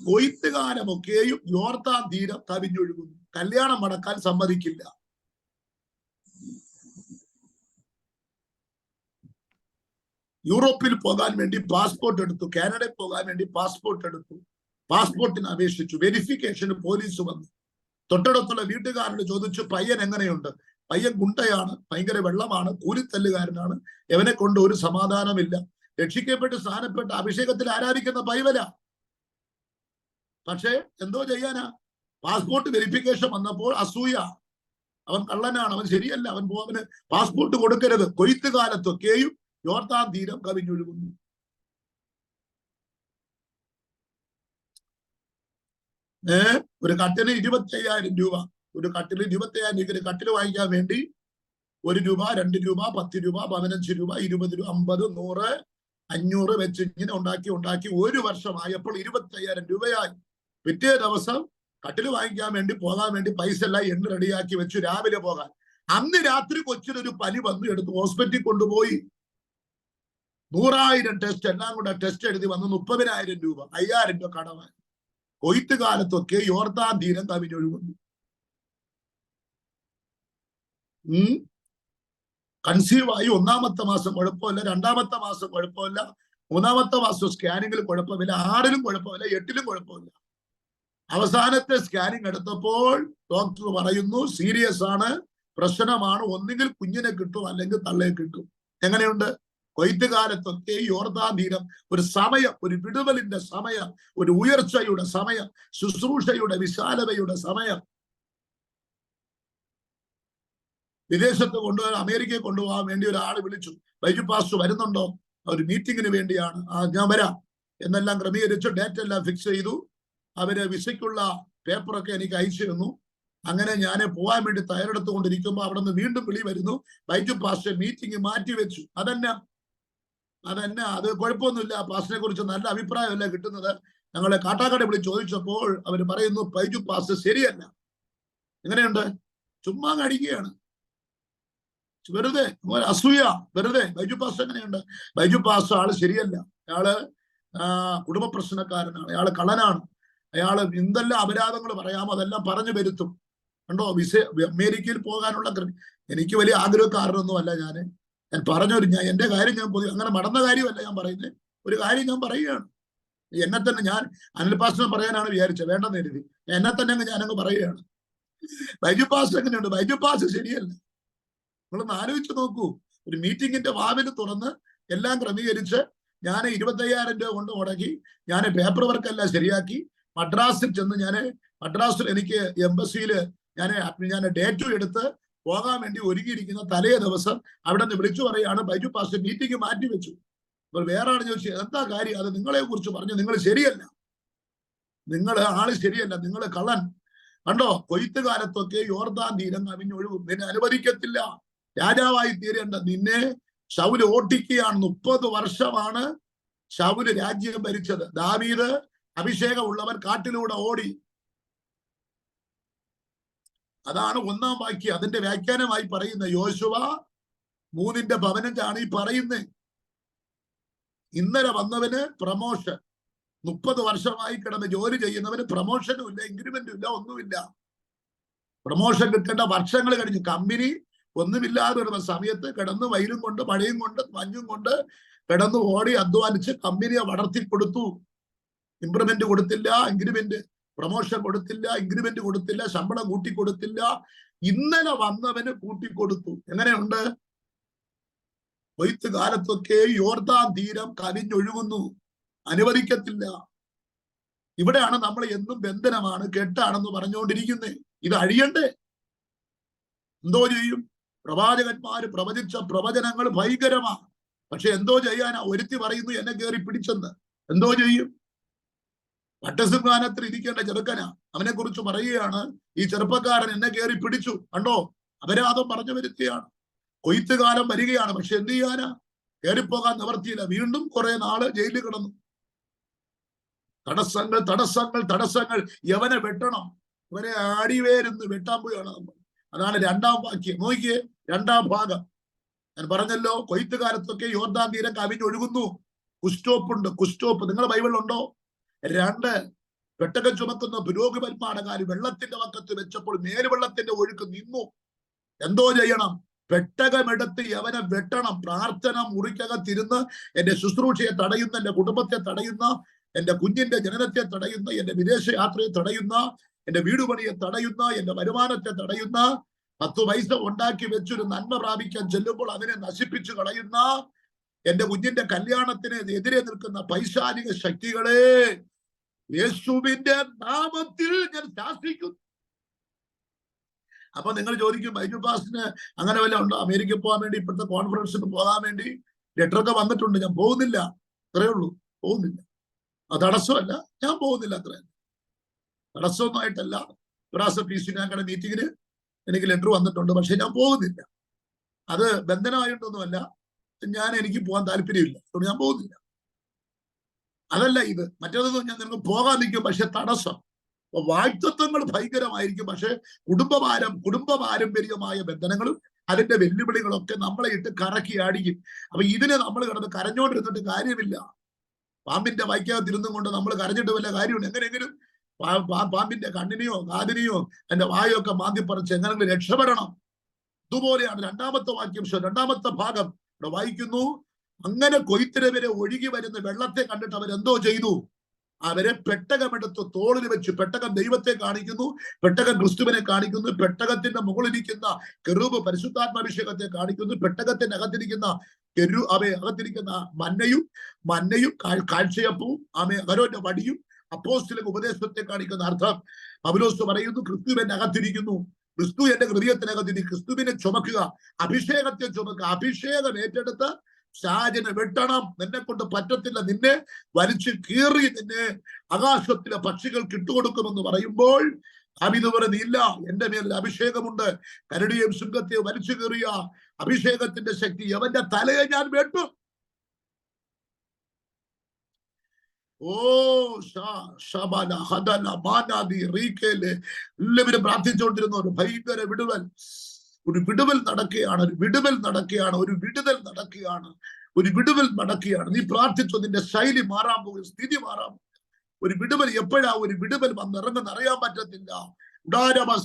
കൊയ്ത്തുകാലമൊക്കെയും യോർദാൻ തീരം കവിഞ്ഞൊഴുകുന്നു. കല്യാണം നടക്കാൻ സമ്മതിക്കില്ല. യൂറോപ്പിൽ പോകാൻ വേണ്ടി പാസ്പോർട്ട് എടുത്തു, കാനഡയിൽ പോകാൻ വേണ്ടി പാസ്പോർട്ട് എടുത്തു, പാസ്പോർട്ടിന് അപേക്ഷിച്ചു, വെരിഫിക്കേഷന് പോലീസ് വന്നു. തൊട്ടടുത്തുള്ള വീട്ടുകാരോട് ചോദിച്ചു പയ്യൻ എങ്ങനെയുണ്ട്. പയ്യൻ ഗുണ്ടയാണ്, ഭയങ്കര വെള്ളമാണ്, കൂലിത്തല്ലുകാരനാണ്, എവനെ കൊണ്ട് ഒരു സമാധാനമില്ല. രക്ഷിക്കപ്പെട്ട് സ്ഥാനപ്പെട്ട് അഭിഷേകത്തിൽ ആരാധിക്കുന്ന പൈവല. പക്ഷേ എന്തോ ചെയ്യാനാ, പാസ്പോർട്ട് വെരിഫിക്കേഷൻ വന്നപ്പോൾ അസൂയ. അവൻ കള്ളനാണ്, അവൻ ശരിയല്ല, അവന് പാസ്പോർട്ട് കൊടുക്കരുത്. കൊയ്ത്ത് കാലത്തൊക്കെയും യോർദാൻ തീരം കവിഞ്ഞൊഴുകുന്നു. ഒരു കട്ടിന് 25,000 രൂപ, ഒരു കട്ടില് 25,000 രൂപ. കട്ടില് വാങ്ങിക്കാൻ വേണ്ടി 1 രൂപ, 2 രൂപ, 10 രൂപ, 15 രൂപ, 20 രൂപ, 50, 100, 500 വെച്ച് ഇങ്ങനെ ഉണ്ടാക്കി 1 വർഷമായപ്പോൾ 25,000 രൂപയായി. പിറ്റേ ദിവസം കട്ടില് വാങ്ങിക്കാൻ വേണ്ടി പോകാൻ വേണ്ടി പൈസ എല്ലാം എണ്ണ റെഡിയാക്കി വെച്ചു, രാവിലെ പോകാൻ. അന്ന് രാത്രി കൊച്ചിനൊരു പനി വന്നു, എടുത്ത് ഹോസ്പിറ്റലിൽ കൊണ്ടുപോയി. 100,000 ടെസ്റ്റ്, എല്ലാം കൂടെ ടെസ്റ്റ് എഴുതി വന്ന് 30,000 രൂപ, 5,000 രൂപ കടമായി. കൊയ്ത്ത് കാലത്തൊക്കെ യോർദാൻ തീരം കവിഞ്ഞൊഴുകുന്നു. കൺസീവായി 1ാമത്തെ മാസം കുഴപ്പമില്ല, 2ാമത്തെ മാസം കുഴപ്പമില്ല, 3ാമത്തെ മാസം സ്കാനിങ്ങിൽ കുഴപ്പമില്ല, 6ലും കുഴപ്പമില്ല, 8ലും കുഴപ്പമില്ല. അവസാനത്തെ സ്കാനിങ് എടുത്തപ്പോൾ ഡോക്ടർ പറയുന്നു സീരിയസ് ആണ്, പ്രശ്നമാണ്, ഒന്നുകിൽ കുഞ്ഞിനെ കിട്ടും അല്ലെങ്കിൽ തള്ളയെ കിട്ടും. എങ്ങനെയുണ്ട്? കൊയ്ത്തുകാലത്തൊക്കെ യോർദാൻ തീരം ഒരു സമയം, ഒരു വിടുതലിന്റെ സമയം, ഒരു ഉയർച്ചയുടെ സമയം, ശുശ്രൂഷയുടെ വിശാലതയുടെ സമയം. വിദേശത്ത് കൊണ്ടുപോകാൻ, അമേരിക്കയിൽ കൊണ്ടുപോകാൻ വേണ്ടി ഒരാൾ വിളിച്ചു, ബൈജു പാസ്റ്റർ വരുന്നുണ്ടോ? ഒരു മീറ്റിങ്ങിന് വേണ്ടിയാണ്. ഞാൻ വരാം എന്നെല്ലാം ക്രമീകരിച്ചു, ഡേറ്റ് എല്ലാം ഫിക്സ് ചെയ്തു. അവര് വിസയ്ക്കുള്ള പേപ്പറൊക്കെ എനിക്ക് അയച്ചു തന്നു. അങ്ങനെ ഞാൻ പോകാൻ വേണ്ടി തയ്യാറെടുത്തുകൊണ്ടിരിക്കുമ്പോൾ അവിടെ നിന്ന് വീണ്ടും വിളി വരുന്നു, ബൈജു പാസ്റ്റർ മീറ്റിംഗ് മാറ്റിവെച്ചു. അതന്നെ അത് കുഴപ്പമൊന്നുമില്ല, പാസ്റ്ററിനെ കുറിച്ച് നല്ല അഭിപ്രായമല്ല കിട്ടുന്നത്. ഞങ്ങളെ കാട്ടാക്കട വിളിച്ച് ചോദിച്ചപ്പോൾ അവർ പറയുന്നു, ബൈജു പാസ്റ്റർ ശരിയല്ല. എങ്ങനെയുണ്ട്? ചുമ്മാ അടിക്കുകയാണ്, വെറുതെ അസൂയ, വെറുതെ. ബൈജു പാസ്റ്റർ എങ്ങനെയുണ്ട്? ബൈജു പാസ്റ്റർ ആള് ശരിയല്ല, അയാള് കുടുംബ പ്രശ്നക്കാരനാണ്, അയാള് കള്ളനാണ്, അയാള് എന്തെല്ലാം അപരാധങ്ങൾ പറയാമോ അതെല്ലാം പറഞ്ഞു വരുത്തും. കണ്ടോ, അമേരിക്കയിൽ പോകാനുള്ള എനിക്ക് വലിയ ആഗ്രഹക്കാരനൊന്നും അല്ല. ഞാൻ പറഞ്ഞൊരു എന്റെ കാര്യം ഞാൻ അങ്ങനെ മടന്ന കാര്യമല്ല ഞാൻ പറയുന്നത്, ഒരു കാര്യം ഞാൻ പറയുകയാണ്. എന്നെ തന്നെ ഞാൻ അനിൽ പാസ്റ്റർ പറയാനാണ് വിചാരിച്ചത്, വേണ്ടെന്ന് കരുതി എന്നെ തന്നെ ഞാനങ്ങ് പറയുകയാണ്. ബൈജു പാസ്റ്റർ എങ്ങനെയുണ്ട്? ബൈജു പാസ്റ്റർ ശരിയല്ല. നിങ്ങളൊന്ന് ആലോചിച്ച് നോക്കൂ. ഒരു മീറ്റിങ്ങിന്റെ വാതിൽ തുറന്ന് എല്ലാം ക്രമീകരിച്ച് ഞാൻ 25,000 രൂപ കൊണ്ട് മുടക്കി, ഞാൻ പേപ്പർ വർക്ക് എല്ലാം ശരിയാക്കി മദ്രാസിൽ ചെന്ന് മദ്രാസിൽ എനിക്ക് എംബസിയിൽ ഞാൻ ഡേറ്റ് എടുത്ത് പോകാൻ വേണ്ടി ഒരുങ്ങിയിരിക്കുന്ന തലേ ദിവസം അവിടെ നിന്ന് വിളിച്ചു പറയാണ്, ബൈജു പാസ്റ്റർ മീറ്റിംഗ് മാറ്റി വെച്ചു. അപ്പോൾ വേറെ ആൾ ചോദിച്ചു, എന്താ കാര്യം? അത് നിങ്ങളെ കുറിച്ച് പറഞ്ഞു, നിങ്ങൾ ശരിയല്ല, നിങ്ങൾ ആള് ശരിയല്ല, നിങ്ങൾ കള്ളൻ. കണ്ടോ, കൊയ്ത്തുകാലത്തൊക്കെ യോർദാൻ തീരം കവിഞ്ഞൊഴുകും, നിന്നെ അനുവദിക്കത്തില്ല, രാജാവായി തീരേണ്ട നിന്നെ ശൗല് ഓട്ടിക്കുകയാണ്. 30 വർഷമാണ് ശൗല് രാജ്യം ഭരിച്ചത്. ദാവീദ് അഭിഷേകമുള്ളവൻ കാട്ടിലൂടെ ഓടി. അതാണ് 1-ാം വാക്യം. അതിന്റെ വ്യാഖ്യാനമായി പറയുന്ന യോശുവ 3:15 ഈ പറയുന്നത്. ഇന്നലെ വന്നവന് പ്രമോഷൻ, 30 വർഷമായി കിടന്ന് ജോലി ചെയ്യുന്നവന് പ്രമോഷനും ഇല്ല, ഇൻക്രിമെന്റും ഇല്ല, ഒന്നുമില്ല. പ്രമോഷൻ കിട്ടേണ്ട വർഷങ്ങൾ കഴിഞ്ഞു. കമ്പനി ഒന്നുമില്ലാതെ വരുന്ന സമയത്ത് കിടന്ന് വെയിലും കൊണ്ട് മഴയും കൊണ്ട് മഞ്ഞും കൊണ്ട് കിടന്ന് ഓടി അധ്വാനിച്ച് കമ്പനിയെ വളർത്തി കൊടുത്തു. ഇംപ്രൂവ്മെന്റ് കൊടുത്തില്ല, ഇൻക്രിമെന്റ് പ്രൊമോഷൻ കൊടുത്തില്ല, ഇൻക്രിമെന്റ് കൊടുത്തില്ല, ശമ്പളം കൂട്ടിക്കൊടുത്തില്ല. ഇന്നലെ വന്നവന് കൂട്ടിക്കൊടുത്തു. എങ്ങനെയുണ്ട്? കൊയ്ത്ത് കാലത്തൊക്കെ യോർദാൻ തീരം കവിഞ്ഞൊഴുകുന്നു, അനുവദിക്കത്തില്ല. ഇവിടെയാണ് നമ്മൾ എന്നും ബന്ധനമാണ്, കെട്ടാണെന്ന് പറഞ്ഞുകൊണ്ടിരിക്കുന്നത്. ഇത് അഴിയണ്ടേ? എന്തോ ചെയ്യും? പ്രവാചകന്മാര് പ്രവചിച്ച പ്രവചനങ്ങൾ ഭയങ്കരമാണ്. പക്ഷെ എന്തോ ചെയ്യാനാ? ഒരുത്തി പറയുന്നു എന്നെ കയറി പിടിച്ചെന്ന്. എന്തോ ചെയ്യും? വട്ടസിംഹാനത്തിൽ ഇരിക്കേണ്ട ചെറുക്കനാ, അവനെ കുറിച്ച് പറയുകയാണ്, ഈ ചെറുപ്പക്കാരൻ എന്നെ കയറി പിടിച്ചു. കണ്ടോ, അപരാധം പറഞ്ഞു വരുത്തിയാണ്. കൊയ്ത്തുകാലം വരികയാണ്, പക്ഷെ എന്ത് ചെയ്യാനാ? കയറിപ്പോകാൻ നിവർത്തിയില്ല. വീണ്ടും കുറെ നാള് ജയിലിൽ കിടന്നു. തടസ്സങ്ങൾ തടസ്സങ്ങൾ തടസ്സങ്ങൾ. യവനെ വെട്ടണം, ഇവരെ അടിവേരുന്ന് വെട്ടാൻ പോയാണ് നമ്മൾ. അതാണ് 2-ാം വാക്യം. നോക്കിയേ, 2-ാം ഭാഗം. ഞാൻ പറഞ്ഞല്ലോ, കൊയ്ത്തുകാലത്തൊക്കെ യോർദാൻ തീരം കവിഞ്ഞൊഴുകുന്നു. കുസ്റ്റോപ്പുണ്ട്, കുസ്റ്റോപ്പ് നിങ്ങളുടെ ബൈബിളിലുണ്ടോ? 2 പെട്ടകം ചുമക്കുന്ന പുരോഹിതന്മാരുടെ വെള്ളത്തിന്റെ വക്കത്ത് വെച്ചപ്പോൾ മേൽവെള്ളത്തിന്റെ ഒഴുക്ക് നിന്നു. എന്തോ ചെയ്യണം? പെട്ടകമെടുത്ത് യവനെ വെട്ടണം. പ്രാർത്ഥന മുറിക്കകത്തിരുന്ന് എന്റെ ശുശ്രൂഷയെ തടയുന്ന, എന്റെ കുടുംബത്തെ തടയുന്ന, എന്റെ കുഞ്ഞിന്റെ ജനനത്തെ തടയുന്ന, എന്റെ വിദേശ യാത്രയെ തടയുന്ന, എന്റെ വീടുപണിയെ തടയുന്ന, എന്റെ വരുമാനത്തെ തടയുന്ന, 10 പൈസ ഉണ്ടാക്കി വെച്ചൊരു നന്മ പ്രാപിക്കാൻ ചെല്ലുമ്പോൾ അതിനെ നശിപ്പിച്ചു കളയുന്ന, എന്റെ കുഞ്ഞിന്റെ കല്യാണത്തിന് എതിരെ നിൽക്കുന്ന പൈശാചിക ശക്തികളെ യേശുവിന്റെ നാമത്തിൽ ഞാൻ ശാസിക്കുന്നു. അപ്പൊ നിങ്ങൾ ചോദിക്കും, ബൈജു പാസ്റ്ററിന് അങ്ങനെ വല്ല ഉണ്ടോ? അമേരിക്കയിൽ പോകാൻ വേണ്ടി, ഇപ്പോഴത്തെ കോൺഫറൻസിന് പോകാൻ വേണ്ടി ലെറ്ററൊക്കെ വന്നിട്ടുണ്ട്. ഞാൻ പോകുന്നില്ല, അത്രേ ഉള്ളൂ, പോകുന്നില്ല. അത് തടസ്സമല്ല, ഞാൻ പോകുന്നില്ല, അത്രേ. തടസ്സമൊന്നുമായിട്ടല്ല. ഞങ്ങളുടെ മീറ്റിങ്ങിന് എനിക്ക് ലെറ്റർ വന്നിട്ടുണ്ട്, പക്ഷെ ഞാൻ പോകുന്നില്ല. അത് ബന്ധനമായിട്ടൊന്നുമല്ല, എനിക്ക് പോകാൻ താല്പര്യമില്ല, അതുകൊണ്ട് ഞാൻ പോകുന്നില്ല. അതല്ല ഇത്. മറ്റേതൊന്നും ഞാൻ നിങ്ങൾക്ക് പോകാൻ നിൽക്കും, പക്ഷെ തടസ്സം. വാഴ്ത്തത്വങ്ങൾ ഭയങ്കരമായിരിക്കും, പക്ഷെ കുടുംബ പാരമ്പര്യമായ ബന്ധനങ്ങളും അതിന്റെ വെല്ലുവിളികളൊക്കെ നമ്മളെ ഇട്ട് കറക്കി അടിക്കും. അപ്പൊ ഇതിനെ നമ്മൾ കിടന്ന് കരഞ്ഞോണ്ടിരുന്നിട്ട് കാര്യമില്ല. പാമ്പിന്റെ വൈക്കകത്തിരുന്നും കൊണ്ട് നമ്മൾ കരഞ്ഞിട്ട് വല്ല കാര്യമുണ്ട്? എങ്ങനെയെങ്കിലും പാമ്പിന്റെ കണ്ണിനെയോ കാതിനെയോ എന്റെ വായോ ഒക്കെ മാന്തിപ്പറിച്ച് എങ്ങനെങ്കിലും രക്ഷപ്പെടണം. ഇതുപോലെയാണ് 2-ാമത്തെ വാക്യം, 2-ാമത്തെ ഭാഗം ഇവിടെ വായിക്കുന്നു. അങ്ങനെ കൊയ്ത്തിരവരെ ഒഴുകി വരുന്ന വെള്ളത്തെ കണ്ടിട്ട് അവരെന്തോ ചെയ്തു? അവരെ പെട്ടകമെടുത്ത് തോളിൽ വെച്ച്, പെട്ടകം ദൈവത്തെ കാണിക്കുന്നു, പെട്ടകം ക്രിസ്തുവിനെ കാണിക്കുന്നു, പെട്ടകത്തിന്റെ മുകളിലിരിക്കുന്ന കെറൂബ് പരിശുദ്ധാത്മാഭിഷേകത്തെ കാണിക്കുന്നു, പെട്ടകത്തിന്റെ അകത്തിരിക്കുന്ന അകത്തിരിക്കുന്ന മന്നയും കാഴ്ചയപ്പവും അഹരോന്റെ വടിയും അപ്പോസ്തലന്റെ ഉപദേശത്തെ കാണിക്കുന്ന അർത്ഥം. പൗലോസ് പറയുന്നു, ക്രിസ്തുവിന്റെ അകത്തിരിക്കുന്നു, ക്രിസ്തു എന്റെ ഹൃദയത്തിനകത്തിരിക്കും, ക്രിസ്തുവിനെ ചുമക്കുക, അഭിഷേകത്തെ ചുമക്കുക, അഭിഷേകം ഏറ്റെടുത്ത് ഷാജിനെ വെട്ടണം, നിന്നെ കൊണ്ട് പറ്റത്തില്ല, നിന്നെ വലിച്ചു കീറി നിന്നെ ആകാശത്തിലെ പക്ഷികൾക്ക് ഇട്ടുകൊടുക്കുമെന്ന് പറയുമ്പോൾ ദാവീദ് പറയുന്നില്ല, എന്റെ മേൽ അഭിഷേകമുണ്ട്, കരടിയെയും സിംഹത്തെയും വലിച്ചു കീറിയ അഭിഷേകത്തിന്റെ ശക്തി അവന്റെ തലയെ ഞാൻ വെട്ടും. എല്ലാവരും പ്രാർത്ഥിച്ചുകൊണ്ടിരുന്ന ഒരു ഭയങ്കര ഒരു വിടുതൽ നടക്കുകയാണ്. നീ പ്രാർത്ഥിച്ചു, നിന്റെ ശൈലി മാറാൻ പോകും, സ്ഥിതി മാറാൻ പോകും. ഒരു വിടുതൽ എപ്പോഴാ ഒരു വിടുതൽ വന്നിറങ്ങുന്ന അറിയാൻ പറ്റത്തില്ല.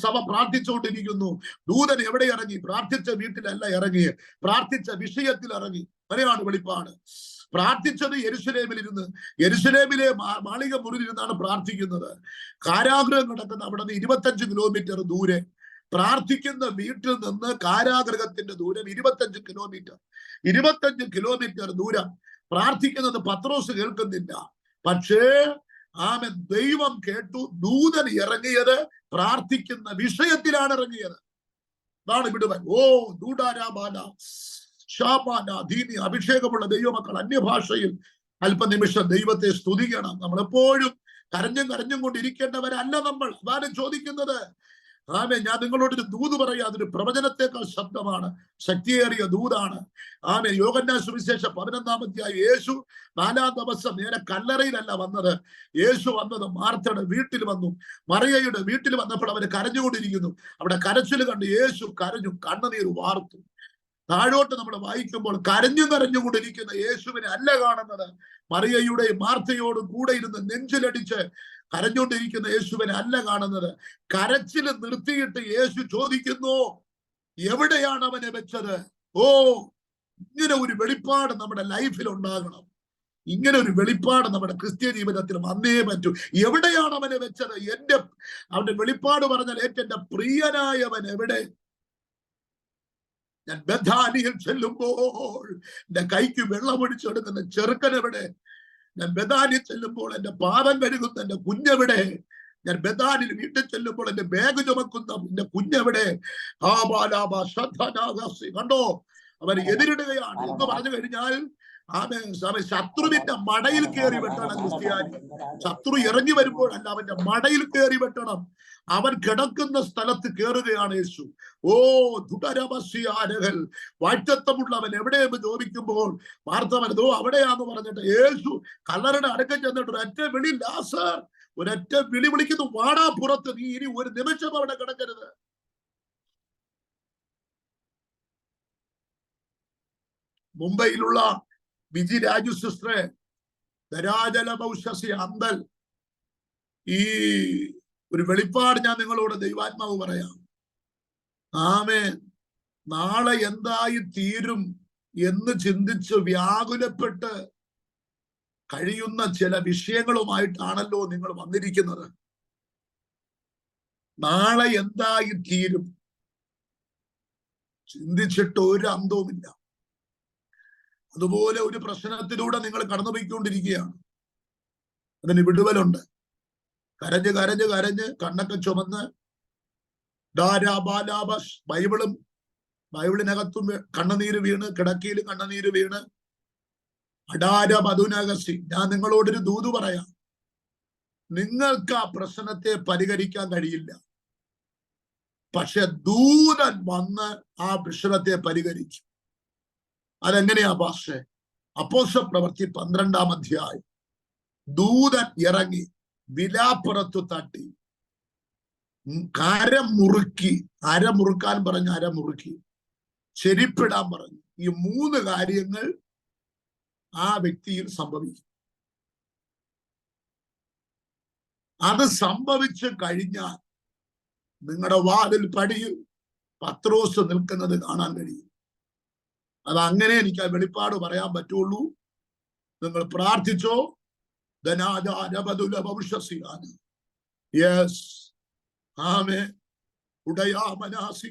സഭ പ്രാർത്ഥിച്ചുകൊണ്ടിരിക്കുന്നു. ദൂതൻ എവിടെ ഇറങ്ങി? പ്രാർത്ഥിച്ച വീട്ടിലല്ല ഇറങ്ങി, പ്രാർത്ഥിച്ച വിഷയത്തിൽ ഇറങ്ങി. അങ്ങനെയാണ് വെളിപ്പാട്. പ്രാർത്ഥിച്ചത് യെരുശലേമിലെ മാളിക മുറിയിലിരുന്നാണ് പ്രാർത്ഥിക്കുന്നത്. കാരാഗ്രഹം കിടക്കുന്ന അവിടെ നിന്ന് 25 കിലോമീറ്റർ ദൂരെ. പ്രാർത്ഥിക്കുന്ന വീട്ടിൽ നിന്ന് കാരാഗ്രഹത്തിന്റെ ദൂരം 25 കിലോമീറ്റർ. 25 കിലോമീറ്റർ ദൂരം. പ്രാർത്ഥിക്കുന്നത് പത്രോസ് കേൾക്കുന്നില്ല, പക്ഷേ ദൈവം കേട്ടു. ദൂതൻ ഇറങ്ങിയത് പ്രാർത്ഥിക്കുന്ന വിഷയത്തിലാണ് ഇറങ്ങിയത്. അതാണ് വിടുവൻ. ദൂഡാരാബാല ഷാബാന ദീനി. അഭിഷേകമുള്ള ദൈവമക്കൾ അന്യഭാഷയിൽ അല്പനിമിഷം ദൈവത്തെ സ്തുതിക്കണം. നമ്മൾ എപ്പോഴും കരഞ്ഞും കൊണ്ടിരിക്കേണ്ടവരല്ല നമ്മൾ. അതാണ് ചോദിക്കുന്നത്. ഞാൻ നിങ്ങളോടൊരു ദൂത് പറയാം, അതൊരു പ്രവചനത്തെക്കാൾ ശബ്ദമാണ്, ശക്തിയേറിയ ദൂതാണ്. യോഹന്നാൻ സുവിശേഷം 11-ാം അധ്യായം. യേശു 4-ാം ദിവസം നേരെ കല്ലറയിലല്ല വന്നത്. യേശു വന്നത് മാർത്തയുടെ വീട്ടിൽ വന്നു. മറിയയുടെ വീട്ടിൽ വന്നപ്പോൾ അവര് കരഞ്ഞുകൊണ്ടിരിക്കുന്നു. അവിടെ കരച്ചിൽ കണ്ട് യേശു കരഞ്ഞു, കണ്ണുനീർ വാർത്തു. താഴോട്ട് നമ്മൾ വായിക്കുമ്പോൾ കരഞ്ഞുകൊണ്ടിരിക്കുന്ന യേശുവിനെ അല്ല കാണുന്നത്. മറിയയുടെയും മാർത്തയോടും കൂടെ ഇരുന്ന് നെഞ്ചിലടിച്ച് കരഞ്ഞുകൊണ്ടിരിക്കുന്ന യേശുവിനെ അല്ല കാണുന്നത്. കരച്ചിൽ നിർത്തിയിട്ട് യേശു ചോദിക്കുന്നു, എവിടെയാണ് അവനെ വെച്ചത്? ഇങ്ങനെ ഒരു വെളിപ്പാട് നമ്മുടെ ലൈഫിൽ ഉണ്ടാകണം. ഇങ്ങനെ ഒരു വെളിപ്പാട് നമ്മുടെ ക്രിസ്ത്യ ജീവിതത്തിൽ വന്നേ പറ്റൂ. എവിടെയാണ് അവനെ വെച്ചത്? അവന്റെ വെളിപ്പാട് പറഞ്ഞാൽ എന്റെ പ്രിയനായവൻ എവിടെ? ഞാൻ ബഥാനിയിൽ ചെല്ലുമ്പോൾ എന്റെ കൈക്ക് വെള്ളമൊഴിച്ചെടുക്കുന്ന ചെറുക്കൻ എവിടെ? ഞാൻ ബഥാനിൽ ചെല്ലുമ്പോൾ എന്റെ പാദം കഴുകുന്ന എന്റെ കുഞ്ഞെവിടെ? ഞാൻ ബഥാനിൽ വീട്ടിൽ ചെല്ലുമ്പോൾ എന്റെ ബാഗ് ചുമക്കുന്ന എന്റെ കുഞ്ഞെവിടെ? കണ്ടോ, അവൻ എതിരിടുകയാണ് എന്ന് പറഞ്ഞു കഴിഞ്ഞാൽ ശത്രുവിന്റെ മടയിൽ കയറി വെട്ടണം ക്രിസ്ത്യാനി. ശത്രു ഇറങ്ങി വരുമ്പോഴല്ല, അവന്റെ മടയിൽ കയറി വെട്ടണം. അവൻ കിടക്കുന്ന സ്ഥലത്ത് കയറുകയാണ് യേശു. ദുടരവസ്യാരകൾ വാഴ്ത്തത്വമുള്ളവൻ എവിടെയെന്ന് ചോദിക്കുമ്പോൾ വാർത്തവനതോ അവിടെയാന്ന് പറഞ്ഞിട്ട് യേശു കല്ലറയുടെ അടുക്കം ചെന്നിട്ട് ഒരൊറ്റ വിളി, ലാസർ, ഒരൊറ്റ വിളി വിളിക്കുന്നു, വാടാ പുറത്ത്, നീ ഇനി ഒരു നിമിഷം അവിടെ കിടക്കരുത്. മുംബൈയിലുള്ള വിജി രാജു സിസ്റ്ററെ ധരാജലമൗഷസി അന്തൽ ഈ ഒരു വെളിപ്പാട് ഞാൻ നിങ്ങളോട് ദൈവാത്മാവ് പറയാം. നാളെ എന്തായി തീരും എന്ന് ചിന്തിച്ച് വ്യാകുലപ്പെട്ട് കഴിയുന്ന ചില വിഷയങ്ങളുമായിട്ടാണല്ലോ നിങ്ങൾ വന്നിരിക്കുന്നത്. നാളെ എന്തായി തീരും ചിന്തിച്ചിട്ട് ഒരു അന്തവുമില്ല. അതുപോലെ ഒരു പ്രശ്നത്തിലൂടെ നിങ്ങൾ കടന്നുപോയിക്കൊണ്ടിരിക്കുകയാണ്. അതിന് വിടുതലുണ്ട്. കരഞ്ഞ് കണ്ണൊക്കെ ചുമന്ന് ബൈബിളിനകത്തും കണ്ണുനീര് വീണ്, കിടക്കയിൽ കണ്ണുനീര് വീണ് അടാരമധുനകസി. ഞാൻ നിങ്ങളോടൊരു ദൂത് പറയാം. നിങ്ങൾക്ക് ആ പ്രശ്നത്തെ പരിഹരിക്കാൻ കഴിയില്ല, പക്ഷെ ദൂതൻ വന്ന് ആ പ്രശ്നത്തെ പരിഹരിച്ചു. അതെങ്ങനെയാ പാസ്റ്റേ? അപ്പോസ്തലപ്രവൃത്തി 12-ാം അധ്യായം. ദൂതൻ ഇറങ്ങി വിലാപ്പുറത്ത് തട്ടി, അരമുറുക്കാൻ പറഞ്ഞു, അരമുറുക്കി, ചെരിപ്പിടാൻ പറഞ്ഞു. ഈ 3 കാര്യങ്ങൾ ആ വ്യക്തിയിൽ സംഭവിക്കും. അത് സംഭവിച്ചു കഴിഞ്ഞാൽ നിങ്ങളുടെ വാതിൽ പടിയിൽ പത്രോസ് നിൽക്കുന്നത് കാണാൻ കഴിയും. അതങ്ങനെ എനിക്ക് ആ വെളിപ്പാട് പറയാൻ പറ്റുള്ളൂ. നിങ്ങൾ പ്രാർത്ഥിച്ചോ, യെസ്, ആമേ. ഉടയാമനാസി.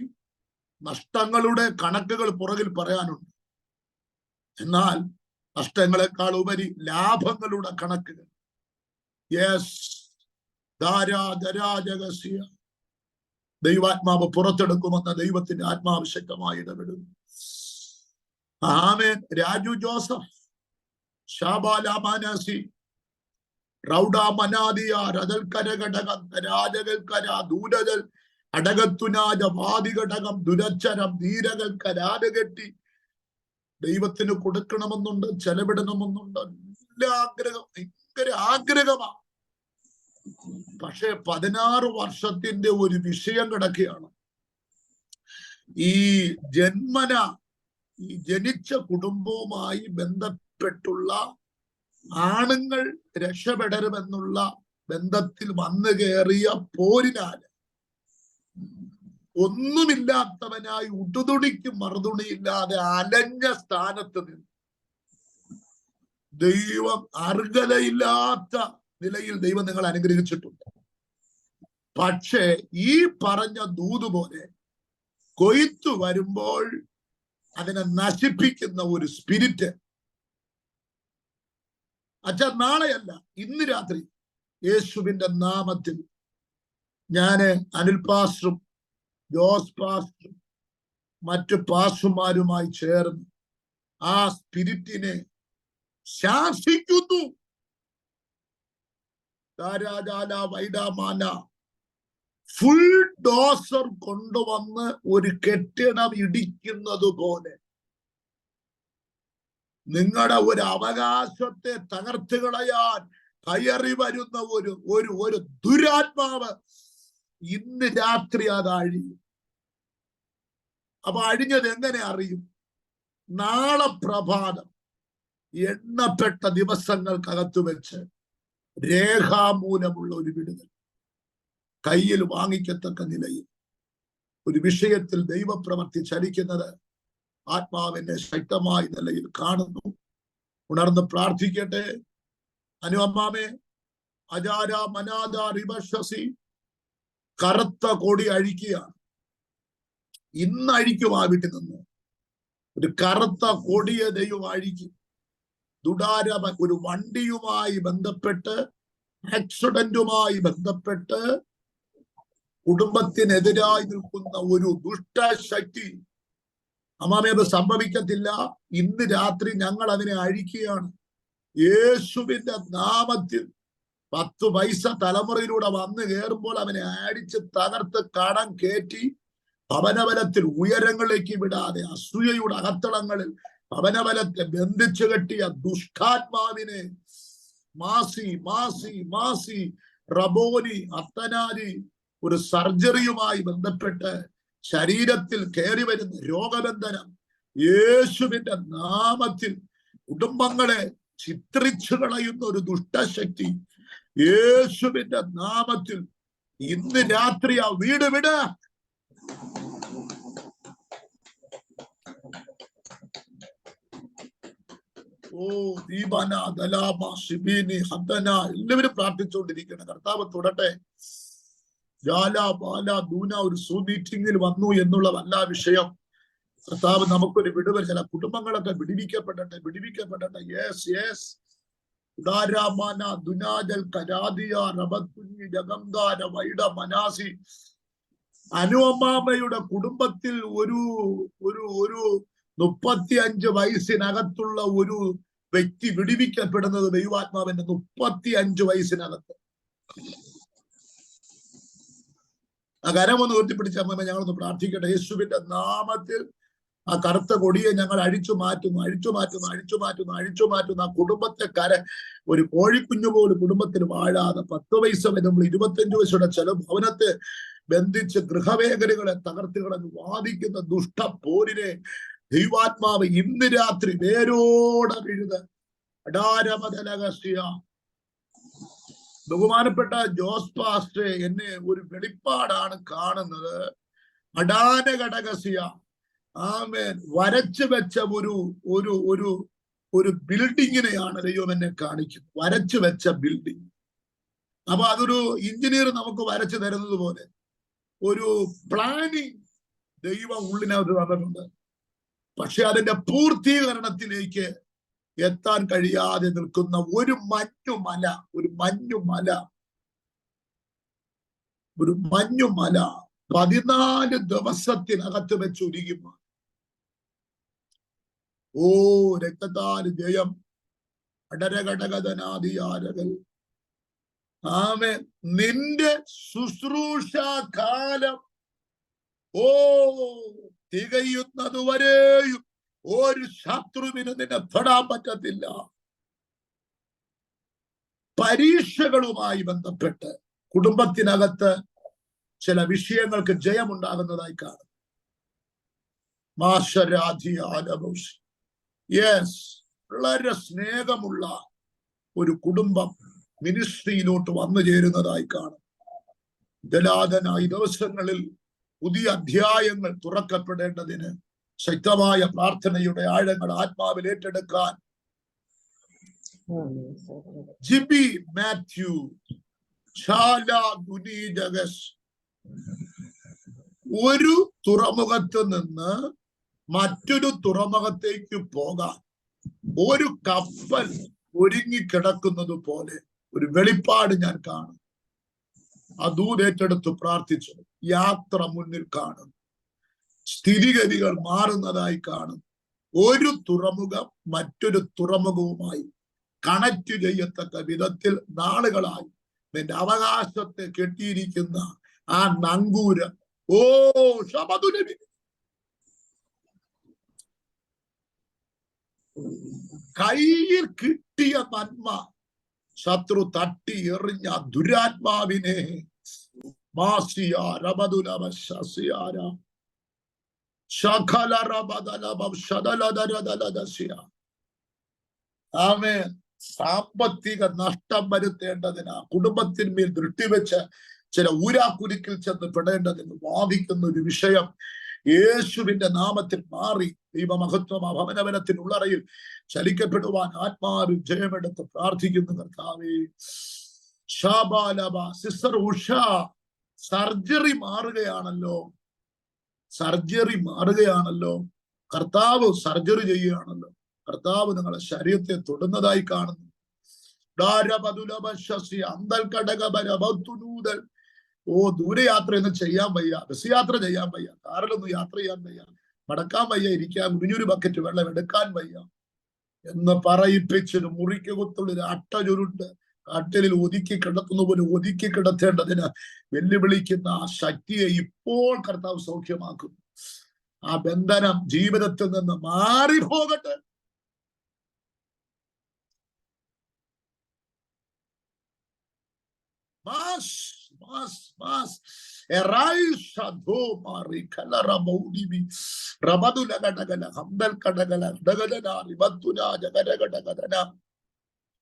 നഷ്ടങ്ങളുടെ കണക്കുകൾ പുറകിൽ പറയാനുണ്ട്. എന്നാൽ നഷ്ടങ്ങളെക്കാൾ ഉപരി ലാഭങ്ങളുടെ കണക്കുകൾ. യെസ്, ധാരാജരാജകസ്യ. ദൈവാത്മാവ് പുറത്തെടുക്കുമെന്ന ദൈവത്തിന്റെ ആത്മാവ് ശക്തമായി ഇടപെടുന്നു. ആമേൻ. രാജു ജോസഫ്, ഷാബാലാമാനസി, റൗഡാമനാദിയ, രതൽക്കരഘടകം, രാജകൽക്കര, ദൂരകൾ, അടകത്തുനാജ, വാദിഘടകം, ദുരച്ചരം, ധീരകൽക്കരാകെട്ടി ദൈവത്തിന് കൊടുക്കണമെന്നുണ്ട്, ചെലവിടണമെന്നുണ്ട്. എല്ലാ ആഗ്രഹം, ഭയങ്കര ആഗ്രഹമാണ്. പക്ഷെ 16 വർഷത്തിന്റെ ഒരു വിഷയം കിടക്കുകയാണ്. ഈ ജനിച്ച കുടുംബവുമായി ബന്ധപ്പെട്ടുള്ള ആണുങ്ങൾ രക്ഷപ്പെടരുമെന്നുള്ള ബന്ധത്തിൽ വന്നു കയറിയ പോരിനാൽ ഒന്നുമില്ലാത്തവനായി ഉടുതുണിക്കും മറുതുണിയില്ലാതെ അലഞ്ഞ സ്ഥാനത്ത് നിന്ന് ദൈവം അർഹതയില്ലാത്ത നിലയിൽ ദൈവം നിങ്ങൾ അനുഗ്രഹിച്ചിട്ടുണ്ട്. പക്ഷേ ഈ പറഞ്ഞ ദൂത് പോലെ കൊയ്ത്തു വരുമ്പോൾ അതിനെ നശിപ്പിക്കുന്ന ഒരു സ്പിരിറ്റ്. അച്ഛാ, നാളെയല്ല, ഇന്ന് രാത്രി യേശുവിന്റെ നാമത്തിൽ ഞാന് അനിൽ പാസ്റ്ററും ജോസ് പാസ്റ്ററും മറ്റു പാസ്റ്റർമാരുമായി ചേർന്ന് ആ സ്പിരിറ്റിനെ ശാസിക്കുന്നു. ഫുൾ ഡോസർ കൊണ്ടുവന്ന് ഒരു കെട്ടിടം ഇടിക്കുന്നത് പോലെ നിങ്ങളുടെ ഒരു അവകാശത്തെ തകർത്ത് കളയാൻ കയറി വരുന്ന ഒരു ദുരാത്മാവ് ഇന്ന് രാത്രി അത് അഴിയും. അപ്പൊ അഴിഞ്ഞത് എങ്ങനെ അറിയും? നാളെ പ്രഭാതം എണ്ണപ്പെട്ട ദിവസങ്ങൾക്കകത്ത് വെച്ച് രേഖാമൂലമുള്ള ഒരു വിടുതൽ കയ്യിൽ വാങ്ങിക്കത്തക്ക നിലയിൽ ഒരു വിഷയത്തിൽ ദൈവപ്രവൃത്തി ചലിക്കുന്നത് ആത്മാവിനെ ശക്തമായ നിലയിൽ കാണുന്നു. ഉണർന്ന് പ്രാർത്ഥിക്കട്ടെ. അനുഅമ്മാമേ, അജാര മനാദ റിബശസി, കറുത്ത കൊടി അഴിക്കുകയാണ്. ഇന്ന് അഴിക്കും. ആ വീട്ടിൽ നിന്ന് ഒരു കറുത്ത കൊടിയെ ദൈവം അഴിക്കും. ദുടാര ഒരു വണ്ടിയുമായി ബന്ധപ്പെട്ട്, ആക്സിഡന്റുമായി ബന്ധപ്പെട്ട് കുടുംബത്തിനെതിരായി നിൽക്കുന്ന ഒരു ദുഷ്ടശക്തി, അമ്മാമേ, അത് സംഭവിക്കത്തില്ല. ഇന്ന് രാത്രി ഞങ്ങൾ അതിനെ അഴിക്കുകയാണ് യേശുവിന്റെ നാമത്തിൽ. 10 പൈസ തലമുറയിലൂടെ വന്നു കയറുമ്പോൾ അവനെ അടിച്ച് തകർത്ത് കടം കയറ്റി ഭവനബലത്തിൽ ഉയരങ്ങളിലേക്ക് വിടാതെ അസൂയയുടെ അകത്തളങ്ങളിൽ ഭവനബലത്തെ ബന്ധിച്ചു കെട്ടിയ ദുഷ്ടാത്മാവിനെ മാസി മാസി മാസി റബോനി അത്തനാരി ഒരു സർജറിയുമായി ബന്ധപ്പെട്ട് ശരീരത്തിൽ കയറി വരുന്ന രോഗബന്ധനം യേശുവിന്റെ നാമത്തിൽ കുടുംബങ്ങളെ ചിത്രിച്ചു കളയുന്ന ഒരു ദുഷ്ടശക്തി യേശുവിന്റെ നാമത്തിൽ ഇന്ന് രാത്രി ആ വീട് വിട. എല്ലാവരും പ്രാർത്ഥിച്ചുകൊണ്ടിരിക്കണം. കർത്താവ് തൊടട്ടെ. ഒരു സൂ മീറ്റിംഗിൽ വന്നു എന്നുള്ളതല്ല വിഷയം. കർത്താവ് നമുക്കൊരു വിടുതൽ, ചില കുടുംബങ്ങളൊക്കെ വിടിവിക്കപ്പെടട്ടെ, വിടിവിക്കപ്പെടട്ടെ. Yes yes. അനുഅമ്മാമയുടെ കുടുംബത്തിൽ ഒരു 35 വയസ്സിനകത്തുള്ള ഒരു വ്യക്തി വിടിവിക്കപ്പെടുന്നത് ദൈവാത്മാവിന്റെ 35 വയസ്സിനകത്ത്. ആ കരമൊന്ന് ഉയർത്തിപ്പിടിച്ച അമ്മ ഞങ്ങളൊന്ന് പ്രാർത്ഥിക്കട്ടെ. യേശുവിന്റെ നാമത്തിൽ ആ കറുത്ത കൊടിയെ ഞങ്ങൾ അഴിച്ചു മാറ്റുന്നു. ആ കുടുംബത്തെ ഒരു കോഴിക്കുഞ്ഞു പോലും കുടുംബത്തിൽ വാഴാതെ 10 വയസ്സ് വരുമ്പോൾ 25 വയസ്സുടെ ചില ഭവനത്തെ ബന്ധിച്ച് ഗൃഹമേഖലകളെ തകർത്ത് കളഞ്ഞ് വാദിക്കുന്ന ദുഷ്ടപ്പോരിനെ ദൈവാത്മാവ് ഇന്ന് രാത്രി വേരോടെ വിഴുത്. ബഹുമാനപ്പെട്ട ജോസ് പാസ്റ്റർ എന്നെ ഒരു വെളിപ്പാടാണ് കാണുന്നത്. അടാന ഘടകസ്യ, ആമേൻ, വരച്ചു വെച്ച ഒരു ഒരു ബിൽഡിങ്ങിനെയാണ് ദൈവം എന്നെ കാണിക്കുന്നത്, വരച്ചു വെച്ച ബിൽഡിംഗ്. അപ്പൊ അതൊരു എഞ്ചിനീയർ നമുക്ക് വരച്ചു തരുന്നത് പോലെ ഒരു പ്ലാനിങ് ദൈവം ഉള്ളിനകത്ത് തന്നിട്ടുണ്ട്. പക്ഷെ അതിന്റെ പൂർത്തീകരണത്തിലേക്ക് എത്താൻ കഴിയാതെ നിൽക്കുന്ന ഒരു മഞ്ഞുമല 14 ദിവസത്തിനകത്ത് വെച്ച് ഒരുങ്ങുമ്പോൾ, ഓ രക്തത്താൽ ജയം അടരഘടകനാദിയാരകൾ. ആമേൻ. നിന്റെ ശുശ്രൂഷ കാലം തികയുന്നതുവരെയും ഒരു ശത്രുവിന് നിന്നെ തൊടാൻ പറ്റത്തില്ല. പരീക്ഷകളുമായി ബന്ധപ്പെട്ട് കുടുംബത്തിനകത്ത് ചില വിഷയങ്ങൾക്ക് ജയമുണ്ടാകുന്നതായി കാണും. യെസ്, വളരെ സ്നേഹമുള്ള ഒരു കുടുംബം മിനിസ്ട്രിയിലോട്ട് വന്നു ചേരുന്നതായി കാണും. ജലാതനായി ദിവസങ്ങളിൽ പുതിയ അധ്യായങ്ങൾ തുറക്കപ്പെടേണ്ടതിന് ശക്തമായ പ്രാർത്ഥനയുടെ ആഴങ്ങൾ ആത്മാവിൽ ഏറ്റെടുക്കാൻ ജിബി മാത്യു ഒരു തുറമുഖത്ത് നിന്ന് മറ്റൊരു തുറമുഖത്തേക്ക് പോകാൻ ഒരു കപ്പൽ ഒരുങ്ങിക്കിടക്കുന്നത് പോലെ ഒരു വെളിപ്പാട് ഞാൻ കാണും. അതൂരേറ്റെടുത്ത് പ്രാർത്ഥിച്ചു. യാത്ര മുന്നിൽ കാണും, സ്ഥിതിഗതികൾ മാറുന്നതായി കാണും. ഒരു തുറമുഖം മറ്റൊരു തുറമുഖവുമായി കണക്ട് ചെയ്യത്തക്ക വിധത്തിൽ നാളുകളായി നിന്റെ അവകാശത്തെ കെട്ടിയിരിക്കുന്ന ആ നങ്കൂരം ശബദുലവി കയ്യിൽ കിട്ടിയ നന്മ ശത്രു തട്ടി എറിഞ്ഞ ദുരാത്മാവിനെ സാമ്പത്തിക നഷ്ടം വരുത്തേണ്ടതിന് കുടുംബത്തിന്മേൽ ദൃഷ്ടിവെച്ച് ചില ഊരാക്കുരുക്കിൽ ചെന്ന് പെടേണ്ടതിന് വാദിക്കുന്ന ഒരു വിഷയം യേശുവിന്റെ നാമത്തിൽ മാറി ദൈവമഹത്വം ഭവനവനത്തിനുള്ളറയിൽ ചലിക്കപ്പെടുവാൻ ആത്മാവിൽ ജയമെടുത്ത് പ്രാർത്ഥിക്കുന്നു. കർത്താവേ, സിസ്റ്റർ ഉഷ സർജറി മാറുകയാണല്ലോ, കർത്താവ് സർജറി ചെയ്യുകയാണല്ലോ. കർത്താവ് നിങ്ങളെ ശരീരത്തെ തൊടുന്നതായി കാണുന്നു. ദൂരയാത്രയൊന്നും ചെയ്യാൻ വയ്യ, ബസ് യാത്ര ചെയ്യാൻ വയ്യ, കാറിലൊന്നും യാത്ര ചെയ്യാൻ വയ്യ, മടക്കാൻ വയ്യ, ഇരിക്കാൻ കുഞ്ഞൊരു ബക്കറ്റ് വെള്ളം എടുക്കാൻ വയ്യ എന്ന് പറയിപ്പിച്ചൊരു മുറിക്കകത്തുള്ളൊരു അട്ട ചുരുണ്ട് കട്ടിലിൽ ഒതുക്കി കിടത്തുന്ന പോലെ ഒതുക്കി കിടത്തേണ്ടതിന് വെല്ലുവിളിക്കുന്ന ആ ശക്തിയെ ഇപ്പോൾ കർത്താവ് സൗഖ്യമാക്കും. ആ ബന്ധനം ജീവിതത്തിൽ നിന്ന് മാറിപ്പോകട്ടെ.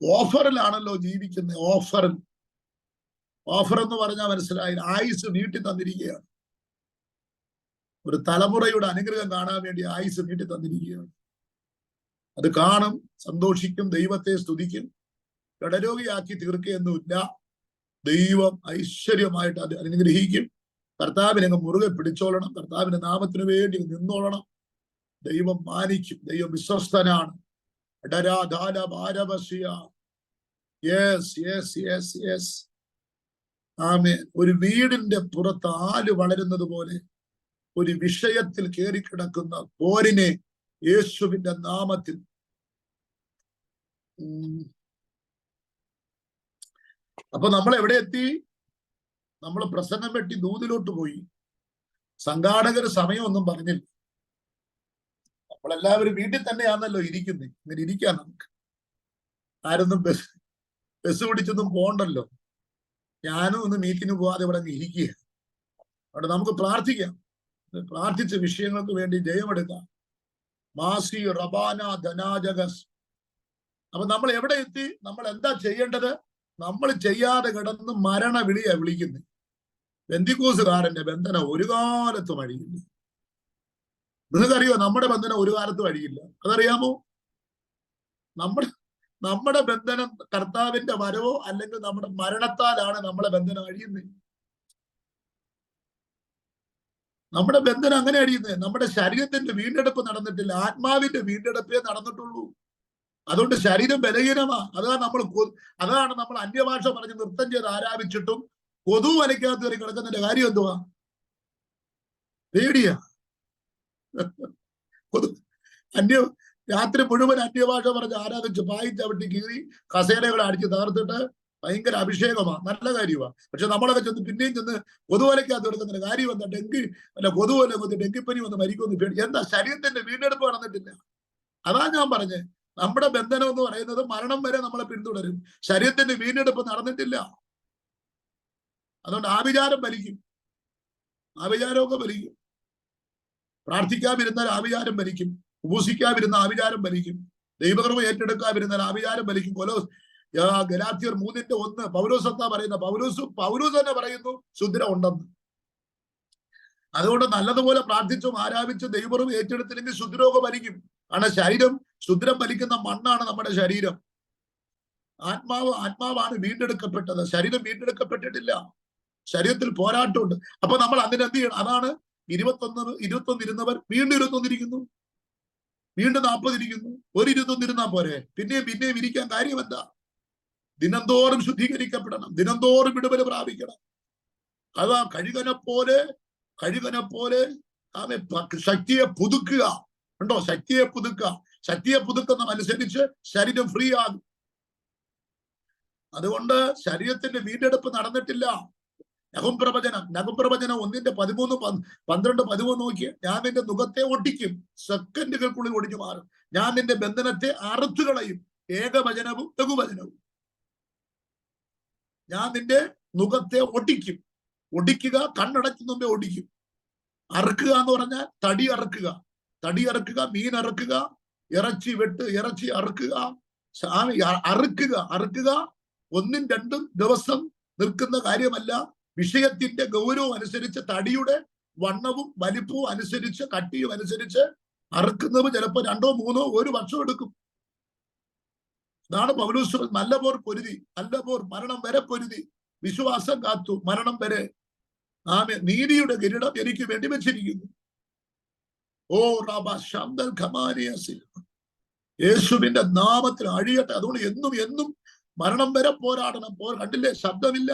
ഓഫറിലാണല്ലോ ജീവിക്കുന്നത്. ഓഫർ എന്ന് പറഞ്ഞാൽ മനസ്സിലായി, ആയുസ് നീട്ടി തന്നിരിക്കുകയാണ്. ഒരു തലമുറയുടെ അനുഗ്രഹം കാണാൻ വേണ്ടി ആയുസ് നീട്ടി തന്നിരിക്കുകയാണ്. അത് കാണും, സന്തോഷിക്കും, ദൈവത്തെ സ്തുതിക്കും. കടരോഗിയാക്കി തീർക്കുകയൊന്നുമില്ല. ദൈവം ഐശ്വര്യമായിട്ട് അത് അനുഗ്രഹിക്കും. കർത്താവിനെ മുറുകെ പിടിച്ചോളണം, കർത്താവിന്റെ നാമത്തിന് വേണ്ടി നിന്നോളണം. ദൈവം മാനിക്കും, ദൈവം വിശ്വസ്തനാണ്. ആമേൻ. ഒരു വീടിന്റെ പുറത്ത് ആല് വളരുന്നത് പോലെ ഒരു വിഷയത്തിൽ കയറിക്കിടക്കുന്ന പോരിനെ യേശുവിന്റെ നാമത്തിൽ അപ്പൊ നമ്മൾ എവിടെ എത്തി? നമ്മൾ പ്രസന്നം വെട്ടി ദൂതിലോട്ട് പോയി. സംഘാടകർ സമയമൊന്നും പറഞ്ഞില്ല. നമ്മളെല്ലാവരും വീട്ടിൽ തന്നെയാണല്ലോ ഇരിക്കുന്നത്. ഇങ്ങനെ ഇരിക്കാം, നമുക്ക് ആരൊന്നും ബസ് പിടിച്ചൊന്നും പോകണ്ടല്ലോ. ഞാനും ഒന്ന് മീറ്റിന് പോവാതെ ഇവിടെ അങ്ങ് ഇരിക്കുക. അവിടെ നമുക്ക് പ്രാർത്ഥിക്കാം, പ്രാർത്ഥിച്ച വിഷയങ്ങൾക്ക് വേണ്ടി ജയമെടുക്കാം. മാസി റബാന ധനാജഗസ്. അപ്പൊ നമ്മൾ എവിടെ എത്തി? നമ്മൾ എന്താ ചെയ്യേണ്ടത്? നമ്മൾ ചെയ്യാതെ കിടന്ന് മരണ വിളിയാ വിളിക്കുന്നത്. ബന്ധിക്കോസുകാരന്റെ ബന്ധനം ഒരു കാലത്തും അഴിയില്ല. നിങ്ങൾക്കറിയോ നമ്മുടെ ബന്ധനം ഒരു കാലത്തും അഴിയില്ല. അതറിയാമോ? നമ്മുടെ ബന്ധനം കർത്താവിന്റെ വരവോ അല്ലെങ്കിൽ നമ്മുടെ മരണത്താലാണ് നമ്മളെ ബന്ധനം അഴിയുന്നത്. നമ്മുടെ ബന്ധനം അങ്ങനെ അഴിയുന്നത്. നമ്മുടെ ശരീരത്തിന്റെ വീണ്ടെടുപ്പ് നടന്നിട്ടില്ല, ആത്മാവിന്റെ വീണ്ടെടുപ്പേ നടന്നിട്ടുള്ളൂ. അതുകൊണ്ട് ശരീരം ബലഹീനമാ. അതാണ് നമ്മൾ അന്യഭാഷ പറഞ്ഞ് നൃത്തം ചെയ്ത് ആരാധിച്ചിട്ടും കൊതു വലയ്ക്കകത്ത് കയറി കിടക്കുന്നതിന്റെ കാര്യം എന്തുവാ? പേടിയാ. രാത്രി മുഴുവൻ അന്യഭാഷ പറഞ്ഞ് ആരാധിച്ച് പായി ചവിട്ടി കീറി കസേരകളെ അടിച്ച് തകർത്തിട്ട് ഭയങ്കര അഭിഷേകമാ, നല്ല കാര്യമാ. പക്ഷെ നമ്മളൊക്കെ ചെന്ന് പിന്നെയും ചെന്ന് കൊതുവലയ്ക്കകത്ത് എടുക്കുന്നതിന്റെ കാര്യം എന്താ? കൊതുവല കൊന്ന് ഡെങ്കിപ്പനി വന്ന് മരിക്കുമെന്ന് പേടി. എന്താ? ശരീരത്തിന്റെ വീണ്ടെടുപ്പ് നടന്നിട്ടില്ല. അതാ ഞാൻ പറഞ്ഞേ, നമ്മുടെ ബന്ധനം എന്ന് പറയുന്നത് മരണം വരെ നമ്മളെ പിന്തുടരും. ശരീരത്തിന്റെ വീണ്ടെടുപ്പ് നടന്നിട്ടില്ല. അതുകൊണ്ട് ആഭിചാരം വലിക്കും, ആഭിചാരമൊക്കെ വലിക്കും. പ്രാർത്ഥിക്കാതിരുന്നാൽ ആഭിചാരം വലിക്കും, ഉപസിക്കാതിരുന്ന ആഭിചാരം വലിക്കും, ദൈവകൃപ ഏറ്റെടുക്കാതിരുന്നാൽ ആഭിചാരം വലിക്കും. ഗലാത്യർ 3:1 പൗലോസ് എന്താ പറയുന്നത്? പൗലോസ് തന്നെ പറയുന്നു ശുദ്രം ഉണ്ടെന്ന്. അതുകൊണ്ട് നല്ലതുപോലെ പ്രാർത്ഥിച്ചും ആരാധിച്ചും ദൈവകൃപ ഏറ്റെടുത്തില്ലെങ്കിൽ ശുദ്രമൊക്കെ വലിക്കും. കാരണം ശരീരം ശുദ്രം വലിക്കുന്ന മണ്ണാണ് നമ്മുടെ ശരീരം. ആത്മാവാണ് വീണ്ടെടുക്കപ്പെട്ടത്, ശരീരം വീണ്ടെടുക്കപ്പെട്ടിട്ടില്ല. ശരീരത്തിൽ പോരാട്ടമുണ്ട്. അപ്പൊ നമ്മൾ അതിനെന്ത് ചെയ്യണം? അതാണ് 21 ഇരുന്നവർ വീണ്ടും 21 ഇരിക്കുന്നു, വീണ്ടും 40 ഇരിക്കുന്നു. ഒരു 21 ഇരുന്നാ പോരെ? പിന്നെയും ഇരിക്കാൻ കാര്യം എന്താ? ദിനംതോറും ശുദ്ധീകരിക്കപ്പെടണം, ദിനംതോറും വിടുതൽ പ്രാപിക്കണം. അതാ കഴുകനെ പോലെ ശക്തിയെ പുതുക്കുക. ഉണ്ടോ? ശക്തിയെ പുതുക്കുന്ന അനുസരിച്ച് ശരീരം ഫ്രീ ആകും. അതുകൊണ്ട് ശരീരത്തിന്റെ വീണ്ടെടുപ്പ് നടന്നിട്ടില്ല. നഖുംപ്രവചനം 1:12-13 നോക്കിയ, ഞാൻ നിന്റെ മുഖത്തെ ഒട്ടിക്കും, സെക്കൻഡുകൾക്കുള്ളിൽ ഒടിഞ്ഞു മാറും. ഞാൻ നിന്റെ ബന്ധനത്തെ അറുത്തുകളയും, ഏകവചനവും ലഘുവചനവും. ഞാൻ നിന്റെ മുഖത്തെ ഒടിക്കും. ഒടിക്കുക, കണ്ണടയ്ക്കുന്ന മുമ്പേ ഒടിക്കും. അറുക്കുക എന്ന് പറഞ്ഞാൽ തടി അറുക്കുക, മീൻ അറുക്കുക, ഇറച്ചി അറുക്കുക. അറുക്കുക 1-2 ദിവസം നിൽക്കുന്ന കാര്യമല്ല. വിഷയത്തിന്റെ ഗൗരവം അനുസരിച്ച്, തടിയുടെ വണ്ണവും വലിപ്പവും അനുസരിച്ച്, കട്ടിയും അനുസരിച്ച് അറുക്കുന്നത് ചിലപ്പോൾ 2-3 1 വർഷം എടുക്കും. അതാണ് പൗലോസ് നല്ല പോർ പൊരുതി, മരണം വരെ പൊരുതി, വിശ്വാസം കാത്തു, മരണം വരെ. നീതിയുടെ കിരീടം എനിക്ക് വേണ്ടി വെച്ചിരിക്കുന്നു. ഓ റബ ശബ്ദൽ ഖമാനിയസിൽ, യേശുവിന്റെ നാമത്തിൽ അഴിയട്ടെ. അതുകൊണ്ട് എന്നും മരണം വരെ പോരാടണം. കണ്ടില്ലേ? ശബ്ദമില്ല,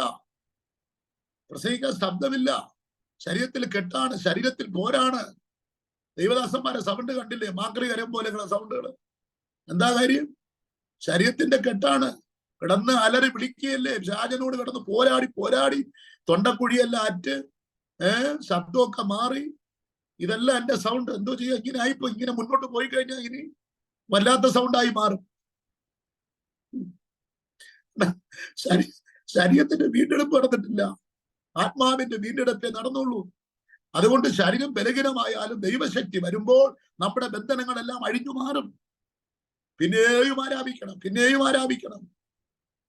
പ്രസംഗിക്കാൻ ശബ്ദമില്ല. ശരീരത്തിൽ കെട്ടാണ്, ശരീരത്തിൽ പോരാണ്. ദൈവദാസന്മാരെ സൗണ്ട് കണ്ടില്ലേ? മാക്രി കരം പോലെയുള്ള സൗണ്ടുകൾ. എന്താ കാര്യം? ശരീരത്തിന്റെ കെട്ടാണ്. കിടന്ന് അലറി വിളിക്കുകയല്ലേ? ഷാജനോട് കിടന്ന് പോരാടി തൊണ്ടക്കുഴിയെല്ലാം അറ്റ്, ശബ്ദമൊക്കെ മാറി. ഇതെല്ലാം എന്റെ സൗണ്ട്. എന്തോ ചെയ്യുക? ഇങ്ങനെ ആയിപ്പോ, ഇങ്ങനെ മുന്നോട്ട് പോയി കഴിഞ്ഞാൽ ഇനി വല്ലാത്ത സൗണ്ടായി മാറും. ശരീരത്തിന്റെ വീണ്ടെടുപ്പ് നടന്നിട്ടില്ല, ആത്മാവിന്റെ വീണ്ടെടുപ്പേ നടന്നുള്ളൂ. അതുകൊണ്ട് ശരീരം ബലഹീനമായാലും ദൈവശക്തി വരുമ്പോൾ നമ്മുടെ ബന്ധനങ്ങളെല്ലാം അഴിഞ്ഞു മാറും. പിന്നെയും ആരാധിക്കണം.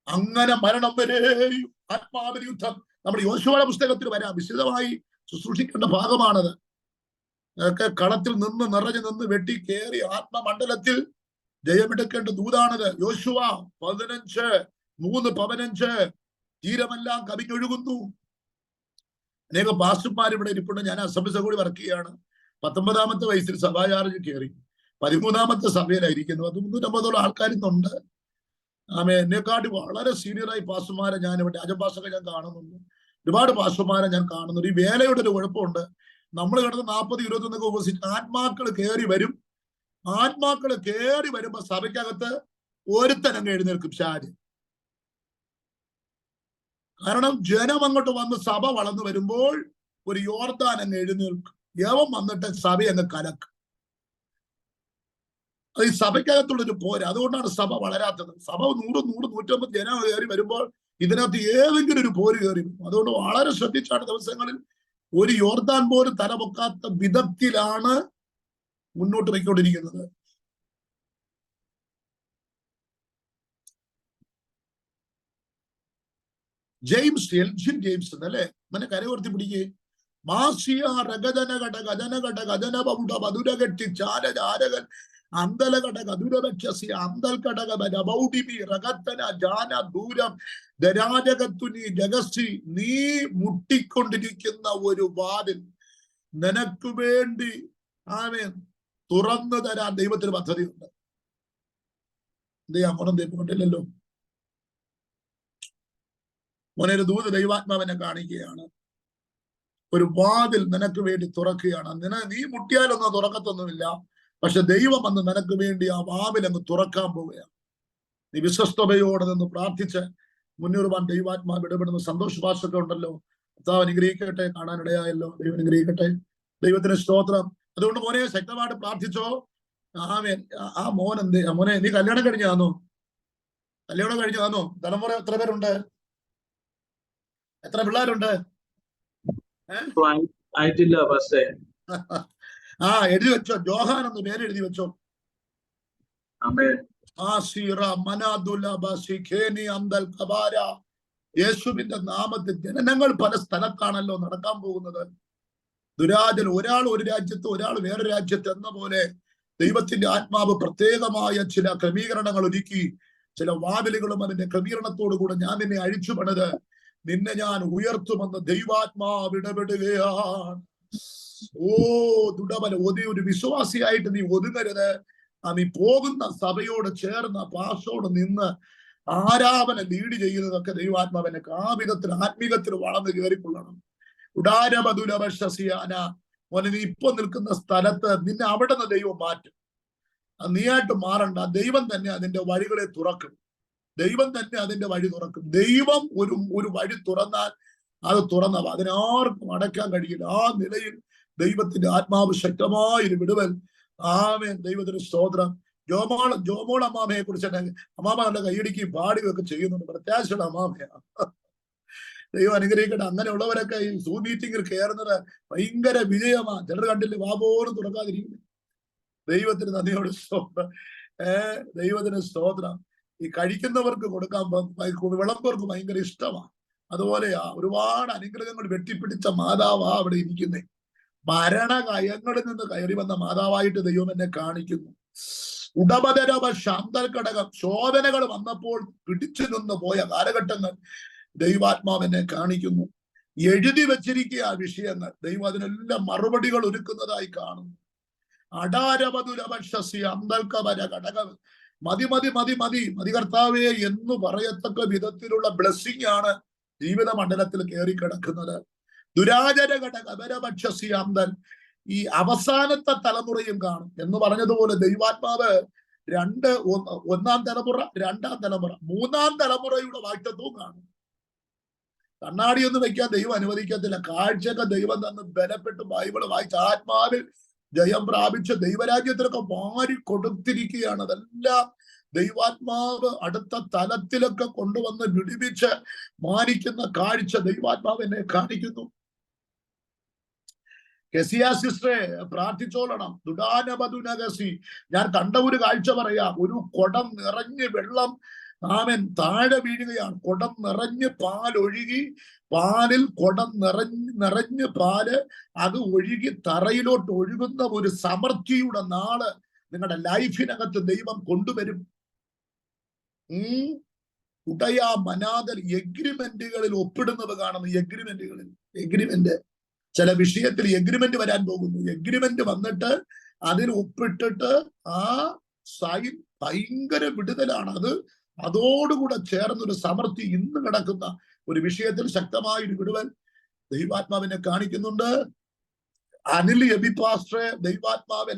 അങ്ങനെ മരണം വരെയും ആത്മാവിന്റെ യുദ്ധം. നമ്മുടെ യോശുവയുടെ പുസ്തകത്തിൽ വരാം, വിശദമായി ശുശ്രൂഷിക്കേണ്ട ഭാഗമാണത്. അതൊക്കെ കളത്തിൽ നിറഞ്ഞു വെട്ടി കയറി ആത്മമണ്ഡലത്തിൽ ജയമെടുക്കേണ്ട ദൂതാണത്. യോശുവ 15:3-15 തീരമെല്ലാം കവിഞ്ഞൊഴുകുന്നു. അനേക പാസ്റ്റർമാർ ഇവിടെ ഇരിപ്പുണ്ട്. ഞാൻ അസംബ്ലി കൂടി വർക്ക് ചെയ്യാണ്. 19ാമത്തെ വയസ്സിൽ സഭാചാർജ് കയറി, 13ാമത്തെ സഭയിലായിരിക്കുന്നു. 350 ആൾക്കാരിന്നുണ്ട്. എന്നെക്കാട്ടി വളരെ സീനിയറായി പാസ്റ്റർമാരെ ഞാൻ ഇവിടെ രാജപാസ്റ്റൊക്കെ ഞാൻ കാണുന്നുണ്ട്. ഒരുപാട് പാസ്റ്റർമാരെ ഞാൻ കാണുന്നുണ്ട്. ഈ വേലയുടെ ഒരു കുഴപ്പമുണ്ട്. നമ്മൾ കിടന്ന് 40-21 ഉപസിച്ച് ആത്മാക്കൾ കയറി വരും. ആത്മാക്കൾ കയറി വരുമ്പോ സഭയ്ക്കകത്ത് ഒരുത്തനങ്ങ് എഴുന്നേൽക്കും, ഷാജ്. കാരണം ജനം അങ്ങോട്ട് വന്ന് സഭ വളർന്നു വരുമ്പോൾ ഒരു യോർദാൻ അങ്ങ് എഴുന്നേൽക്കും. യവം വന്നിട്ട് സഭ അങ്ങ് കലക്കും. അത് ഈ സഭയ്ക്കകത്തുള്ളൊരു പോര്. അതുകൊണ്ടാണ് സഭ വളരാത്തത്. സഭ 100-150 ജനം കയറി വരുമ്പോൾ ഇതിനകത്ത് ഏതെങ്കിലും ഒരു പോര് കയറി. അതുകൊണ്ട് വളരെ ശ്രദ്ധിച്ചാണ് ദിവസങ്ങളിൽ ഒരു യോർദാൻ പോലും തലപൊക്കാത്ത വിധത്തിലാണ് മുന്നോട്ട് പോയിക്കൊണ്ടിരിക്കുന്നത്. എൽജിൻ ജെയിംസ് എന്നല്ലേ മനെ കരവർത്തി പിടിക്കേ. മാസിയ രഗജന ഘട ഗജന ഘട ഗജന ബൗഡ മധുര കെട്ടി ചാര ചാരകൻ അന്തല ഘടക ദുരപക്ഷസി അന്തൽ ഘടക ബൗഡിബി റഗത്തന ജാന ദൂരം ദരാജകത്തുനി ജഗസി. നീ മുട്ടിക്കൊണ്ടിരിക്കുന്ന ഒരു വാതിൽ നിനക്ക് വേണ്ടി ആമേൻ തുറന്നു തരാൻ ദൈവത്തിന് പദ്ധതിയുണ്ട്. മോനം ദൈവമുണ്ടല്ലോ. മോനെ ഒരു ദൂത് ദൈവാത്മാവിനെ കാണിക്കുകയാണ്. ഒരു വാതിൽ നിനക്ക് വേണ്ടി തുറക്കുകയാണ്. നീ മുട്ടിയാലൊന്നും തുറക്കത്തൊന്നുമില്ല, പക്ഷെ ദൈവം വന്ന് നിനക്ക് വേണ്ടി ആ വാതിൽ അങ്ങ് തുറക്കാൻ പോവുകയാണ്. നീ വിശ്വസ്തയോടെ നിന്ന് പ്രാർത്ഥിച്ച് മുന്നേറുവാൻ ദൈവാത്മാവ് ഇടപെടുന്ന സന്തോഷ ഭാഷയൊക്കെ ഉണ്ടല്ലോ. കർത്താവ് അനുഗ്രഹിക്കട്ടെ. കാണാനിടയായല്ലോ. ദൈവം അനുഗ്രഹിക്കട്ടെ. ദൈവത്തിന് സ്തോത്രം. അതുകൊണ്ട് മോനെ ശക്തമായിട്ട് പ്രാർത്ഥിച്ചോ. ആ മോൻ എന്ത് മോനെ, നീ കല്യാണം കഴിഞ്ഞാന്നോ? കല്യാണം കഴിഞ്ഞാന്നോ? തലമുറ എത്ര പേരുണ്ട്? എത്ര പിള്ളേരുണ്ട്? എഴുതി വെച്ചോ. ജോഹാൻ എന്ന് പേര് എഴുതി വെച്ചോ. യേശുവിന്റെ നാമത്തിൽ ജനനങ്ങൾ പല സ്ഥലത്താണല്ലോ നടക്കാൻ പോകുന്നത്. ദുരാജൻ ഒരാൾ ഒരു രാജ്യത്ത്, ഒരാൾ വേറെ രാജ്യത്ത് എന്ന പോലെ ദൈവത്തിന്റെ ആത്മാവ് പ്രത്യേകമായ ചില ക്രമീകരണങ്ങൾ ഒരുക്കി, ചില വാതിലുകളും അതിന്റെ ക്രമീകരണത്തോടു കൂടെ ഞാൻ നിന്നെ അഴിച്ചു പണിത് നിന്നെ ഞാൻ ഉയർത്തുമെന്ന് ദൈവാത്മാവ് ഇടപെടുകയാണ്. ദുടമന ഒരു വിശ്വാസിയായിട്ട് നീ ഒതുങ്ങരുത്. നീ പോകുന്ന സഭയോട് ചേർന്ന് പാഷോട് നിന്ന് ആരാധന ലീഡ് ചെയ്യുന്നതൊക്കെ ദൈവാത്മാവിനെ ആ വിധത്തിൽ ആത്മീകത്തിൽ വളർന്ന് കയറിക്കൊള്ളണം. ഉടാരമധുരവശസിയാന മോനെ, നീ ഇപ്പൊ നിൽക്കുന്ന സ്ഥലത്ത് നിന്നെ അവിടെ നിന്ന് ദൈവം മാറ്റും. നീയായിട്ട് മാറണ്ട. ദൈവം തന്നെ അതിന്റെ വഴികളെ തുറക്കും. ദൈവം തന്നെ അതിന്റെ വഴി തുറക്കും. ദൈവം ഒരു വഴി തുറന്നാൽ അത് തുറന്നവ അതിനാർക്കും അടയ്ക്കാൻ കഴിയില്ല. ആ നിലയിൽ ദൈവത്തിന്റെ ആത്മാവ് ശക്തമായൊരു വിടുവൽ. ആമേൻ. ദൈവത്തിന് സ്തോത്രം. ജോമോൾ അമ്മാമയെ കുറിച്ച് അമ്മാമ നല്ല കൈയടിക്കുകയും പാടുകയൊക്കെ ചെയ്യുന്നുണ്ട്. പ്രത്യാശയുടെ അമ്മാമയാണ്. ദൈവം അനുഗ്രഹിക്കട്ടെ. അങ്ങനെയുള്ളവരൊക്കെ ഈ സൂം മീറ്റിംഗിൽ കയറുന്നത് ഭയങ്കര വിജയമാണ്. ചിലർ കണ്ടില്ല, വാ പോലും തുറക്കാതിരിക്കുന്നു. ദൈവത്തിന് നന്ദിയോട് സ്തോത്രം. ദൈവത്തിന് സ്തോത്രം. ഈ കഴിക്കുന്നവർക്ക് കൊടുക്കാൻ വിളമ്പവർക്ക് ഭയങ്കര ഇഷ്ടമാണ്. അതുപോലെയാ ഒരുപാട് അനുഗ്രഹങ്ങൾ വെട്ടിപ്പിടിച്ച മാതാവാ അവിടെ ഇരിക്കുന്നേ. മരണകയങ്ങളിൽ നിന്ന് കയറി വന്ന മാതാവായിട്ട് ദൈവം എന്നെ കാണിക്കുന്നു. ഉടമതരവ ശാന്തൽ ഘടകം ശോധനകൾ വന്നപ്പോൾ പിടിച്ചു നിന്ന് പോയ കാലഘട്ടങ്ങൾ ദൈവാത്മാവ് എന്നെ കാണിക്കുന്നു. എഴുതി വെച്ചിരിക്കുക ആ വിഷയങ്ങൾ. ദൈവം അതിനെല്ലാം മറുപടികൾ ഒരുക്കുന്നതായി കാണുന്നു. അടാരവധുരവശസി അന്തൽക്കവര ഘടകം. മതി മതി മതി മതി മതി കർത്താവേ എന്ന് പറയത്തക്ക വിധത്തിലുള്ള ബ്ലെസ്സിംഗ് ആണ് ജീവിത മണ്ഡലത്തിൽ കയറി കിടക്കുന്നത്. ദുരാചര ഘടകപരപക്ഷസി അന്തൻ. ഈ അവസാനത്തെ തലമുറയും കാണും എന്ന് പറഞ്ഞതുപോലെ ദൈവാത്മാവ് ഒന്നാം തലമുറ, രണ്ടാം തലമുറ, മൂന്നാം തലമുറയുടെ വാക്തത്വവും കാണും. കണ്ണാടിയൊന്നും വെക്കാൻ ദൈവം അനുവദിക്കത്തില്ല. കാഴ്ചയൊക്കെ ദൈവം തന്ന് ബലപ്പെട്ട് ബൈബിള് വായിച്ച് ആത്മാവിൽ ജയം പ്രാപിച്ച് ദൈവരാജ്യത്തിലൊക്കെ മാറി കൊടുത്തിരിക്കുകയാണ്. അതെല്ലാം ദൈവാത്മാവ് അടുത്ത തലത്തിലൊക്കെ കൊണ്ടുവന്ന് വിടിവിച്ച് മാനിക്കുന്ന കാഴ്ച ദൈവാത്മാവ് എന്നെ കാണിക്കുന്നു. കെസിയ സിസ്റ്ററെ പ്രാർത്ഥിച്ചോളണം. ദുഡാനബദുനഗസി. ഞാൻ കണ്ട ഒരു കാഴ്ച പറയാം. ഒരു കുടം നിറഞ്ഞ് വെള്ളം താഴെ വീഴുകയാണ്. കുടം നിറഞ്ഞ് പാലൊഴുകി, പാലിൽ കുടം നിറഞ്ഞ് പാല് അത് ഒഴുകി തറയിലോട്ട് ഒഴുകുന്ന ഒരു സമൃദ്ധിയുടെ നാള് നിങ്ങളുടെ ലൈഫിനകത്ത് ദൈവം കൊണ്ടുവരും. ഉടയ മനാദൽ എഗ്രിമെന്റുകളിൽ ഒപ്പിടുന്നത് കാണുന്നു. എഗ്രിമെന്റ് ചില വിഷയത്തിൽ എഗ്രിമെന്റ് വരാൻ പോകുന്നു. എഗ്രിമെന്റ് വന്നിട്ട് അതിൽ ഒപ്പിട്ടിട്ട് ആ സൈൻ ഭയങ്കര വിടുതലാണ്. അതോടുകൂടെ ചേർന്നൊരു സമൃദ്ധി ഇന്ന് കിടക്കുന്ന ഒരു വിഷയത്തിൽ ശക്തമായൊരു വിടുവൽ ദൈവാത്മാവിനെ കാണിക്കുന്നുണ്ട്. അനിൽ എബി പാസ്റ്ററെ ദൈവാത്മാവ്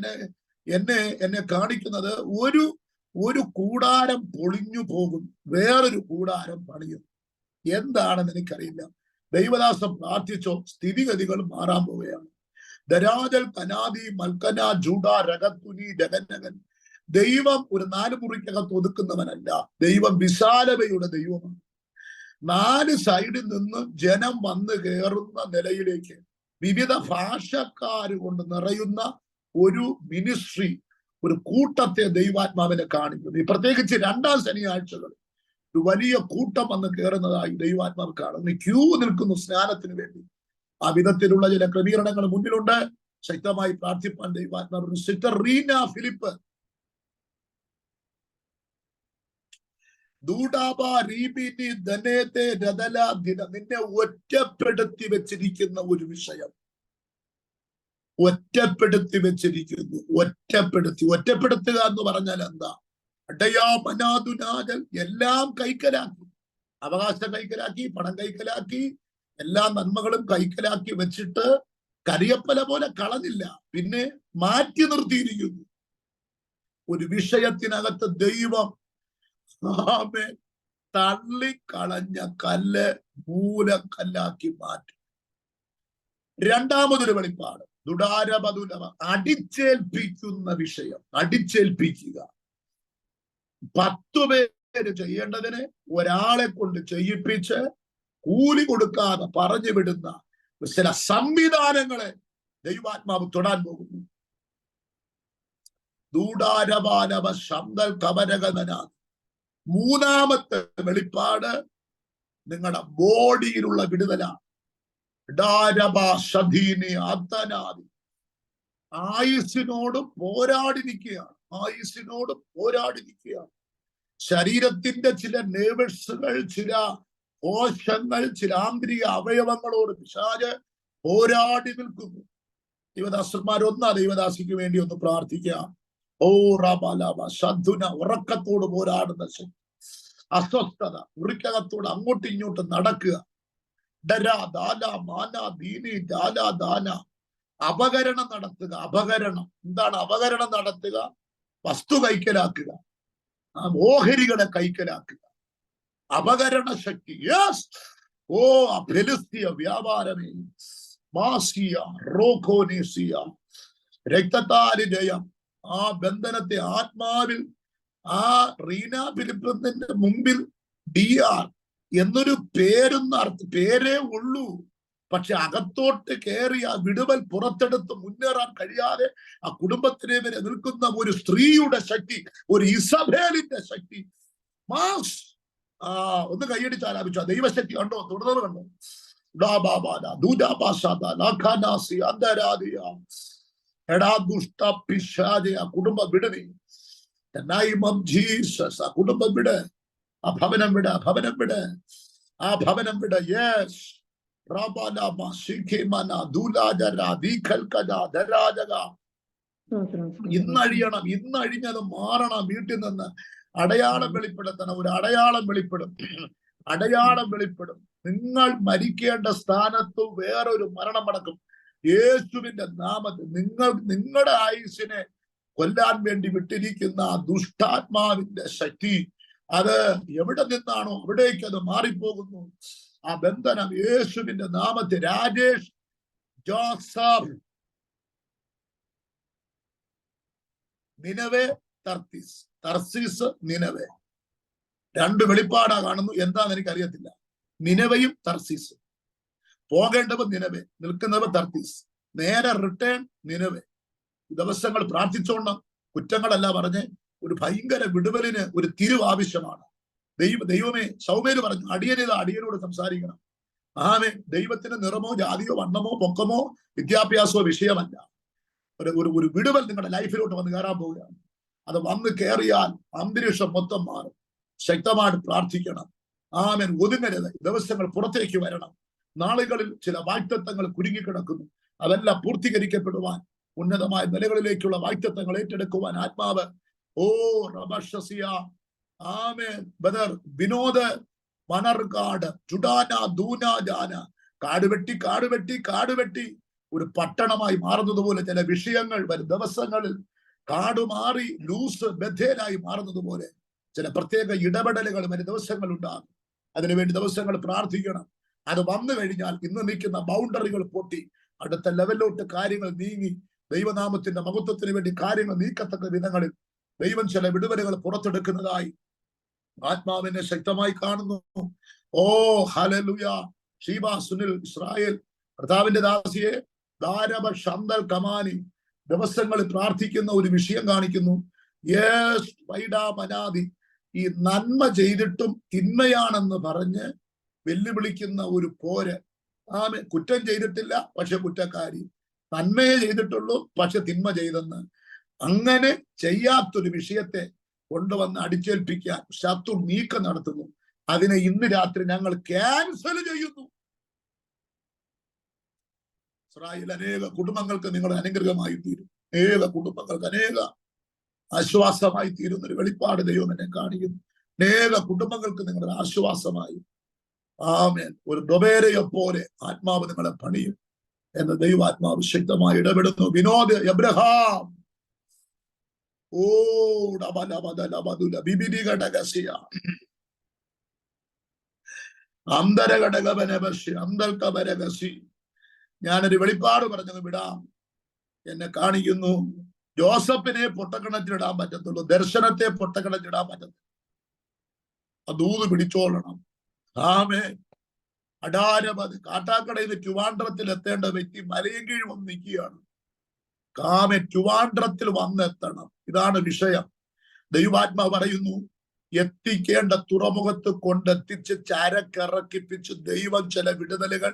എന്നെ കാണിക്കുന്നത് ഒരു കൂടാരം പൊളിഞ്ഞു പോകും, വേറൊരു കൂടാരം പണിയും. എന്താണെന്ന് എനിക്കറിയില്ല. ദൈവദാസം പ്രാർത്ഥിച്ചോ. സ്ഥിതിഗതികൾ മാറാൻ പോവുകയാണ്. ദരാജൽ കനാദി മൽക്കന ജൂഡ രഗത്തുനി ജഗന്നകൻ. ദൈവം ഒരു 4 മുറിക്കകത്ത് ഒതുക്കുന്നവനല്ല. ദൈവം വിശാലതയുടെ ദൈവമാണ്. 4 സൈഡിൽ നിന്ന് ജനം വന്ന് കയറുന്ന നിലയിലേക്ക് വിവിധ ഭാഷക്കാര് കൊണ്ട് നിറയുന്ന ഒരു മിനിസ്ട്രി, ഒരു കൂട്ടത്തെ ദൈവാത്മാവിനെ കാണിക്കുന്നു. പ്രത്യേകിച്ച് 2ാം ശനിയാഴ്ചകൾ ഒരു വലിയ കൂട്ടം വന്ന് കയറുന്നതായി ദൈവാത്മാവ് കാണുന്നു. ക്യൂ നിൽക്കുന്നു സ്നാനത്തിന് വേണ്ടി. ആ വിധത്തിലുള്ള ചില ക്രമീകരണങ്ങൾ മുന്നിലുണ്ട്. ശക്തമായി പ്രാർത്ഥിപ്പാൻ ദൈവാത്മാവ്. സിസ്റ്റർ റീന ഫിലിപ്പ് നിന്നെ ഒറ്റപ്പെടുത്തി വെച്ചിരിക്കുന്ന ഒരു വിഷയം, ഒറ്റപ്പെടുത്തി വെച്ചിരിക്കുന്നു. ഒറ്റപ്പെടുത്തുക എന്ന് പറഞ്ഞാൽ എന്താ? അടയാ മനാദുനാദൽ, എല്ലാം കൈക്കലാക്കി, അവകാശം കൈക്കലാക്കി, പണം കൈക്കലാക്കി, എല്ലാ നന്മകളും കൈക്കലാക്കി വെച്ചിട്ട് കരിയപ്പല പോലെ കളഞ്ഞില്ല, പിന്നെ മാറ്റി നിർത്തിയിരിക്കുന്നു. ഒരു വിഷയത്തിനകത്ത് ദൈവം തള്ളിക്കളഞ്ഞ കല്ല് മൂലക്കല്ലാക്കി മാറ്റി. രണ്ടാമതൊരു വെളിപ്പാട്, ദുടാരപതുലവ, അടിച്ചേൽപ്പിക്കുന്ന വിഷയം. അടിച്ചേൽപ്പിക്കുക. 10 പേര് ചെയ്യേണ്ടതിന് ഒരാളെ കൊണ്ട് ചെയ്യിപ്പിച്ച് കൂലി കൊടുക്കാതെ പറഞ്ഞു വിടുന്ന ചില സംവിധാനങ്ങളെ ദൈവാത്മാവ് തൊടാൻ പോകുന്നു. ദൂടാരപാലവ ശബ്ദൽ കവരകനാഥ്. മൂന്നാമത്തെ വെളിപ്പാട് നിങ്ങളുടെ ബോഡിയിലുള്ള വിടുതലാണ്. ആയുസ്സിനോട് പോരാടിരിക്കുകയാണ്. ആയുസ്സിനോട് പോരാടിരിക്കുകയാണ്. ശരീരത്തിന്റെ ചില നേഴ്സുകൾ, ചില കോശങ്ങൾ, ചില ആന്തരിക അവയവങ്ങളോട് പിശാച് പോരാടി നിൽക്കുന്നു. ദൈവദാസന്മാരൊന്നാ ദൈവദാസിക്ക് വേണ്ടി ഒന്ന് പ്രാർത്ഥിക്കാം. ഓ റാബാലാബ ശദ്ദുന, ഉറക്കത്തോട് പോരാടുന്ന ശക്തി, അസ്വസ്ഥത, മുറിക്കകത്തോട് അങ്ങോട്ടും ഇങ്ങോട്ടും നടക്കുക. അപകരണം നടത്തുക. അപകരണം എന്താണ്? അപകരണം നടത്തുക, വസ്തു കൈക്കലാക്കുക, ഓഹരികളെ കൈക്കലാക്കുക, അപകരണ ശക്തി. യെസ്, ഓ ഫെലിസ്തീയ വ്യാപാരമേ, മാസിയ റോഖോനേസിയ, രക്തത്താല് ജയം. ആ ബന്ധനത്തെ ആത്മാവിൽ, ആ റീന ഫിലിപ്പിന്റെ മുമ്പിൽ DR എന്നൊരു പേരേ ഉള്ളൂ. പക്ഷെ അകത്തോട്ട് കയറി ആ വിടുവൽ പുറത്തെടുത്ത് മുന്നേറാൻ കഴിയാതെ ആ കുടുംബത്തിനെ വരെ നിൽക്കുന്ന ഒരു സ്ത്രീയുടെ ശക്തി, ഒരു ഇസബേലിന്റെ ശക്തി. മാസ് ഒന്ന് കൈയടിച്ച് ആരാപിച്ചു. ആ ദൈവശക്തി കണ്ടോ? തുടർന്ന് കണ്ടോ? എടാ ദുഷ്ട പിശാചേ, ആ കുടുംബം വിടണേ. ആ കുടുംബം വിട്, ആ ഭവനം വിട്, ആ ഭവനം വിട്, ആ ഭവനം വിട്. യെസ്, ഇന്നഴിയണം, ഇന്നഴിഞ്ഞത് മാറണം. വീട്ടിൽ നിന്ന് അടയാളം വെളിപ്പെടുത്തണം. ഒരു അടയാളം വെളിപ്പെടും, അടയാളം വെളിപ്പെടും. നിങ്ങൾ മരിക്കേണ്ട സ്ഥാനത്ത് വേറൊരു മരണം നടക്കും. യേശുവിന്റെ നാമത്തിൽ നിങ്ങളുടെ ആയുസ്സിനെ കൊല്ലാൻ വേണ്ടി വിട്ടിരിക്കുന്ന ആ ദുഷ്ടാത്മാവിന്റെ ശക്തി, അത് എവിടെ നിന്നാണോ അവിടേക്ക് അത് മാറിപ്പോകുന്നു. ആ ബന്ധനം യേശുവിന്റെ നാമത്തിൽ. രാജേഷ് ജോസഫ്, നിനവേ തർസീസ് നിനവേ, 2 വെളിപ്പാടാ കാണുന്നു. എന്താന്ന് എനിക്കറിയത്തില്ല. നിനവയും തർസീസും. പോകേണ്ടവർ നിനവേ, നിൽക്കുന്നവർ തർത്തീസ്. നേരെ റിട്ടേൺ നിനവേ. ദിവസങ്ങൾ പ്രാർത്ഥിച്ചോണം. കുറ്റങ്ങളല്ല പറഞ്ഞ് ഒരു ഭയങ്കര വിടുവലിന് ഒരു തിരിവ് ആവശ്യമാണ്. ദൈവമേ, സൗമ്യര് പറഞ്ഞു, അടിയനോട് സംസാരിക്കണം. ദൈവത്തിന് നിറമോ ജാതിയോ വണ്ണമോ പൊക്കമോ വിദ്യാഭ്യാസമോ വിഷയമല്ല. ഒരു വിടുവൽ നിങ്ങളുടെ ലൈഫിലോട്ട് വന്ന് കയറാൻ പോവുകയാണ്. അത് വന്ന് കയറിയാൽ അന്തരീക്ഷം മൊത്തം മാറും. ശക്തമായിട്ട് പ്രാർത്ഥിക്കണം. ഒതുങ്ങരുത്. ദിവസങ്ങൾ പുറത്തേക്ക് വരണം. നാളുകളിൽ ചില വാഗ്ദത്തങ്ങൾ കുരുങ്ങിക്കിടക്കുന്നു. അതെല്ലാം പൂർത്തീകരിക്കപ്പെടുവാൻ, ഉന്നതമായ നിലകളിലേക്കുള്ള വാഗ്ദത്തങ്ങൾ ഏറ്റെടുക്കുവാൻ ആത്മാവ്. ഓ റബഷസിയ, ബദർ വിനോദ് മനർകാട് ചുടാന ദൂനാജാന, കാടുവെട്ടി ഒരു പട്ടണമായി മാറുന്നത് പോലെ ചില വിഷയങ്ങൾ വരും ദിവസങ്ങളിൽ കാടുമാറി ലൂസ് ബഥേലായി മാറുന്നത് പോലെ ചില പ്രത്യേക ഇടപെടലുകൾ വരും ദിവസങ്ങൾ ഉണ്ടാകും. അതിനുവേണ്ടി ദിവസങ്ങൾ പ്രാർത്ഥിക്കണം. അത് വന്നു കഴിഞ്ഞാൽ ഇന്ന് നിൽക്കുന്ന ബൗണ്ടറികൾ പൊട്ടി അടുത്ത ലെവലിലോട്ട് കാര്യങ്ങൾ നീങ്ങി ദൈവനാമത്തിന്റെ മഹത്വത്തിന് വേണ്ടി കാര്യങ്ങൾ നീക്കത്തക്ക വിധങ്ങളിൽ ദൈവം ചില വിടുതലുകൾ പുറത്തെടുക്കുന്നതായി ആത്മാവിനെ ശക്തമായി കാണുന്നു. ഓ ഹല്ലേലൂയ. ഷീബ സുനിൽ ഇസ്രായേൽ കർത്താവിന്റെ ദാസിയെ ദാരബ ഷന്തൽ കമാനി ദിവസങ്ങളിൽ പ്രാർത്ഥിക്കുന്ന ഒരു വിഷയം കാണിക്കുന്നു. യേസ് വൈഡാ മനാദി, ഈ നന്മ ചെയ്തിട്ടും തിന്മയാണെന്ന് പറഞ്ഞ് വെല്ലുവിളിക്കുന്ന ഒരു പോര്. കുറ്റം ചെയ്തിട്ടില്ല പക്ഷെ കുറ്റക്കാരി, നന്മയെ ചെയ്തിട്ടുള്ളൂ പക്ഷെ തിന്മ ചെയ്തെന്ന്. അങ്ങനെ ചെയ്യാത്തൊരു വിഷയത്തെ കൊണ്ടുവന്ന് അടിച്ചേൽപ്പിക്കാൻ ശത്രു നീക്കം നടത്തുന്നു. അതിനെ ഇന്ന് രാത്രി ഞങ്ങൾ ക്യാൻസൽ ചെയ്യുന്നു. ഇസ്രായേൽ അനേക കുടുംബങ്ങൾക്ക് നിങ്ങളുടെ അനുഗ്രഹമായി തീരും. അനേക കുടുംബങ്ങൾക്ക് അനേക ആശ്വാസമായി തീരുന്ന ഒരു വെളിപ്പാട് ദൈവം എന്നെ കാണിക്കുന്നു. അനേക കുടുംബങ്ങൾക്ക് നിങ്ങളുടെ ആശ്വാസമായി. ആമേൻ. ഒരു ദൊബേരയെ പോലെ ആത്മാവ് നിങ്ങളെ പണിയും എന്ന് ദൈവാത്മാവ് ശക്തമായി ഇടപെടുന്നു. വിനോദ് എബ്രഹാം ഞാനൊരു വെളിപ്പാട് പറഞ്ഞത് വിടാം. എന്നെ കാണിക്കുന്നു. ജോസഫിനെ പൊട്ടക്കിണറ്റിലിടാൻ പറ്റത്തുള്ളൂ, ദർശനത്തെ പൊട്ടക്കിണറ്റിലിടാൻ പറ്റത്തില്ല. ദൂത് പിടിച്ചോളണം. ആമേൻ. അടാരമത് കാട്ടാക്കടയിൽ നിന്ന് ട്രിവാൻഡ്രത്തിൽ എത്തേണ്ട വ്യക്തി മലയും കീഴ് വന്ന് നിൽക്കുകയാണ്. കാമൻ ട്രിവാൻഡ്രത്തിൽ വന്നെത്തണം. ഇതാണ് വിഷയം. ദൈവാത്മാ പറയുന്നു, എത്തിക്കേണ്ട തുറമുഖത്ത് കൊണ്ടെത്തിച്ച് ചരക്കിറക്കിപ്പിച്ച് ദൈവം ചില വിടുതലുകൾ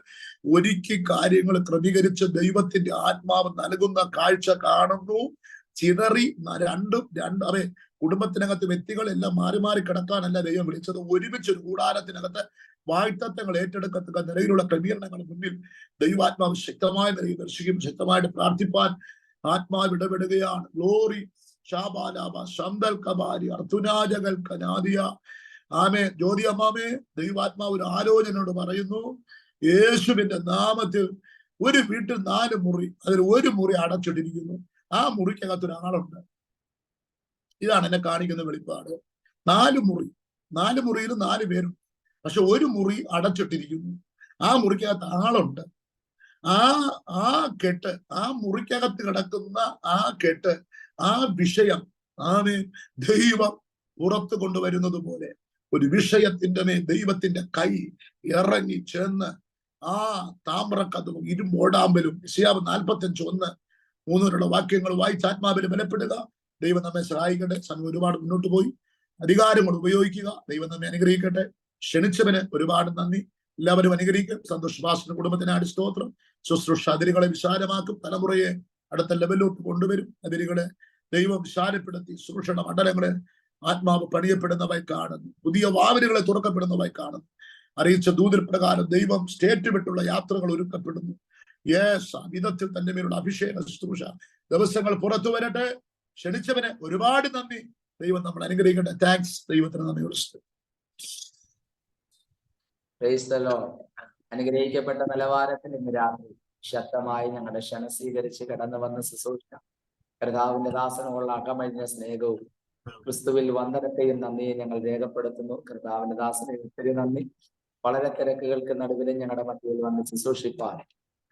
ഒരുക്കി കാര്യങ്ങൾ ക്രമീകരിച്ച് ദൈവത്തിന്റെ ആത്മാവ് നൽകുന്ന കാഴ്ച കാണുന്നു. ചിതറി രണ്ടേ കുടുംബത്തിനകത്ത് വ്യക്തികളെല്ലാം മാറി മാറി കിടക്കാനല്ല ദൈവം വിളിച്ചത്. ഒരുമിച്ച് ഒരു കൂടാരത്തിനകത്ത് വാഴ്ത്തത്വങ്ങൾ ഏറ്റെടുക്കത്തക്ക നിലയിലുള്ള ക്രമീകരണങ്ങൾ മുന്നിൽ ദൈവാത്മാവ് ശക്തമായ നിലയിൽ ദർശിക്കും. ശക്തമായിട്ട് പ്രാർത്ഥിപ്പാൻ ആത്മാവ് ഇടപെടുകയാണ്. ഗ്ലോറി ഷാബാലാബ ശന്തൽ കബാരി അർത്തുനാജകൽ കനാദിയ. ആമേ. ജ്യോതി അമ്മാമേ, ദൈവാത്മാവ് ഒരു ആലോചനയോട് പറയുന്നു, യേശുവിന്റെ നാമത്തിൽ ഒരു വീട്ടിൽ 4 മുറി, അതിൽ ഒരു മുറി അടച്ചിട്ടിരിക്കുന്നു. ആ മുറിക്കകത്തൊരാളുണ്ട്. ഇതാണ് എന്നെ കാണിക്കുന്ന വെളിപ്പാട്. 4 മുറി, 4 മുറിയിൽ 4 പേരും, പക്ഷെ ഒരു മുറി അടച്ചിട്ടിരിക്കുന്നു. ആ മുറിക്കകത്ത് ആളുണ്ട്. ആ കെട്ട്, ആ മുറിക്കകത്ത് കിടക്കുന്ന ആ കെട്ട്, ആ വിഷയം ദൈവം പുറത്തു കൊണ്ടുവരുന്നത് പോലെ ഒരു വിഷയത്തിന്റെ മേൽ ദൈവത്തിന്റെ കൈ ഇറങ്ങി ചെന്ന് ആ താമ്രക്കഥവും ഇരുമ്പോടാമ്പലും ഇശയ്യാവ് 45:1-3 വാക്യങ്ങൾ വായിച്ച് ആത്മാവിൽ ബലപ്പെടുക. ദൈവം നമ്മെ സഹായിക്കട്ടെ. സമയം ഒരുപാട് മുന്നോട്ട് പോയി. അധികാരങ്ങൾ ഉപയോഗിക്കുക. ദൈവം നമ്മെ അനുഗ്രഹിക്കട്ടെ. ക്ഷണിച്ചവന് ഒരുപാട് നന്ദി. എല്ലാവരും അനുഗ്രഹിക്കും. സന്തോഷ് ഭാഷന്റെ കുടുംബത്തിനാട് സ്തോത്രം. ശുശ്രൂഷ അതിരുകളെ വിശാലമാക്കും. തലമുറയെ അടുത്ത ലെവലിലോട്ട് കൊണ്ടുവരും. അതിരുകളെ ദൈവം വിശാലപ്പെടുത്തി ശുശ്രൂഷണ മണ്ഡലങ്ങളെ ആത്മാവ് പണിയപ്പെടുന്നതായി കാണുന്നു. പുതിയ വാതിലുകളെ തുറക്കപ്പെടുന്നതായി കാണുന്നു. അറിയിച്ച ദൂതിൽ പ്രകാരം ദൈവം സ്റ്റേറ്റ് വിട്ടുള്ള യാത്രകൾ ഒരുക്കപ്പെടുന്നു. യേസ്, ആ വിധത്തിൽ തന്റെ മേലുള്ള അഭിഷേക ശുശ്രൂഷ ദിവസങ്ങൾ പുറത്തു വരട്ടെ. ക്ഷണിച്ചവന് ഒരുപാട് നന്ദി. ദൈവം നമ്മൾ അനുഗ്രഹിക്കട്ടെ. താങ്ക്സ്. ദൈവത്തിന് നന്ദിയോട്. അനുഗ്രഹിക്കപ്പെട്ട നിലവാരത്തിൽ ഇന്ന് രാത്രി ശക്തമായി ഞങ്ങളുടെ ക്ഷണം സ്വീകരിച്ച് കടന്നു വന്ന് ശുശ്രൂഷിക്കാം. കർത്താവിന്റെ ദാസനമുള്ള അകമഴിഞ്ഞ സ്നേഹവും ക്രിസ്തുവിൽ വന്ദനത്തെയും നന്ദിയും ഞങ്ങൾ രേഖപ്പെടുത്തുന്നു. കർത്താവിന്റെ ദാസനെ ഒത്തിരി നന്ദി. വളരെ തിരക്കുകൾക്ക് നടുവിലും ഞങ്ങളുടെ മധ്യയിൽ വന്ന് ശുശ്രൂഷിപ്പാൻ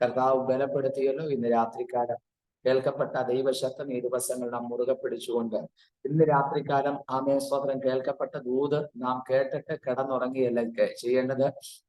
കർത്താവ് ബലപ്പെടുത്തിയല്ലോ. ഇന്ന് രാത്രികാലം കേൾക്കപ്പെട്ട ദൈവശബ്ദം ഈ ദിവസങ്ങൾ നാം മുറുകെ പിടിച്ചുകൊണ്ട് ഇന്ന് രാത്രികാലം ആമേസ്വത്രം കേൾക്കപ്പെട്ട ദൂത് നാം കേട്ടിട്ട് കിടന്നുറങ്ങിയല്ല ചെയ്യേണ്ടത്.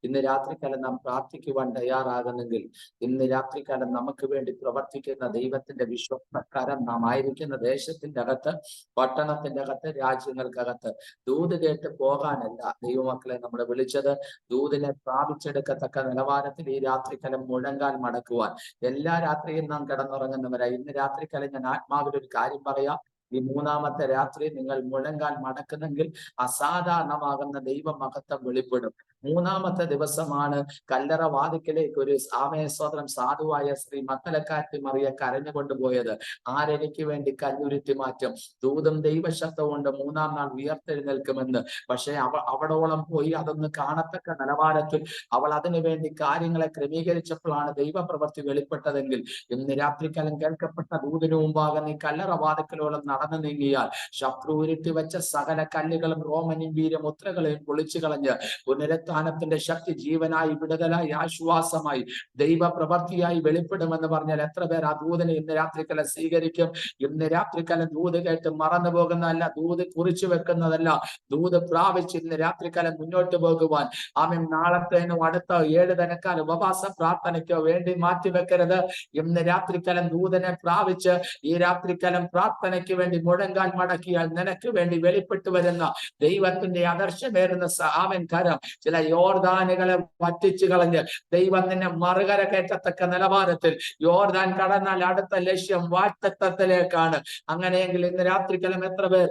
ഇന്ന് രാത്രികാലം നാം പ്രാർത്ഥിക്കുവാൻ തയ്യാറാകുന്നെങ്കിൽ ഇന്ന് രാത്രികാലം നമുക്ക് വേണ്ടി പ്രവർത്തിക്കുന്ന ദൈവത്തിന്റെ വിശ്വസ്തകരം നാം ആയിരിക്കുന്ന ദേശത്തിന്റെ അകത്ത്, പട്ടണത്തിന്റെ അകത്ത്, രാജ്യങ്ങൾക്കകത്ത് ദൂത് കേട്ട് പോകാനല്ല ദൈവമക്കളെ നമ്മളെ വിളിച്ചത്. ദൂതിനെ പ്രാപിച്ചെടുക്കത്തക്ക നിലവാരത്തിൽ ഈ രാത്രികാലം മുഴങ്കാൽ മടക്കുവാൻ. എല്ലാ രാത്രിയും നാം കിടന്നുറങ്ങുന്നവരായി. ഇന്ന് രാത്രികാലം ഞാൻ ആത്മാവിൽ ഒരു കാര്യം പറയാം. ഈ 3ാമത്തെ രാത്രി നിങ്ങൾ മുഴങ്കാൽ മടക്കുന്നെങ്കിൽ അസാധാരണമാകുന്ന ദൈവമഹത്വം വെളിപ്പെടും. 3ാമത്തെ ദിവസമാണ് കല്ലറ വാതിക്കലേക്ക് ഒരു ആമേസ്വത്രം സാധുവായ സ്ത്രീ മത്തലക്കാറ്റ് മറിയ കരഞ്ഞുകൊണ്ടുപോയത്. ആരെനിക്ക് വേണ്ടി കല്ലുരുത്തി മാറ്റും. ദൂതും ദൈവശബ്ദവും കൊണ്ട് 3ാം നാൾ ഉയർത്തെഴുന്നേൽക്കുമെന്ന്. പക്ഷെ അവിടോളം പോയി അതൊന്ന് കാണത്തക്ക നിലവാരത്തിൽ അവൾ അതിനു വേണ്ടി കാര്യങ്ങളെ ക്രമീകരിച്ചപ്പോഴാണ് ദൈവപ്രവൃത്തി വെളിപ്പെട്ടതെങ്കിൽ ഇന്ന് രാത്രികാലം കേൾക്കപ്പെട്ട ദൂതിനു മുമ്പാകെ നീ കല്ലറ വാതിക്കലോളം നടന്നു നീങ്ങിയാൽ ശത്രു ഉരുട്ടി വെച്ച സകല കല്ലുകളും റോമനും വീരമുദ്രകളെയും പൊളിച്ചു കളഞ്ഞ് പുനരുത്ഥാനത്തിന്റെ ശക്തി ജീവനായി, വിടുതലായി, ആശ്വാസമായി, ദൈവപ്രവൃത്തിയായി വെളിപ്പെടുമെന്ന് പറഞ്ഞാൽ എത്ര പേർ ആ ദൂതനെ ഇന്ന് രാത്രികാലം സ്വീകരിക്കും? ഇന്ന് രാത്രികാലം ദൂത് കേട്ട് മറന്നു പോകുന്നതല്ല, ദൂത് കുറിച്ചു വെക്കുന്നതല്ല, ദൂത് പ്രാപിച്ച് ഇന്ന് രാത്രികാലം മുന്നോട്ട് പോകുവാൻ. ആമേൻ. നാളത്തേനോ അടുത്ത 7 ദിനക്കാലം ഉപവാസ പ്രാർത്ഥനയ്ക്കോ വേണ്ടി മാറ്റിവെക്കരുത്. ഇന്ന് രാത്രികാലം ദൂതനെ പ്രാപിച്ച് ഈ രാത്രികാലം പ്രാർത്ഥനയ്ക്ക് വേണ്ടി മുഴങ്കാൽ മടക്കിയാൽ നിനക്ക് വേണ്ടി വെളിപ്പെട്ടു വരുന്ന ദൈവത്തിന്റെ ആദർശമേറുന്ന ആമേൻ കരം ചില യോർദാനുകളെ വറ്റിച്ചു കളഞ്ഞ് ദൈവം നിന്നെ മറുകര കയറ്റത്തക്ക നിലവാരത്തിൽ യോർദാൻ കടന്നാൽ അടുത്ത ലക്ഷ്യം വാക്തത്വത്തിലേക്കാണ്. അങ്ങനെയെങ്കിൽ ഇന്ന് രാത്രികാലം എത്ര പേർ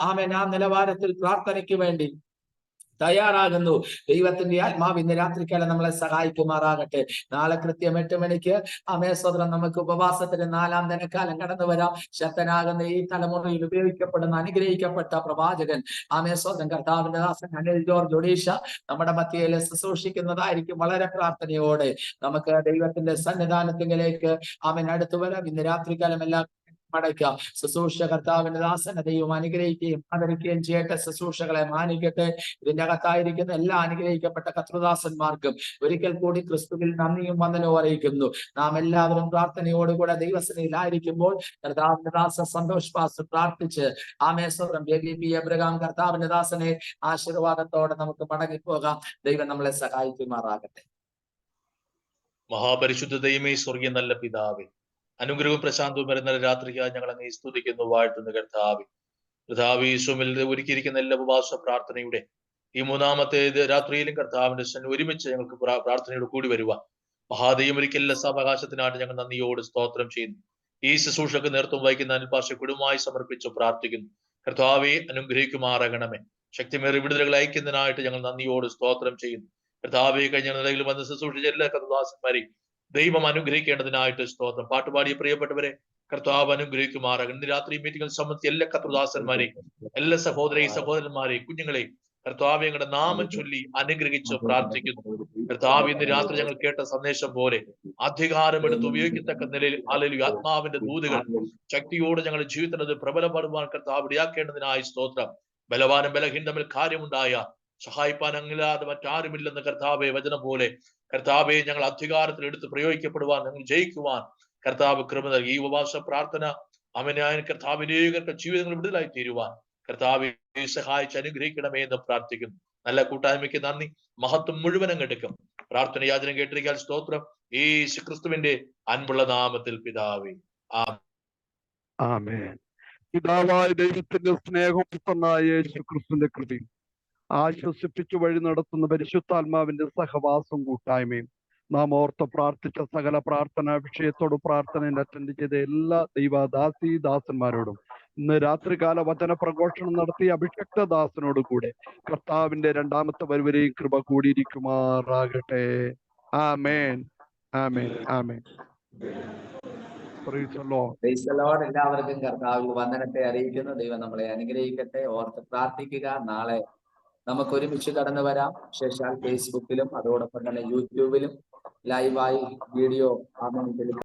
ആമേൻ ആ നിലവാരത്തിൽ പ്രാർത്ഥനയ്ക്ക് വേണ്ടി തയ്യാറാകുന്നു? ദൈവത്തിന്റെ ആത്മാവ് ഇന്ന് രാത്രിക്കാലം നമ്മളെ സഹായിക്കുമാറാകട്ടെ. നാളെ കൃത്യം 8 മണിക്ക് അമേശ്വരം നമുക്ക് ഉപവാസത്തിന് 4-ാം ദിനക്കാലം കടന്നു വരാം. ശക്തനാകുന്ന ഈ തലമുറയിൽ ഉപയോഗിക്കപ്പെടുന്ന അനുഗ്രഹിക്കപ്പെട്ട പ്രവാചകൻ അമേശ്വരം കർത്താവിന്റെ ദാസൻ അനിൽ ജോർജ് ഒഡീഷ നമ്മുടെ മധ്യയിൽ ശുശ്രൂഷിക്കുന്നതായിരിക്കും. വളരെ പ്രാർത്ഥനയോടെ നമുക്ക് ദൈവത്തിന്റെ സന്നിധാനത്തിലേക്ക് അവൻ അടുത്തു വരാം. ഇന്ന് രാത്രികാലം എല്ലാം മടക്കാം. ശുശ്രൂഷ കർത്താവിന്റെ ദാസനെ ദൈവം അനുഗ്രഹിക്കുകയും ആദരിക്കുകയും ചെയ്യട്ടെ. ശുശ്രൂഷകളെ മാനിക്കട്ടെ. ഇതിന്റെ അകത്തായിരിക്കുന്ന എല്ലാ അനുഗ്രഹിക്കപ്പെട്ട കർത്തൃദാസന്മാർക്കും ഒരിക്കൽ കൂടി ക്രിസ്തുവിൽ നന്ദിയും വന്ദനവും അറിയിക്കുന്നു. നാം എല്ലാവരും പ്രാർത്ഥനയോടുകൂടെ ദൈവസന്നിധിയിലായിരിക്കുമ്പോൾ കർത്താവിന്റെ ദാസൻ സന്തോഷ് പാസ്റ്റർ പ്രാർത്ഥിച്ച് ആമേശ്വരം JVP എബ്രഹാം കർത്താവിന്റെ ദാസനെ ആശീർവാദത്തോടെ നമുക്ക് മടങ്ങിപ്പോകാം. ദൈവം നമ്മളെ സഹായിക്കുമാറാകട്ടെ. മഹാപരിശുദ്ധ ദൈവമേ, സ്വർഗീയ നല്ല പിതാവേ, അനുഗ്രഹവും പ്രശാന്തവും വരുന്ന രാത്രിക്കായി ഞങ്ങൾ അങ്ങേ സ്തുതിക്കുന്നു, വാഴ്ത്തുന്നു. കർത്താവേ ഈശോമിൽ ഒരുക്കിയിരിക്കുന്ന എല്ലാ ഉപവാസ പ്രാർത്ഥനയുടെ ഈ 3-ാമത്തെ രാത്രിയിലും കർത്താവിന്റെ ഒരുമിച്ച് ഞങ്ങൾക്ക് പ്രാർത്ഥനയോട് കൂടി വരുവാൻ മഹാദൈവം ഒരിക്കൽ എല്ലാ സാവകാശത്തിനായിട്ട് ഞങ്ങൾ നന്ദിയോട് സ്തോത്രം ചെയ്യുന്നു. ഈ ശുശ്രൂഷക്ക് നേതൃത്വം വഹിക്കുന്ന അനിൽപാഷ കുടുംബമായി സമർപ്പിച്ച് പ്രാർത്ഥിക്കുന്നു. കർത്താവെ അനുഗ്രഹിക്കുമാറാകണമേ. ശക്തിമേറിയ വിടുതലുകൾ അയക്കുന്നതിനായിട്ട് ഞങ്ങൾ നന്ദിയോട് സ്തോത്രം ചെയ്യുന്നു. കർത്താവെ കഴിഞ്ഞ നിലയിൽ വന്ന് ശുശ്രൂഷിച്ച എല്ലാ കർത്തദാസന്മാരെയും ദൈവം അനുഗ്രഹിക്കേണ്ടതിനായിട്ട് സ്തോത്രം. പാട്ടുപാടിയ പ്രിയപ്പെട്ടവരെ കർത്താവ് അനുഗ്രഹിക്കുമാറാകണം. ഇന്ന് രാത്രി മീറ്റിംഗിൽ സംബന്ധിച്ച എല്ലാ കർത്തദാസന്മാരെയും എല്ലാ സഹോദരന്മാരെയും കുഞ്ഞുങ്ങളെയും കർത്താവ് ഞങ്ങളുടെ നാമം ചൊല്ലി അനുഗ്രഹിച്ച് പ്രാർത്ഥിക്കുന്നു. കർത്താവ് ഇന്ന് രാത്രി ഞങ്ങൾ കേട്ട സന്ദേശം പോലെ അധികാരമെടുത്ത് ഉപയോഗിക്കത്തക്ക നിലയിൽ ഹല്ലേലൂയ ആത്മാവിന്റെ ദൂതുകൾ ശക്തിയോട് ഞങ്ങളുടെ ജീവിതത്തിൽ പ്രബലപ്പെടുവാൻ കർത്താവ് ഇടയാക്കേണ്ടതിനായി സ്തോത്രം. ബലവാനും ബലഹീനം തമ്മിൽ കാര്യമുണ്ടായ സഹായിപ്പാൻ അങ്ങില്ലാതെ മറ്റാരുമില്ലെന്ന് കർത്താവെ വചനം പോലെ കർത്താവെ ഞങ്ങൾ അധികാരത്തിൽ എടുത്ത് പ്രയോഗിക്കപ്പെടുവാൻ, ഞങ്ങൾ ജയിക്കുവാൻ കർത്താവ് കൃപ നൽകി. ഈ ഉപവാസ പ്രാർത്ഥന അവനായ കർത്താവിനേകർക്ക് ജീവിതങ്ങൾ വിടുതലായി തീരുവാൻ കർത്താവെ സഹായിച്ച് അനുഗ്രഹിക്കണമേ എന്ന് പ്രാർത്ഥിക്കുന്നു. നല്ല കൂട്ടായ്മയ്ക്ക് നന്ദി. മഹത്വം മുഴുവനും എടുക്കും. പ്രാർത്ഥന യാചന കേട്ടിരിക്കാൻ സ്തോത്രം. യേശു ക്രിസ്തുവിന്റെ അൻപുള്ള നാമത്തിൽ പിതാവേ, ആമേൻ. പിതാവായ ദൈവത്തിന്റെ സ്നേഹം, പുത്രനായ യേശു ക്രിസ്തുവിന്റെ കൃപയും ആശ്വസിപ്പിച്ചു വഴി നടത്തുന്ന പരിശുദ്ധാത്മാവിന്റെ സഹവാസം കൂട്ടായ്മയും നാം ഓർത്ത് പ്രാർത്ഥിച്ച സകല പ്രാർത്ഥനാ വിഷയത്തോട് പ്രാർത്ഥനയിൽ അറ്റൻഡ് ചെയ്ത എല്ലാ ദൈവദാസി ദാസന്മാരോടും ഇന്ന് രാത്രികാല വചന പ്രഘോഷണം നടത്തിയ അഭിഷക്ത ദാസനോട് കൂടെ കർത്താവിന്റെ 2-ാമത്തെ വരവരെയും കൃപ കൂടിയിരിക്കുമാറാകട്ടെ. ആമേൻ, ആമേൻ, ആമേൻ. Praise the Lord. Praise the Lord. എല്ലാവർക്കും കർത്താവിൽ വന്ദനത്തെ അറിയിക്കുന്നു. ദൈവം നമ്മളെ അനുഗ്രഹിക്കട്ടെ. ഓർത്ത് പ്രാർത്ഥിക്കുക. നാളെ നമുക്ക് ഒരുമിച്ച് കടന്നു വരാം. ശേഷം ഫേസ്ബുക്കിലും അതോടൊപ്പം തന്നെ യൂട്യൂബിലും ലൈവായി വീഡിയോ